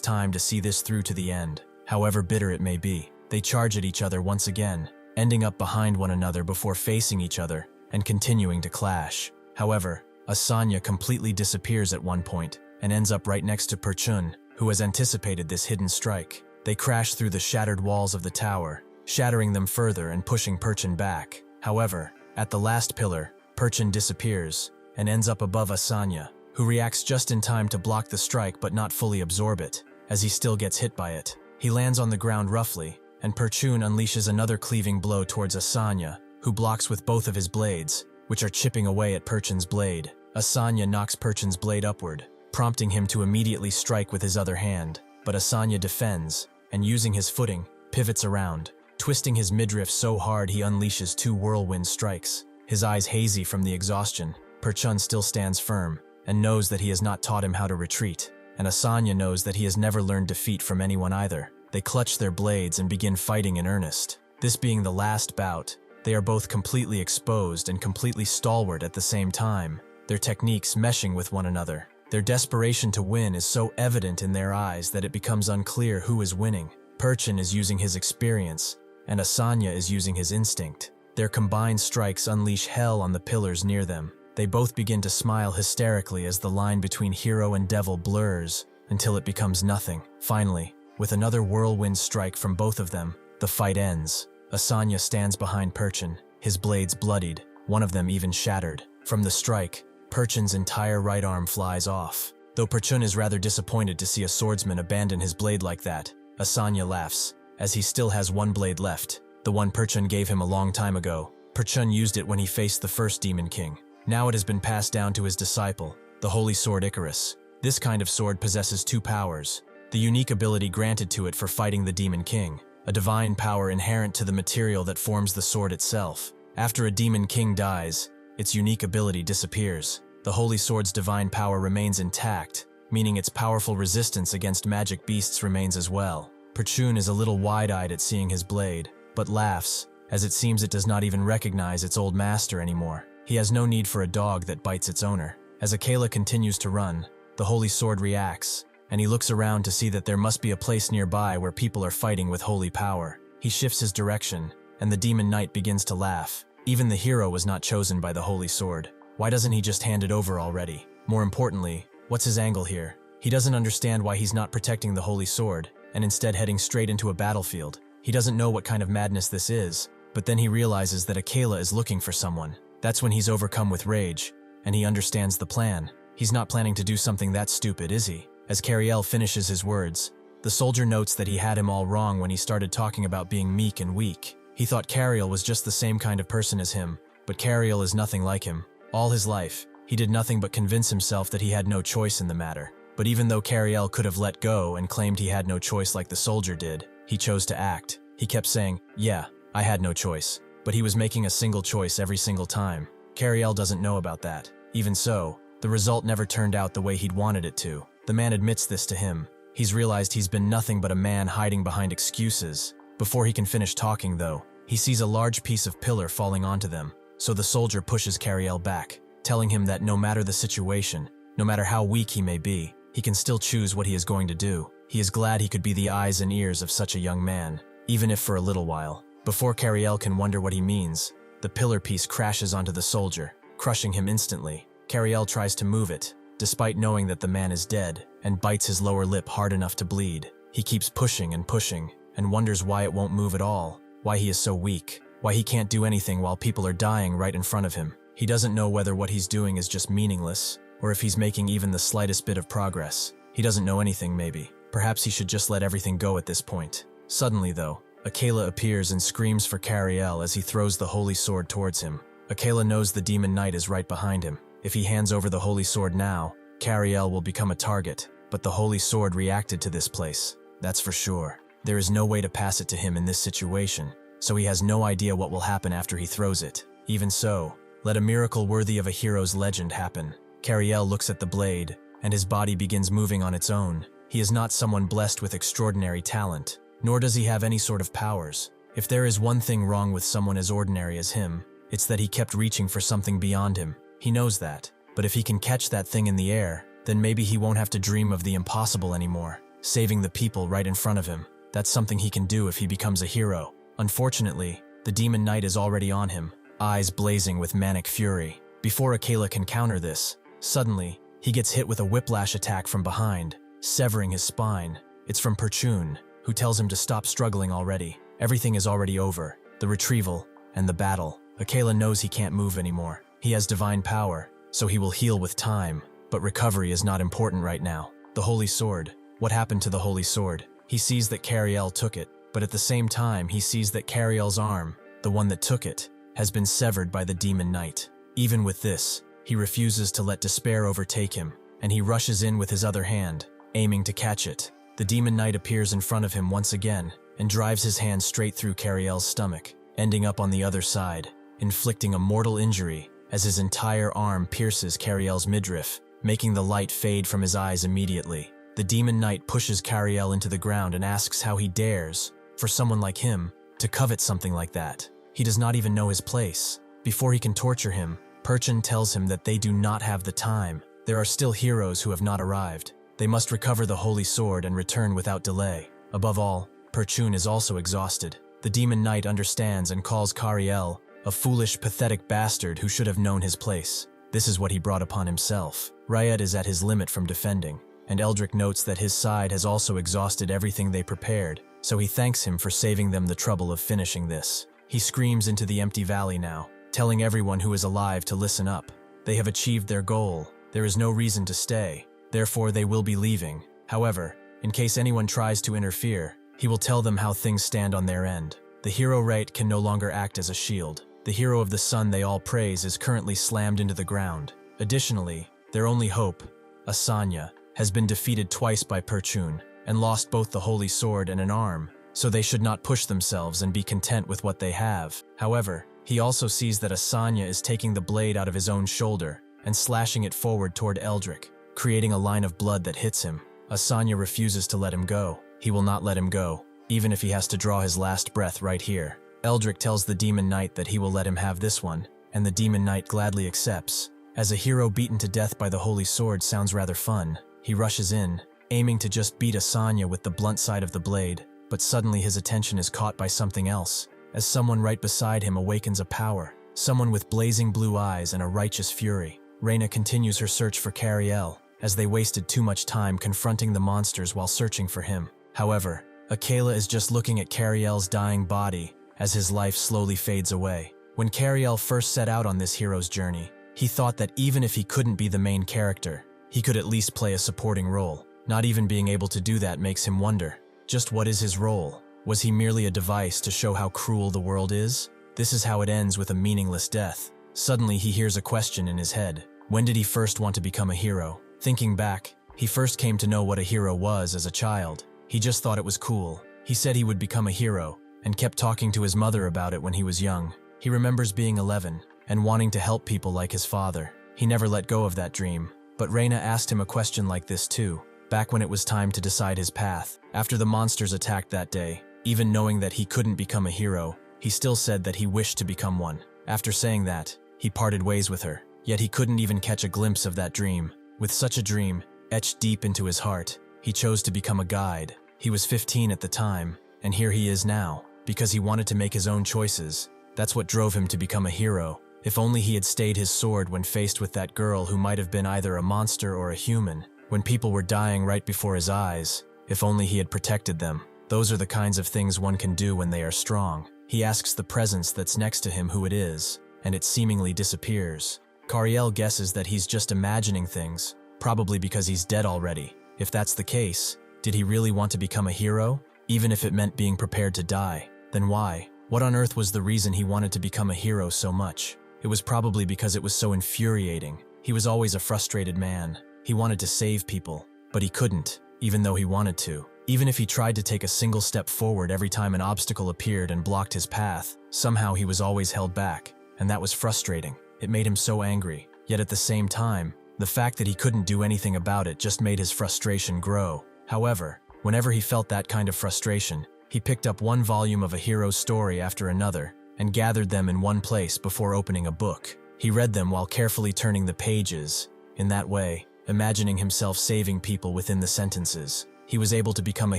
time to see this through to the end, however bitter it may be. They charge at each other once again, ending up behind one another before facing each other and continuing to clash. However, Asanya completely disappears at one point and ends up right next to Perchun, who has anticipated this hidden strike. They crash through the shattered walls of the tower, shattering them further and pushing Perchun back. However, at the last pillar, Perchun disappears and ends up above Asanya, who reacts just in time to block the strike but not fully absorb it, as he still gets hit by it. He lands on the ground roughly, and Perchun unleashes another cleaving blow towards Asanya, who blocks with both of his blades, which are chipping away at Perchun's blade. Asanya knocks Perchun's blade upward, prompting him to immediately strike with his other hand, but Asanya defends, and using his footing, pivots around, twisting his midriff so hard he unleashes 2 whirlwind strikes. His eyes hazy from the exhaustion, Perchun still stands firm, and knows that he has not taught him how to retreat, and Asanya knows that he has never learned defeat from anyone either. They clutch their blades and begin fighting in earnest. This being the last bout, they are both completely exposed and completely stalwart at the same time, their techniques meshing with one another. Their desperation to win is so evident in their eyes that it becomes unclear who is winning. Perchun is using his experience, and Asanya is using his instinct. Their combined strikes unleash hell on the pillars near them. They both begin to smile hysterically as the line between hero and devil blurs until it becomes nothing. Finally, with another whirlwind strike from both of them, the fight ends. Asanya stands behind Perchun, his blades bloodied, one of them even shattered. From the strike, Perchun's entire right arm flies off. Though Perchun is rather disappointed to see a swordsman abandon his blade like that, Asanya laughs, as he still has one blade left, the one Perchun gave him a long time ago. Perchun used it when he faced the first Demon King. Now it has been passed down to his disciple, the Holy Sword Icarus. This kind of sword possesses 2 powers. The unique ability granted to it for fighting the Demon King, a divine power inherent to the material that forms the sword itself. After a Demon King dies, its unique ability disappears. The Holy Sword's divine power remains intact, meaning its powerful resistance against magic beasts remains as well. Perchun is a little wide-eyed at seeing his blade, but laughs, as it seems it does not even recognize its old master anymore. He has no need for a dog that bites its owner. As Akela continues to run, the Holy Sword reacts, and he looks around to see that there must be a place nearby where people are fighting with holy power. He shifts his direction, and the Demon Knight begins to laugh. Even the hero was not chosen by the Holy Sword. Why doesn't he just hand it over already? More importantly, what's his angle here? He doesn't understand why he's not protecting the Holy Sword, and instead heading straight into a battlefield. He doesn't know what kind of madness this is, but then he realizes that Akela is looking for someone. That's when he's overcome with rage, and he understands the plan. He's not planning to do something that stupid, is he? As Kariel finishes his words, The soldier notes that he had him all wrong when he started talking about being meek and weak. He thought Kariel was just the same kind of person as him, but Kariel is nothing like him. All his life, he did nothing but convince himself that he had no choice in the matter. But even though Kariel could have let go and claimed he had no choice like the soldier did, he chose to act. He kept saying, "Yeah, I had no choice." But he was making a single choice every single time. Kariel doesn't know about that. Even so, the result never turned out the way he'd wanted it to. The man admits this to him. He's realized he's been nothing but a man hiding behind excuses. Before he can finish talking, though, he sees a large piece of pillar falling onto them. So the soldier pushes Kariel back, telling him that no matter the situation, no matter how weak he may be, he can still choose what he is going to do. He is glad he could be the eyes and ears of such a young man, even if for a little while. Before Kariel can wonder what he means, the pillar piece crashes onto the soldier, crushing him instantly. Kariel tries to move it, despite knowing that the man is dead, and bites his lower lip hard enough to bleed. He keeps pushing, and wonders why it won't move at all, why he is so weak, why he can't do anything while people are dying right in front of him. He doesn't know whether what he's doing is just meaningless, or if he's making even the slightest bit of progress. He doesn't know anything, maybe. Perhaps he should just let everything go at this point. Suddenly, though, Akela appears and screams for Kariel as he throws the holy sword towards him. Akela knows the demon knight is right behind him. If he hands over the holy sword now, Kariel will become a target, but the holy sword reacted to this place. That's for sure. There is no way to pass it to him in this situation, so he has no idea what will happen after he throws it. Even so, let a miracle worthy of a hero's legend happen. Kariel looks at the blade, and his body begins moving on its own. He is not someone blessed with extraordinary talent, nor does he have any sort of powers. If there is one thing wrong with someone as ordinary as him, it's that he kept reaching for something beyond him. He knows that, but if he can catch that thing in the air, then maybe he won't have to dream of the impossible anymore, saving the people right in front of him. That's something he can do if he becomes a hero. Unfortunately, the demon knight is already on him, eyes blazing with manic fury. Before Akela can counter this, suddenly, he gets hit with a whiplash attack from behind, severing his spine. It's from Perchun, who tells him to stop struggling already. Everything is already over, the retrieval and the battle. Akela knows he can't move anymore. He has divine power, so he will heal with time, but recovery is not important right now. The holy sword. What happened to the holy sword? He sees that Kariel took it, but at the same time he sees that Kariel's arm, the one that took it, has been severed by the demon knight. Even with this, he refuses to let despair overtake him, and he rushes in with his other hand, aiming to catch it. The demon knight appears in front of him once again, and drives his hand straight through Kariel's stomach, ending up on the other side, inflicting a mortal injury as his entire arm pierces Kariel's midriff, making the light fade from his eyes immediately. The demon knight pushes Kariel into the ground and asks how he dares, for someone like him, to covet something like that. He does not even know his place. Before he can torture him, Perchun tells him that they do not have the time. There are still heroes who have not arrived. They must recover the holy sword and return without delay. Above all, Perchun is also exhausted. The demon knight understands and calls Kariel a foolish, pathetic bastard who should have known his place. This is what he brought upon himself. Riot is at his limit from defending, and Eldrick notes that his side has also exhausted everything they prepared, so he thanks him for saving them the trouble of finishing this. He screams into the empty valley now, telling everyone who is alive to listen up. They have achieved their goal. There is no reason to stay. Therefore, they will be leaving. However, in case anyone tries to interfere, he will tell them how things stand on their end. The hero right can no longer act as a shield. The hero of the sun they all praise is currently slammed into the ground. Additionally, their only hope, Asanya, has been defeated twice by Perchun and lost both the holy sword and an arm, so they should not push themselves and be content with what they have. However, he also sees that Asanya is taking the blade out of his own shoulder and slashing it forward toward Eldrick, creating a line of blood that hits him. Asanya refuses to let him go. He will not let him go, even if he has to draw his last breath right here. Eldrick tells the demon knight that he will let him have this one, and the demon knight gladly accepts. As a hero beaten to death by the holy sword sounds rather fun, he rushes in, aiming to just beat Asanya with the blunt side of the blade, but suddenly his attention is caught by something else, as someone right beside him awakens a power, someone with blazing blue eyes and a righteous fury. Reina continues her search for Kariel, as they wasted too much time confronting the monsters while searching for him. However, Akela is just looking at Kariel's dying body as his life slowly fades away. When Kariel first set out on this hero's journey, he thought that even if he couldn't be the main character, he could at least play a supporting role. Not even being able to do that makes him wonder, just what is his role? Was he merely a device to show how cruel the world is? This is how it ends, with a meaningless death. Suddenly he hears a question in his head. When did he first want to become a hero? Thinking back, he first came to know what a hero was as a child. He just thought it was cool. He said he would become a hero, and kept talking to his mother about it when he was young. He remembers being 11, and wanting to help people like his father. He never let go of that dream. But Reina asked him a question like this too, back when it was time to decide his path. After the monsters attacked that day, even knowing that he couldn't become a hero, he still said that he wished to become one. After saying that, he parted ways with her. Yet he couldn't even catch a glimpse of that dream. With such a dream etched deep into his heart, he chose to become a guide. He was 15 at the time, and here he is now, because he wanted to make his own choices. That's what drove him to become a hero. If only he had stayed his sword when faced with that girl who might have been either a monster or a human, when people were dying right before his eyes. If only he had protected them. Those are the kinds of things one can do when they are strong. He asks the presence that's next to him who it is, and it seemingly disappears. Kariel guesses that he's just imagining things, probably because he's dead already. If that's the case, did he really want to become a hero? Even if it meant being prepared to die, then why? What on earth was the reason he wanted to become a hero so much? It was probably because it was so infuriating. He was always a frustrated man. He wanted to save people, but he couldn't, even though he wanted to. Even if he tried to take a single step forward every time an obstacle appeared and blocked his path, somehow he was always held back, and that was frustrating. It made him so angry. Yet at the same time, the fact that he couldn't do anything about it just made his frustration grow. However, whenever he felt that kind of frustration, he picked up one volume of a hero's story after another and gathered them in one place before opening a book. He read them while carefully turning the pages. In that way, imagining himself saving people within the sentences, he was able to become a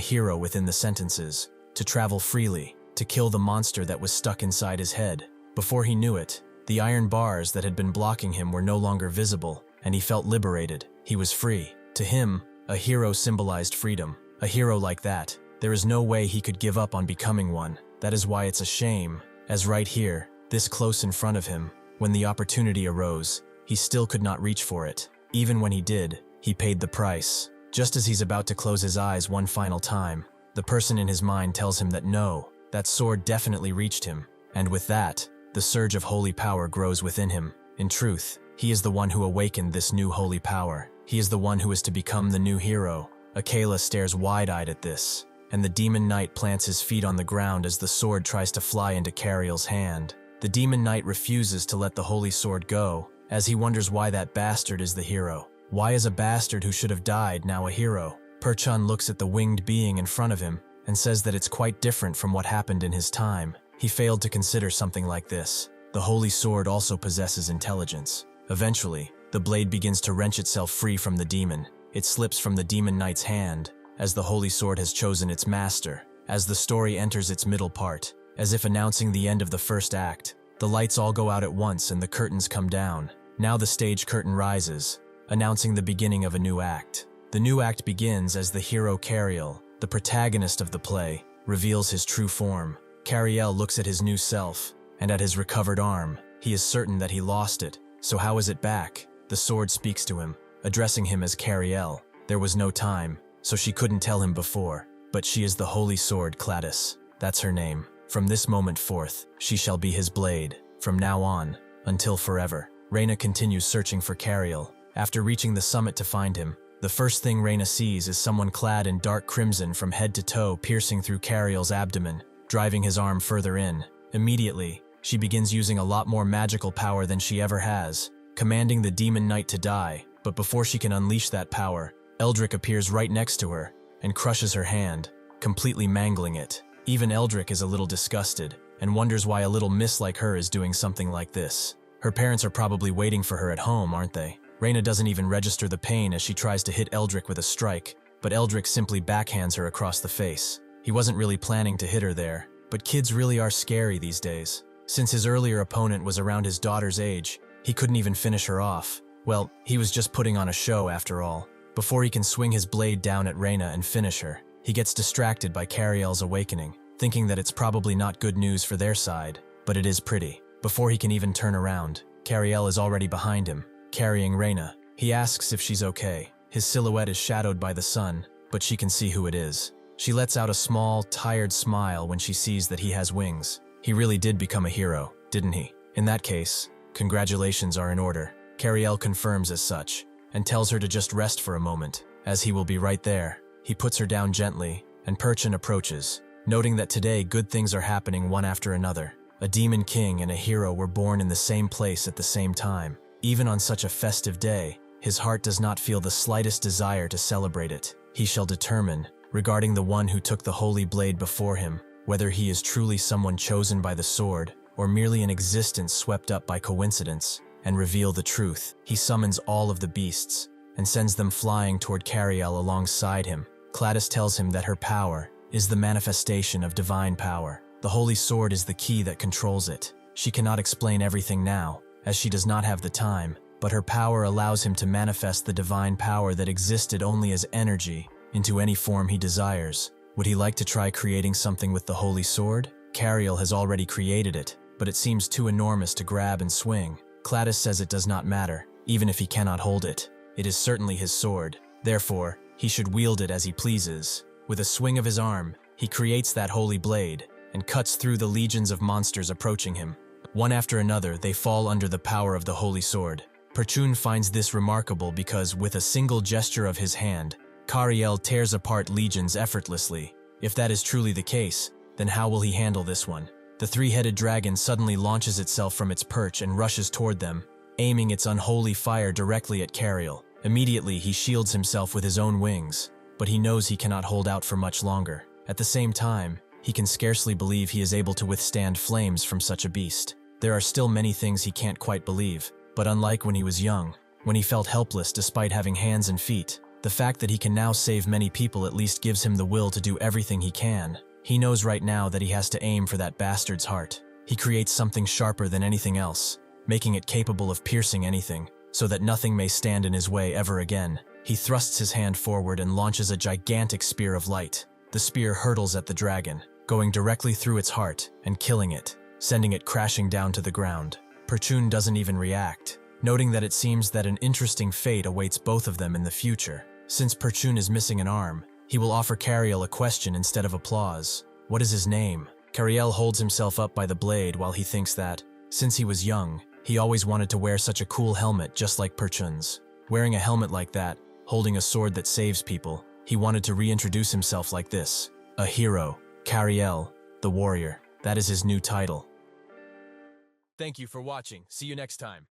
hero within the sentences, to travel freely, to kill the monster that was stuck inside his head. Before he knew it, the iron bars that had been blocking him were no longer visible, and he felt liberated. He was free. To him, a hero symbolized freedom. A hero like that, there is no way he could give up on becoming one. That is why it's a shame, as right here, this close in front of him, when the opportunity arose, he still could not reach for it. Even when he did, he paid the price. Just as he's about to close his eyes one final time, the person in his mind tells him that no, that sword definitely reached him. And with that, the surge of holy power grows within him. In truth, he is the one who awakened this new holy power. He is the one who is to become the new hero. Akela stares wide-eyed at this, and the demon knight plants his feet on the ground as the sword tries to fly into Kariel's hand. The demon knight refuses to let the holy sword go, as he wonders why that bastard is the hero. Why is a bastard who should have died now a hero? Perchun looks at the winged being in front of him and says that it's quite different from what happened in his time. He failed to consider something like this. The holy sword also possesses intelligence. Eventually, the blade begins to wrench itself free from the demon. It slips from the demon knight's hand, as the holy sword has chosen its master. As the story enters its middle part, as if announcing the end of the first act, the lights all go out at once and the curtains come down. Now the stage curtain rises, announcing the beginning of a new act. The new act begins as the hero Kariel, the protagonist of the play, reveals his true form. Kariel looks at his new self, and at his recovered arm. He is certain that he lost it. So how is it back? The sword speaks to him, addressing him as Kariel. There was no time, so she couldn't tell him before. But she is the holy sword Cladis. That's her name. From this moment forth, she shall be his blade. From now on, until forever. Reina continues searching for Kariel. After reaching the summit to find him, the first thing Reina sees is someone clad in dark crimson from head to toe, piercing through Kariel's abdomen, driving his arm further in. Immediately, she begins using a lot more magical power than she ever has, commanding the demon knight to die. But before she can unleash that power, Eldrick appears right next to her and crushes her hand, completely mangling it. Even Eldrick is a little disgusted and wonders why a little miss like her is doing something like this. Her parents are probably waiting for her at home, aren't they? Reina doesn't even register the pain as she tries to hit Eldrick with a strike, but Eldrick simply backhands her across the face. He wasn't really planning to hit her there, but kids really are scary these days. Since his earlier opponent was around his daughter's age, he couldn't even finish her off. Well, he was just putting on a show after all. Before he can swing his blade down at Reina and finish her, he gets distracted by Kariel's awakening, thinking that it's probably not good news for their side, but it is pretty. Before he can even turn around, Kariel is already behind him, carrying Reina. He asks if she's okay, His silhouette is shadowed by the sun, but she can see who it is. She lets out a small, tired smile when she sees that he has wings. He really did become a hero, didn't he? In that case, congratulations are in order. Kariel confirms as such, and tells her to just rest for a moment, as he will be right there. He puts her down gently, and Perchun approaches, noting that today good things are happening one after another. A demon king and a hero were born in the same place at the same time. Even on such a festive day, his heart does not feel the slightest desire to celebrate it. He shall determine, regarding the one who took the holy blade before him, whether he is truly someone chosen by the sword, or merely an existence swept up by coincidence, and reveal the truth. He summons all of the beasts, and sends them flying toward Kariel alongside him. Gladys tells him that her power is the manifestation of divine power. The holy sword is the key that controls it. She cannot explain everything now, as she does not have the time, but her power allows him to manifest the divine power that existed only as energy into any form he desires. Would he like to try creating something with the holy sword? Kariel has already created it, but it seems too enormous to grab and swing. Gladys says it does not matter, even if he cannot hold it. It is certainly his sword. Therefore, he should wield it as he pleases. With a swing of his arm, he creates that holy blade and cuts through the legions of monsters approaching him. One after another, they fall under the power of the holy sword. Perchun finds this remarkable because, with a single gesture of his hand, Kariel tears apart legions effortlessly. If that is truly the case, then how will he handle this one? The three-headed dragon suddenly launches itself from its perch and rushes toward them, aiming its unholy fire directly at Kariel. Immediately, he shields himself with his own wings, but he knows he cannot hold out for much longer. At the same time, he can scarcely believe he is able to withstand flames from such a beast. There are still many things he can't quite believe, but unlike when he was young, when he felt helpless despite having hands and feet, the fact that he can now save many people at least gives him the will to do everything he can. He knows right now that he has to aim for that bastard's heart. He creates something sharper than anything else, making it capable of piercing anything, so that nothing may stand in his way ever again. He thrusts his hand forward and launches a gigantic spear of light. The spear hurtles at the dragon, going directly through its heart and killing it, sending it crashing down to the ground. Perchun doesn't even react, noting that it seems that an interesting fate awaits both of them in the future. Since Perchun is missing an arm, he will offer Kariel a question instead of applause. What is his name? Kariel holds himself up by the blade while he thinks that, since he was young, he always wanted to wear such a cool helmet just like Perchun's. Wearing a helmet like that, holding a sword that saves people, he wanted to reintroduce himself like this. A hero, Kariel, the warrior. That is his new title. Thank you for watching. See you next time.